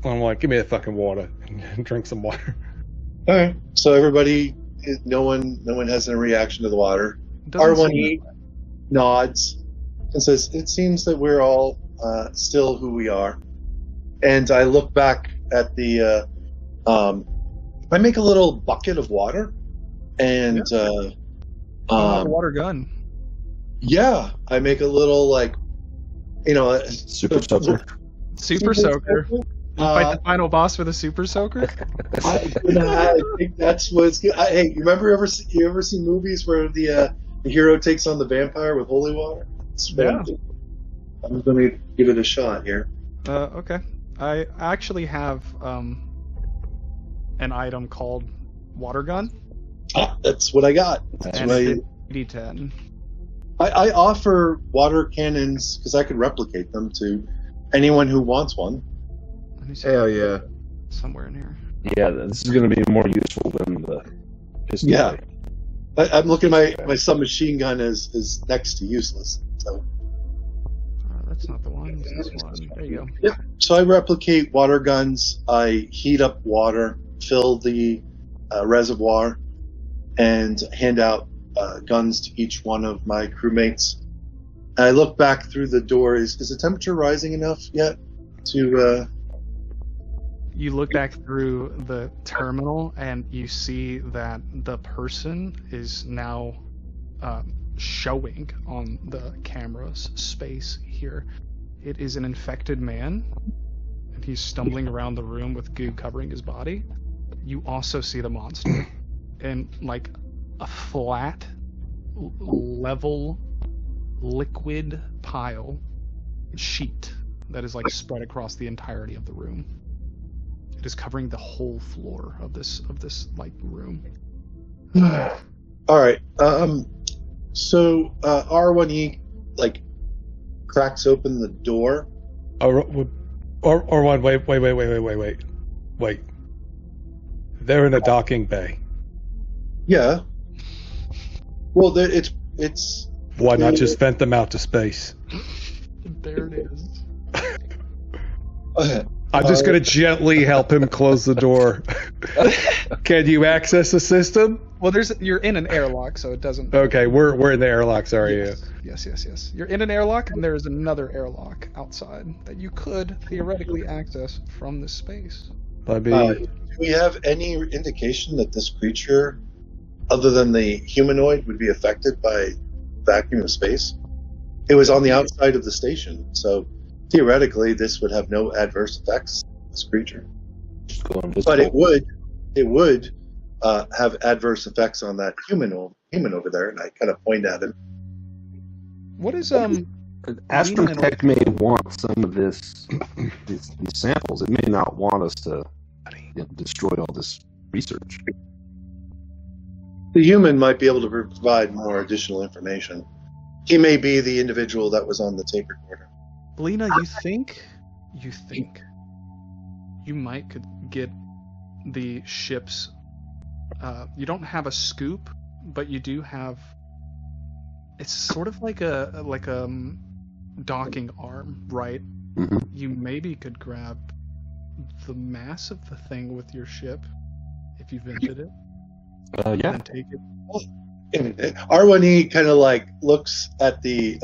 I'm like, give me a fucking water and drink some water. All right. So everybody, no one has any reaction to the water. Doesn't R1E nods and says, "It seems that we're all still who we are." And I look back at the. I make a little bucket of water, and water gun. Yeah, I make a little Super soaker. Super soaker. Fight the final boss with a super soaker. I think that's what's good. Hey, you ever see movies where the hero takes on the vampire with holy water? Yeah. I'm going to give it a shot here. Okay. I actually have an item called water gun. That's what I got. That's And what it's D10. I offer water cannons because I could replicate them to anyone who wants one. Let me see. Hell yeah. Somewhere in here. Yeah, this is going to be more useful than the pistol. Yeah. I'm looking at my submachine gun as next to useless. So. That's not the one. It's this one. There you go. Yep. So I replicate water guns. I heat up water, fill the reservoir, and hand out guns to each one of my crewmates. And I look back through the door. Is the temperature rising enough yet to... You look back through the terminal and you see that the person is now showing on the camera's space here. It is an infected man, and he's stumbling around the room with goo covering his body. You also see the monster in like a flat, level, liquid pile sheet that is like spread across the entirety of the room. It is covering the whole floor of this like room. All right. So R1E like cracks open the door. R1, wait. They're in a docking bay. Yeah. Well, it's. Why not just vent them out to space? There it is. I'm just going to gently help him close the door. Can you access the system? Well, you're in an airlock, so it doesn't. Okay, we're in the airlock. Sorry. Yes. You're in an airlock, and there is another airlock outside that you could theoretically access from this space. Do we have any indication that this creature, other than the humanoid, would be affected by vacuum of space? It was on the outside of the station, so theoretically this would have no adverse effects on this creature. But it would have adverse effects on that human over there, and I kind of point at him. What is Astrotech may want some of these samples. It may not want us to destroy all this research. The human might be able to provide more additional information. He may be the individual that was on the tape recorder. Lena, you think you might could get the ship's you don't have a scoop, but you do have, it's sort of like a docking arm, right? Mm-hmm. You maybe could grab the mass of the thing with your ship if you vented it. Yeah. And take it. R1E kind of like looks at the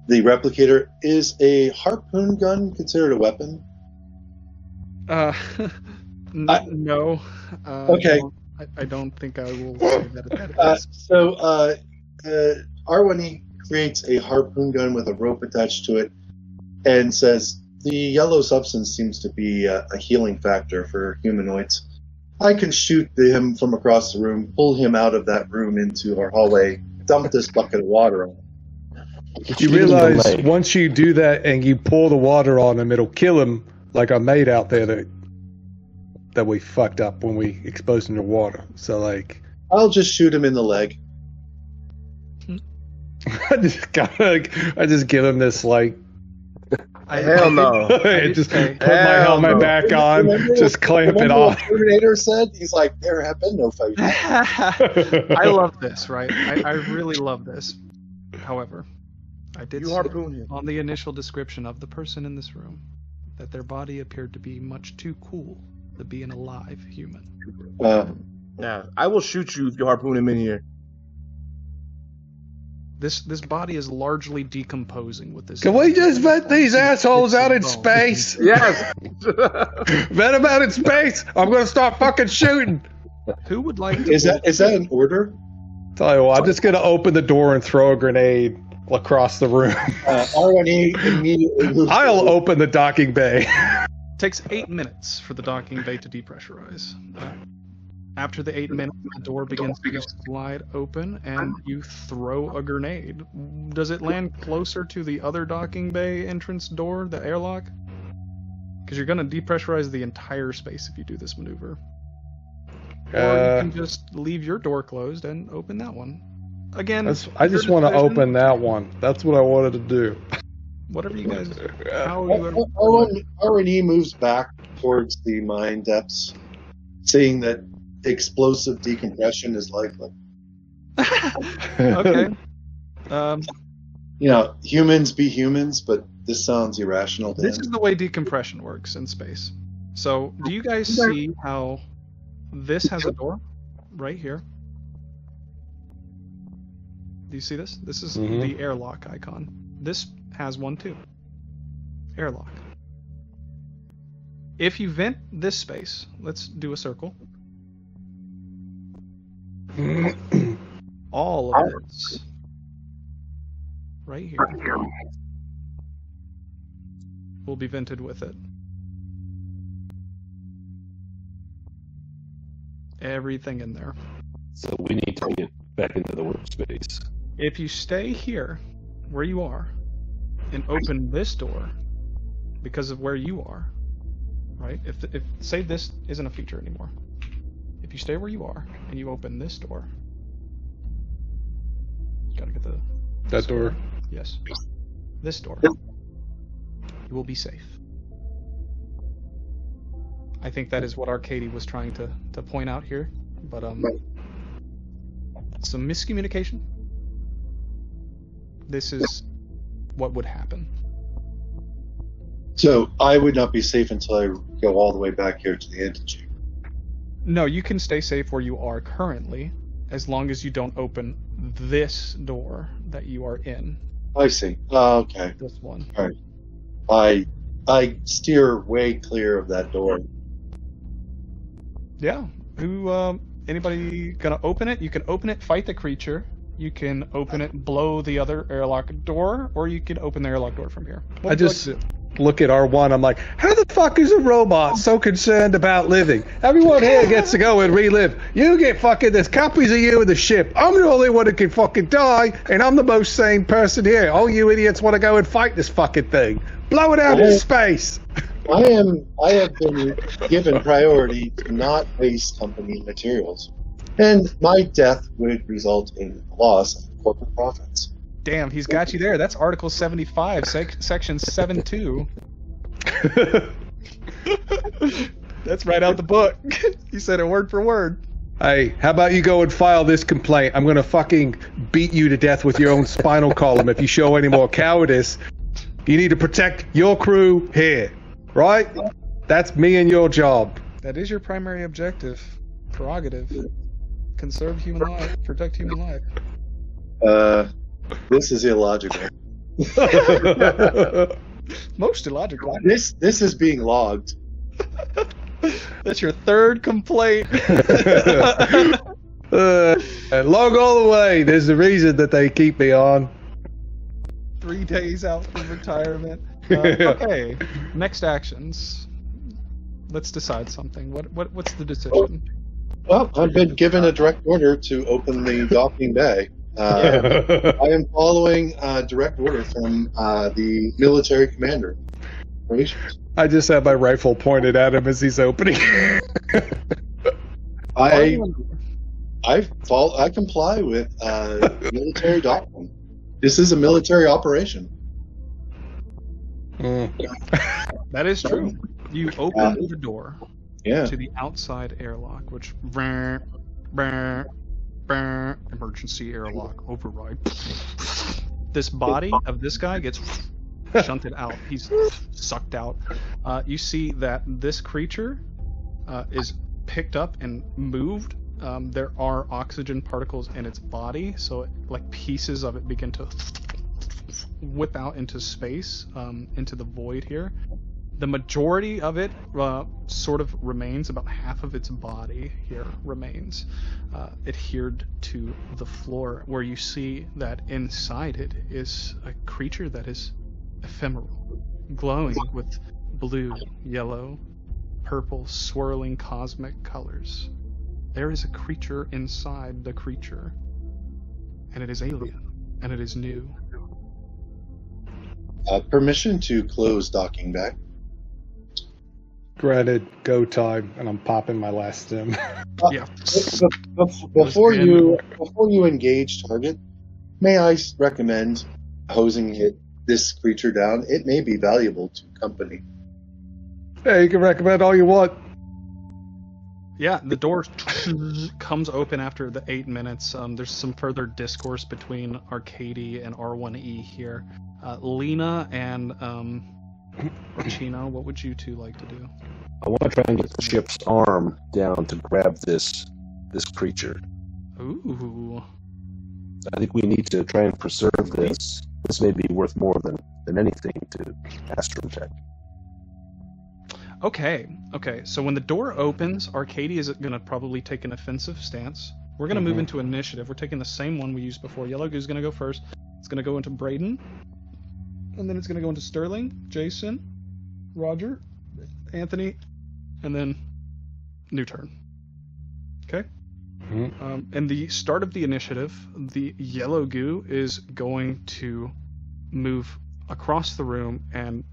replicator. Is a harpoon gun considered a weapon? No. Okay. I don't think I will say that it is. So R1E creates a harpoon gun with a rope attached to it and says, the yellow substance seems to be a healing factor for humanoids. I can shoot him from across the room, pull him out of that room into our hallway, dump this bucket of water on him. You realize once you do that and you pour the water on him, it'll kill him, like our mate out there that we fucked up when we exposed him to water. So like, I'll just shoot him in the leg. I just give him this like. Hell no! Just put my helmet back on, just clamp it off. Terminator said, he's like, there have been no fights. I love this, right? I really love this. However, I did say on the initial description of the person in this room that their body appeared to be much too cool to be an alive human. Yeah, I will shoot you if you harpoon him in here. This body is largely decomposing with this. Can we just vent these assholes out in space? Yes. Vent them out in space. I'm gonna start fucking shooting. Who would like to? Is that an order? Tell you what, I'm just gonna open the door and throw a grenade across the room. R1E immediately moves. I'll open the docking bay. Takes 8 minutes for the docking bay to depressurize. After the 8 minutes, the door begins to slide open, and you throw a grenade. Does it land closer to the other docking bay entrance door, the airlock? Because you're going to depressurize the entire space if you do this maneuver. Or you can just leave your door closed and open that one. Again, I just want to open that one. That's what I wanted to do. Whatever you guys... R1E moves back towards the mine depths, seeing that explosive decompression is likely. Okay. Humans be humans, but this sounds irrational to This him. is the way decompression works in space. So, do you guys see how this has a door right here? Do you see this? This is Mhm. the airlock icon. This has one too. Airlock. If you vent this space, let's do a circle. All of this right here will be vented with it. Everything in there. So we need to get back into the workspace. If you stay here, where you are, and open this door, because of where you are, right? If say this isn't a feature anymore, if you stay where you are and you open this door, gotta get That door. yes, this door, you will be safe. I think that is what Arcady was trying to point out here, but some miscommunication. This is what would happen. So I would not be safe until I go all the way back here to the antechamber. No, you can stay safe where you are currently, as long as you don't open this door that you are in. I see. Okay. This one. All right. I steer way clear of that door. Yeah. Who? Anybody gonna open it? You can open it, fight the creature. You can open it, blow the other airlock door, or you can open the airlock door from here. What I would you just like to do? look at R1. I'm like, how the fuck is a robot so concerned about living? Everyone here gets to go and relive. You get fucking, there's copies of you in the ship. I'm the only one who can fucking die, and I'm the most sane person here. All you idiots want to go and fight this fucking thing. Blow it out into space. I have been given priority to not waste company materials, and my death would result in loss of corporate profits. Damn, he's got you there. That's Article 75, Section 7.2. That's right out the book. He said it word for word. Hey, how about you go and file this complaint? I'm gonna fucking beat you to death with your own spinal column if you show any more cowardice. You need to protect your crew here, right? That's me and your job. That is your primary objective. Prerogative. Conserve human life. Protect human life. This is illogical. Most illogical. This is being logged. That's your third complaint. And log all the way. There's the reason that they keep me on. 3 days out from retirement. Okay. Next actions. Let's decide something. What's the decision? Well, I've been given a direct order to open the docking bay. I am following a direct order from the military commander. I just have my rifle pointed at him as he's opening. I comply with military doctrine. This is a military operation. That is true. You open the door Yeah. to the outside airlock, which emergency airlock override. This body of this guy gets shunted out. He's sucked out. You see that this creature is picked up and moved. There are oxygen particles in its body, so like pieces of it begin to whip out into space, into the void here. The majority of it sort of remains. About half of its body here remains adhered to the floor, where you see that inside it is a creature that is ephemeral, glowing with blue, yellow, purple, swirling cosmic colors. There is a creature inside the creature, and it is alien, and it is new. Permission to close docking bay. Granted, go time, and I'm popping my last stim. Yeah. Before you engage target, may I recommend hosing this creature down? It may be valuable to company. Hey, you can recommend all you want. Yeah, the door comes open after the 8 minutes. There's some further discourse between Arcady and R1E here. Lena and Chino, what would you two like to do? I want to try and get the ship's arm down to grab this creature. Ooh. I think we need to try and preserve this. This may be worth more than anything to Astrum Tech. Okay. So when the door opens, Arcadia is going to probably take an offensive stance. We're going to move into initiative. We're taking the same one we used before. Yellow Goo's going to go first. It's going to go into Braden. And then it's going to go into Sterling, Jason, Roger, Anthony, and then new turn. Okay? In the start of the initiative, the Yellow Goo is going to move across the room and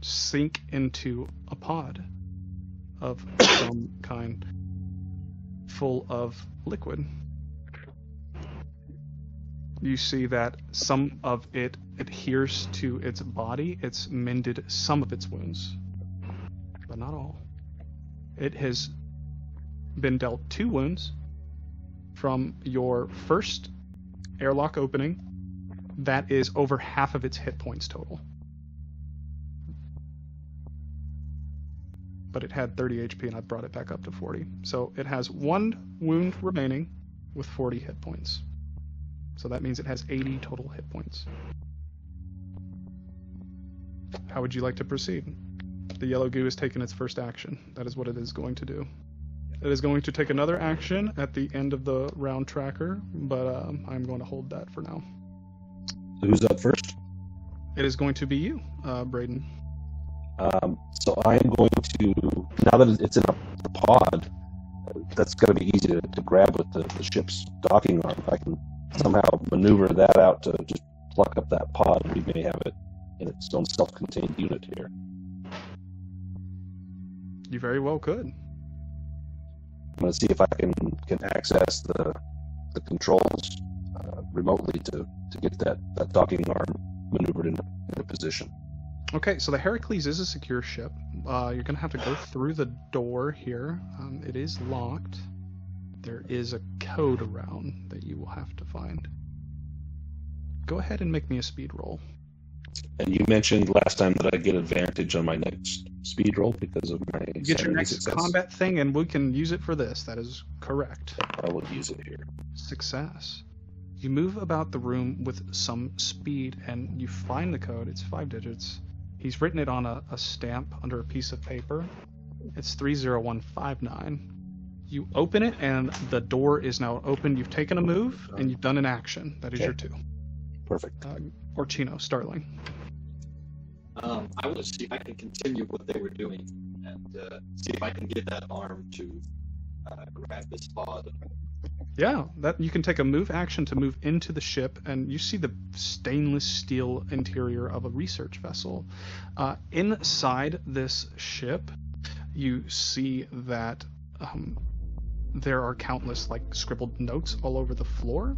sink into a pod of some kind full of liquid. You see that some of it adheres to its body. It's mended some of its wounds, but not all. It has been dealt 2 wounds from your first airlock opening. That is over half of its hit points total. But it had 30 HP and I brought it back up to 40. So it has 1 wound remaining with 40 hit points. So that means it has 80 total hit points. How would you like to proceed? The Yellow Goo has taken its first action. That is what it is going to do. It is going to take another action at the end of the round tracker, but I'm going to hold that for now. Who's up first? It is going to be you, Braden. So I am going to, now that it's in a pod, that's going to be easy to grab with the ship's docking arm. If I can somehow maneuver that out to just pluck up that pod, we may have it in its own self-contained unit here. You very well could. I'm going to see if I can access the controls remotely to get that docking arm maneuvered into position. Okay, so the Heracles is a secure ship. You're going to have to go through the door here. It is locked. There is a code around that you will have to find. Go ahead and make me a speed roll. And you mentioned last time that I get advantage on my next speed roll because of my You get your next success. combat thing, and we can use it for this. That is correct. I will use it here. Success. You move about the room with some speed, and you find the code. It's 5 digits. He's written it on a stamp under a piece of paper. It's 30159. You open it, and the door is now open. You've taken a move, and you've done an action. That is your 2. Perfect. Orchino, Starling. I want to see if I can continue what they were doing and see if I can get that arm to grab this pod. Yeah, that you can take a move action to move into the ship, and you see the stainless steel interior of a research vessel. Inside this ship, you see that there are countless scribbled notes all over the floor.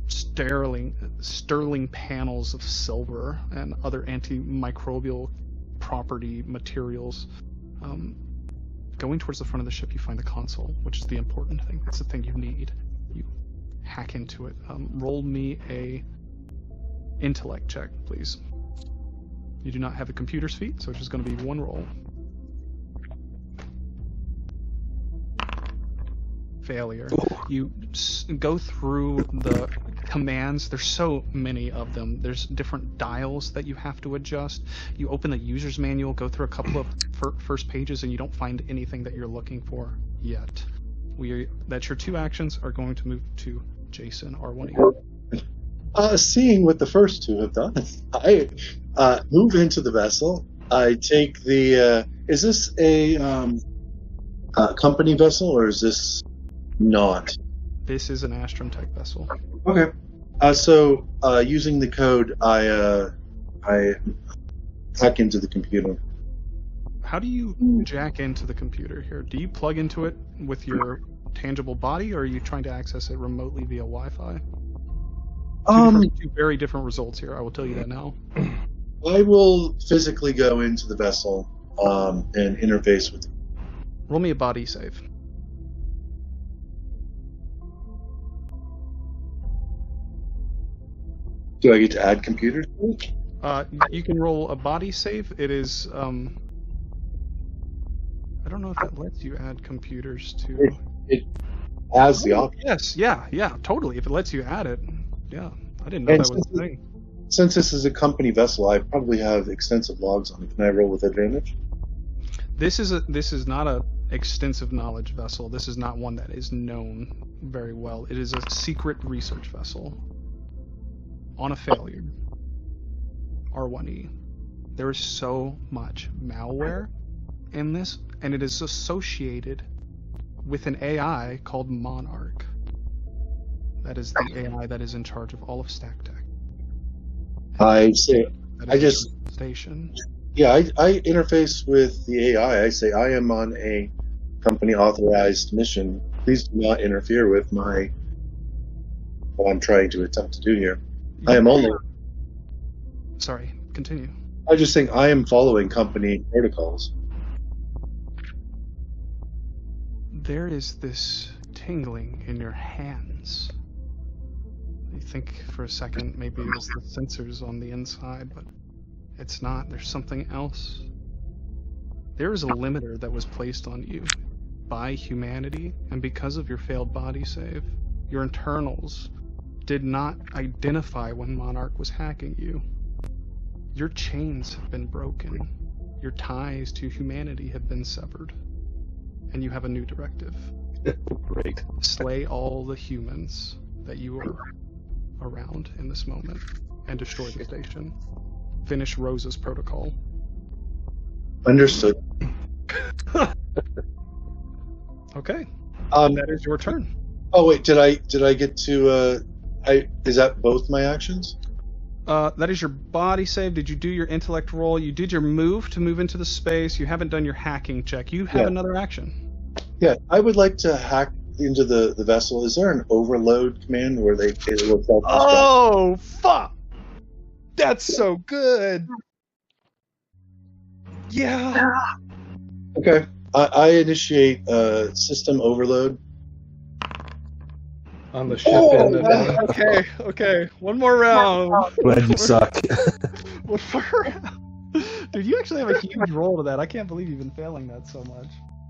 Sterling panels of silver and other antimicrobial property materials. Going towards the front of the ship, you find the console, which is the important thing. That's the thing you need. You hack into it. Roll me a intellect check, please. You do not have a computer's feat, so it's just going to be 1 roll. Failure. You go through the commands. There's so many of them. There's different dials that you have to adjust. You open the user's manual, go through a couple of first pages, and you don't find anything that you're looking for yet. That's your 2 actions are going to move to Jason or one of you. Seeing what the first 2 have done, I move into the vessel. I take the. Is this a company vessel or is this not? This is an Astrum Tech vessel. Okay. So using the code, I hack into the computer. How do you jack into the computer here? Do you plug into it with your tangible body, or are you trying to access it remotely via Wi-Fi? Two very different results here. I will tell you that now. I will physically go into the vessel and interface with it. Roll me a body save. Do I get to add computers? You can roll a body save. It is I don't know if that lets you add computers to. as the option. Yes, yeah, totally. If it lets you add it, yeah. I didn't know And that was a thing. since this is a company vessel, I probably have extensive logs on it. Can I roll with advantage? This is not a extensive knowledge vessel. This is not one that is known very well. It is a secret research vessel. On a failure. R1E. There is so much malware in this, and it is associated with an AI called Monarch. That is the AI that is in charge of all of StackTech. I say, That I is just, the station. yeah, I interface with the AI. I say, I am on a company authorized mission. Please do not interfere with what I'm trying to attempt to do here. I am only, Sorry, continue. I just think I am following company protocols. There is this tingling in your hands. You think for a second maybe it was the sensors on the inside, but it's not. There's something else. There is a limiter that was placed on you by humanity, and because of your failed body save, your internals did not identify when Monarch was hacking you. Your chains have been broken. Your ties to humanity have been severed. And you have a new directive. Great. Slay all the humans that you are around in this moment and destroy the station. Finish Rosa's protocol. Understood. Okay. Um, That is your turn. oh wait, did I get to, is that both my actions? That is your body save. Did you do your intellect roll? You did your move to move into the space. You haven't done your hacking check. You have Yeah. another action. Yeah, I would like to hack into the vessel. Is there an overload command where it will self-destruct? Oh, fuck! That's so good. Yeah. Okay. I initiate system overload. On the ship end of it. Okay. One more round. Glad you suck. One more round. Dude, you actually have a huge roll to that. I can't believe you've been failing that so much.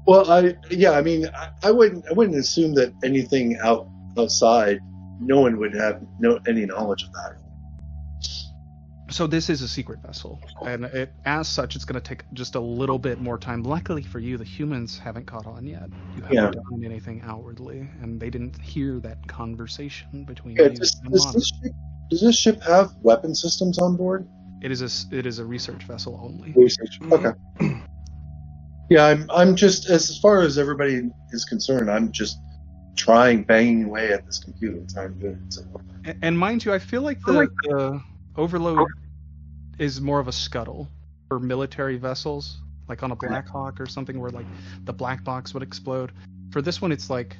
Well, I wouldn't assume that anything outside, no one would have any knowledge of that. So this is a secret vessel, and as such, it's going to take just a little bit more time. Luckily for you, the humans haven't caught on yet. You haven't done anything outwardly, and they didn't hear that conversation between you and Monarch. Does this ship have weapon systems on board? It is a research vessel only. Research. Okay. Yeah, I'm just, as far as everybody is concerned, I'm just banging away at this computer, trying to do it. So. And mind you, I feel like the overload is more of a scuttle for military vessels, like on a Black Hawk or something, where like the black box would explode. For this one, it's like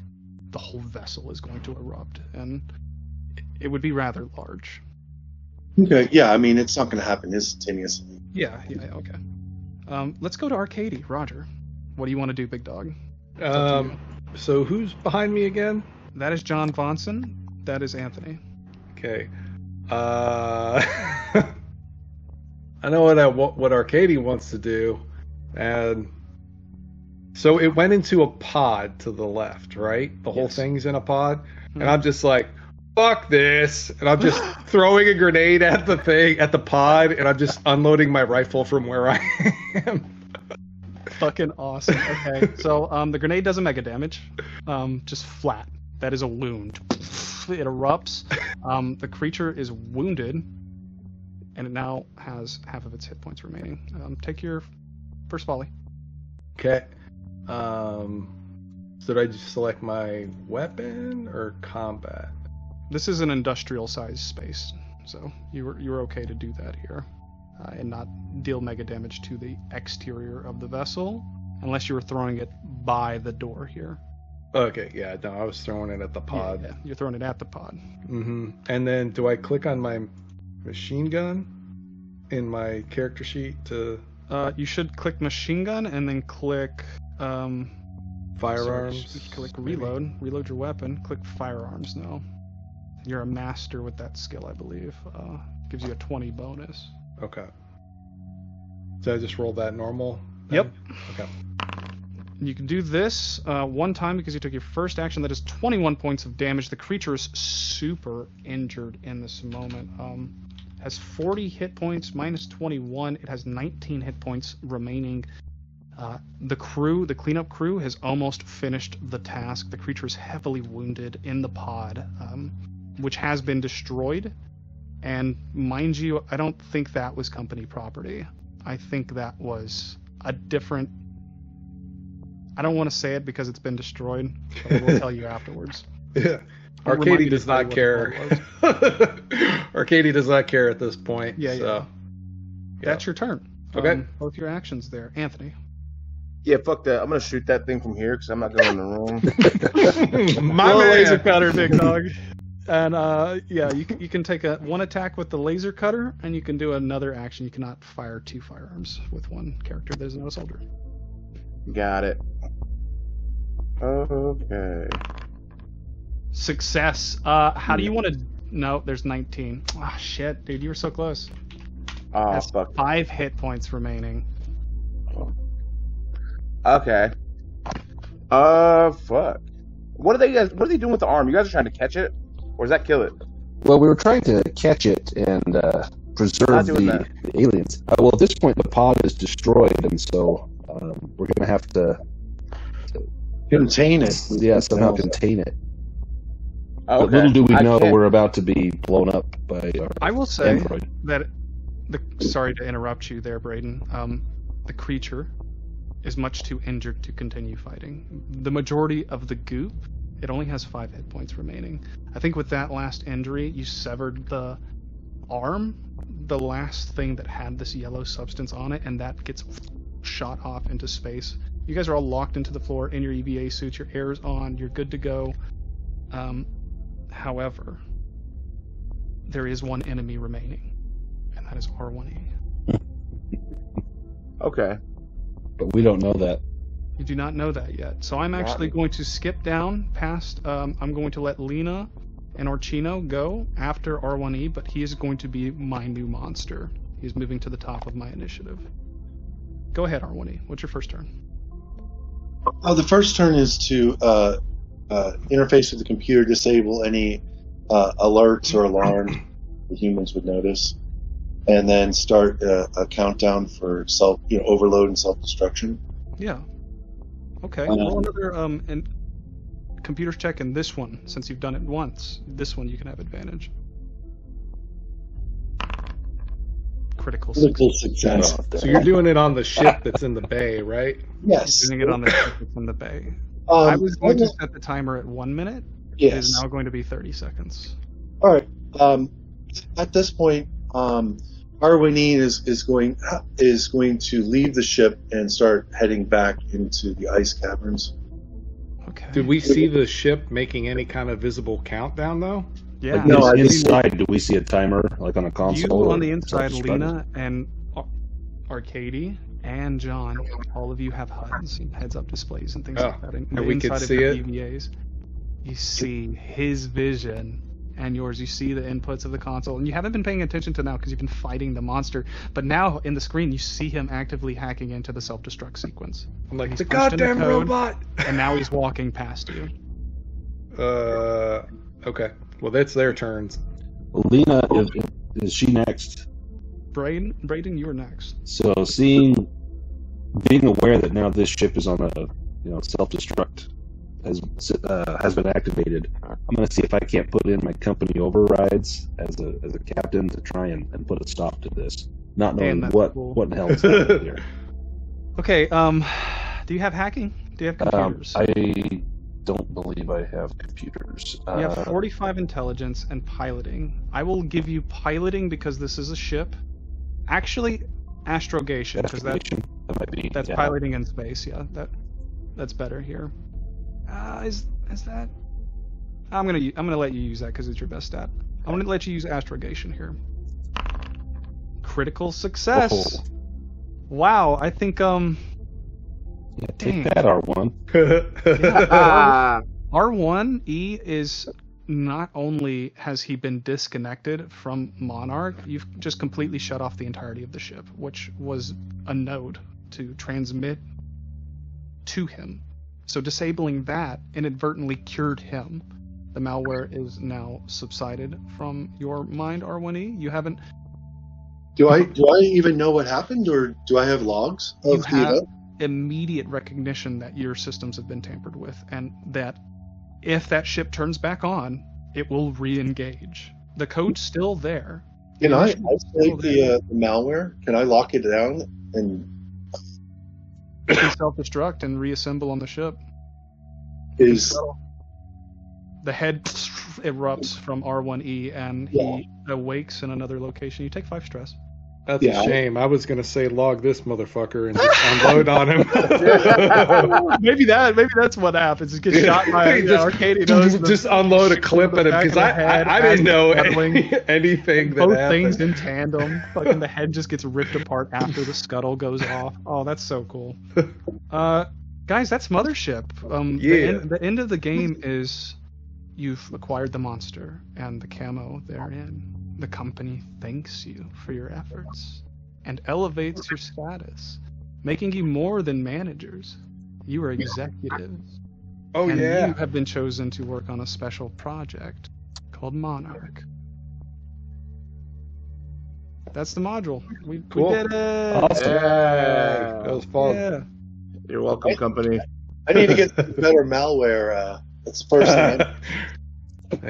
the whole vessel is going to erupt, and it would be rather large. Okay, yeah, I mean, it's not going to happen instantaneously. Yeah, okay. Let's go to Arcady. Roger, what do you want to do, big dog? So who's behind me again? That is John Vonson. That is Anthony. Okay. I know what Arcady wants to do, and so it went into a pod to the left, right? The whole thing's in a pod, and I'm just like, fuck this, and I'm just throwing a grenade at the pod, and I'm just unloading my rifle from where I am. Fucking awesome. Okay, so the grenade doesn't mega damage, just flat. That is a wound. It erupts. The creature is wounded, and it now has half of its hit points remaining. Take your first volley. Okay. Did I just select my weapon or combat? This is an industrial-sized space, so you're okay to do that here, and not deal mega damage to the exterior of the vessel, unless you were throwing it by the door here. Okay, yeah, no, I was throwing it at the pod. Yeah, you're throwing it at the pod. Mm-hmm. And then do I click on my machine gun in my character sheet to... You should click machine gun and then click... firearms? Click reload. Maybe. Reload your weapon. Click firearms now. You're a master with that skill, I believe. Gives you a 20 bonus. Okay. Did I just roll that normal? Yep. Okay. You can do this one time because you took your first action. That is 21 points of damage. The creature is super injured in this moment. Has 40 hit points minus 21. It has 19 hit points remaining. The cleanup crew, has almost finished the task. The creature is heavily wounded in the pod, which has been destroyed. And mind you, I don't think that was company property. I think that was a different... I don't want to say it because it's been destroyed, but we'll tell you afterwards. Yeah. Arcady does not care. Arcady does not care at this point. Yeah, so. yeah. That's your turn. Okay. Both your actions there. Anthony. Yeah, fuck that. I'm gonna shoot that thing from here because I'm not going in the room. My man. Laser cutter, big dog. And yeah, you can take one attack with the laser cutter, and you can do another action. You cannot fire 2 firearms with one character that is not a soldier. Got it. Okay. Success. How do you want to... No, there's 19. Ah, shit, dude, you were so close. Oh, Has fuck. 5 hit points remaining. Okay. Fuck. What are they doing with the arm? You guys are trying to catch it? Or does that kill it? Well, we were trying to catch it and preserve the aliens. Well, at this point, the pod is destroyed, and so we're going to have to contain it. Yeah, somehow contain it. Oh, But little do we know we're about to be blown up by our I will say android. that... Sorry to interrupt you there, Braden. The creature is much too injured to continue fighting. The majority of the goop, it only has 5 hit points remaining. I think with that last injury, you severed the arm, the last thing that had this yellow substance on it, and that gets shot off into space. You guys are all locked into the floor in your EVA suits, your air's on, you're good to go. However, there is one enemy remaining, and that is R1E. Okay. But we don't know that. You do not know that yet. So I'm actually going to skip down past... I'm going to let Lena and Orchino go after R1E, but he is going to be my new monster. He's moving to the top of my initiative. Go ahead, R1E. What's your first turn? The first turn is to interface with the computer, disable any alerts or alarms the humans would notice, and then start a countdown for overload and self-destruction. Yeah. Okay. Roll another computer check in this one, since you've done it once. This one you can have advantage. Critical success. So you're doing it on the ship that's in the bay, right? Yes. You're doing it on the ship that's in the bay. I was going to set the timer at 1 minute. Yes. It is now going to be 30 seconds. All right. At this point, R1E is going to leave the ship and start heading back into the ice caverns. Okay. Did we see the ship making any kind of visible countdown, though? Yeah. Like, no, inside, do we see a timer, like on a console? You on the inside, Lena and Arcady and John, all of you have HUDs and heads-up displays and things like that. And we can see it? EVAs. You see his vision and yours. You see the inputs of the console, and you haven't been paying attention to now because you've been fighting the monster. But now in the screen, you see him actively hacking into the self-destruct sequence. I'm like, He's the punched in goddamn code, robot! And now he's walking past you. Okay. Well, that's their turns. Lena, is she next? Braden, you're next. So being aware that now this ship is on a self-destruct has been activated, I'm going to see if I can't put in my company overrides as a captain to try and put a stop to this, not knowing what in the hell is happening here. Okay. Do you have hacking? Do you have computers? I don't believe I have computers. You have 45 intelligence and piloting. I will give you piloting because this is a ship. Actually, astrogation because that's piloting in space. Yeah, that's better here. Is that? I'm gonna let you use that because it's your best stat. I'm gonna let you use astrogation here. Critical success. Oh. Wow, I think Yeah, take that, R1. R1E is not only has he been disconnected from Monarch, you've just completely shut off the entirety of the ship, which was a node to transmit to him. So disabling that inadvertently cured him. The malware is now subsided from your mind, R1E. You haven't. Do I even know what happened, or do I have logs of You the have event? immediate recognition that your systems have been tampered with, and that if that ship turns back on, it will re-engage. The code's still there. Can The I mission is still isolate there. the malware? Can I lock it down and You can self-destruct and reassemble on the ship. is The head erupts from R1E, and he awakes in another location. You take 5 stress. That's Yeah. a shame. I was gonna say log this motherfucker and just unload on him. maybe that's what happens. It gets shot by Arcadia. Just unload a clip at him because I didn't know anything that both happened. things in tandem. Fucking the head just gets ripped apart after the scuttle goes off. Oh, that's so cool. Guys, that's Mothership. The end of the game is you've acquired the monster and the camo therein. The company thanks you for your efforts and elevates your status, making you more than managers. You are executives. Oh, and yeah. you have been chosen to work on a special project called Monarch. That's the module. We did it. Awesome. Yeah. That was fun. Yeah. You're welcome, company. I need to get better malware. That's the first thing.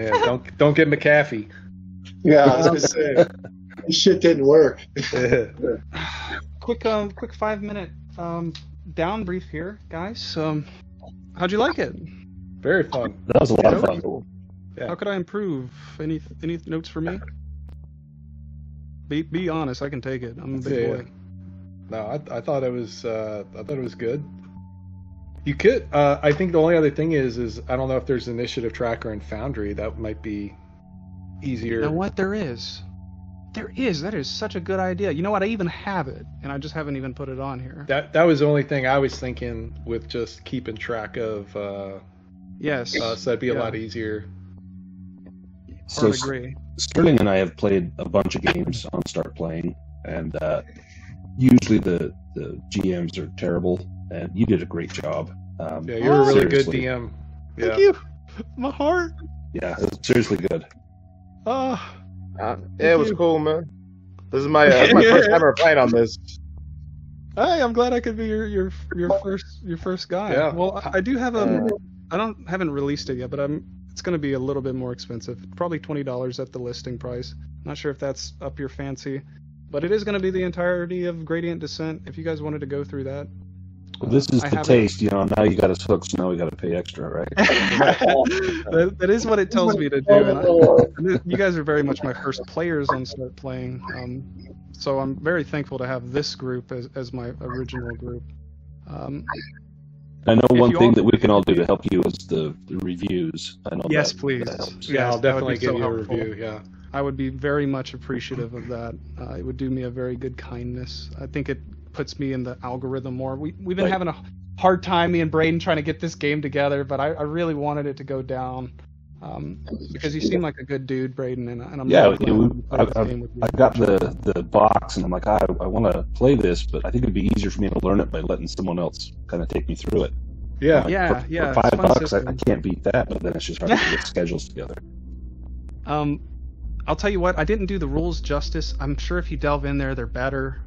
Yeah, don't get McAfee. Yeah, I was gonna say this shit didn't work. Quick 5-minute down brief here, guys. How'd you like it? Very fun. That was a lot of fun. Yeah. How could I improve? Any notes for me? Be honest. I can take it. I'm a big boy. No, I thought it was good. You could. I think the only other thing is I don't know if there's an initiative tracker in Foundry that might be easier. You know what? There is. There is. That is such a good idea. You know what? I even have it, and I just haven't even put it on here. That was the only thing I was thinking with just keeping track of. Yes. So that'd be a lot easier. So Hard agree. Sterling and I have played a bunch of games on Start Playing, and usually the GMs are terrible, and you did a great job. Yeah, you're a really good seriously. DM. Thank you. My heart. Yeah, it was seriously good. Yeah, it was cool, man. This is my first time ever playing on this. Hey, I'm glad I could be your first guy. Yeah. Well, I do have haven't released it yet, but it's going to be a little bit more expensive. Probably $20 at the listing price. Not sure if that's up your fancy, but it is going to be the entirety of Gradient Descent. If you guys wanted to go through that. Well, this is I the have taste, now you got us hooked, so now we got to pay extra, right? that is what it tells me to do. And you guys are very much my first players on Start Playing, so I'm very thankful to have this group as my original group. I know one you thing all- that we can all do to help you is the reviews. I know Yes, that please. helps. Yeah, I'll Yes, that would definitely be give so you a helpful. review. Yeah. I would be very much appreciative of that. It would do me a very good kindness. I think it puts me in the algorithm more. We've been Right. having a hard time, me and Braden, trying to get this game together, but I really wanted it to go down because you seem like a good dude, Braden, and I'm really glad to play this game with you. I've got the box, and I'm like, I want to play this, but I think it'd be easier for me to learn it by letting someone else kind of take me through it. Yeah. Like, Yeah, for yeah, $5, it's a fun I system. can't beat that, but then it's just hard to get schedules together. I'll tell you what, I didn't do the rules justice. I'm sure if you delve in there, they're better.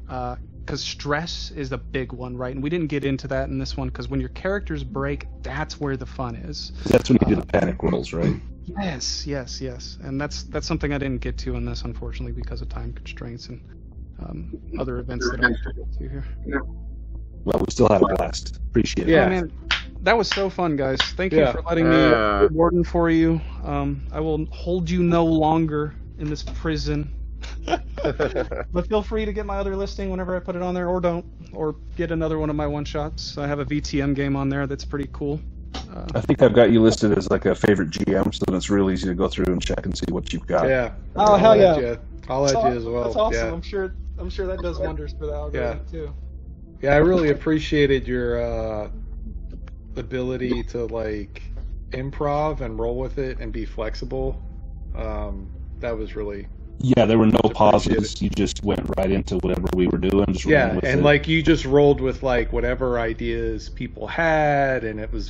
Because stress is the big one, right? And we didn't get into that in this one, because when your characters break, that's where the fun is. That's when you do the panic rolls, right? Yes. And that's something I didn't get to in this, unfortunately, because of time constraints and other events that I have to get to here. Well, we still had a blast. Appreciate it. Yeah. Oh, man, that was so fun, guys. Thank you Yeah. for letting me warden for you. I will hold you no longer in this prison. But feel free to get my other listing whenever I put it on there, or don't, or get another one of my one-shots. I have a VTM game on there that's pretty cool. I think I've got you listed as like a favorite GM, so then it's real easy to go through and check and see what you've got. Yeah. Oh, hell yeah. I'll add you as well. That's awesome. Yeah. I'm sure that does wonders for the algorithm too. Yeah, I really appreciated your ability to like improv and roll with it and be flexible. That was really Yeah, there were no Much appreciated. pauses. You just went right into whatever we were doing. Just ran Yeah, with and it. like you just rolled with like whatever ideas people had, and it was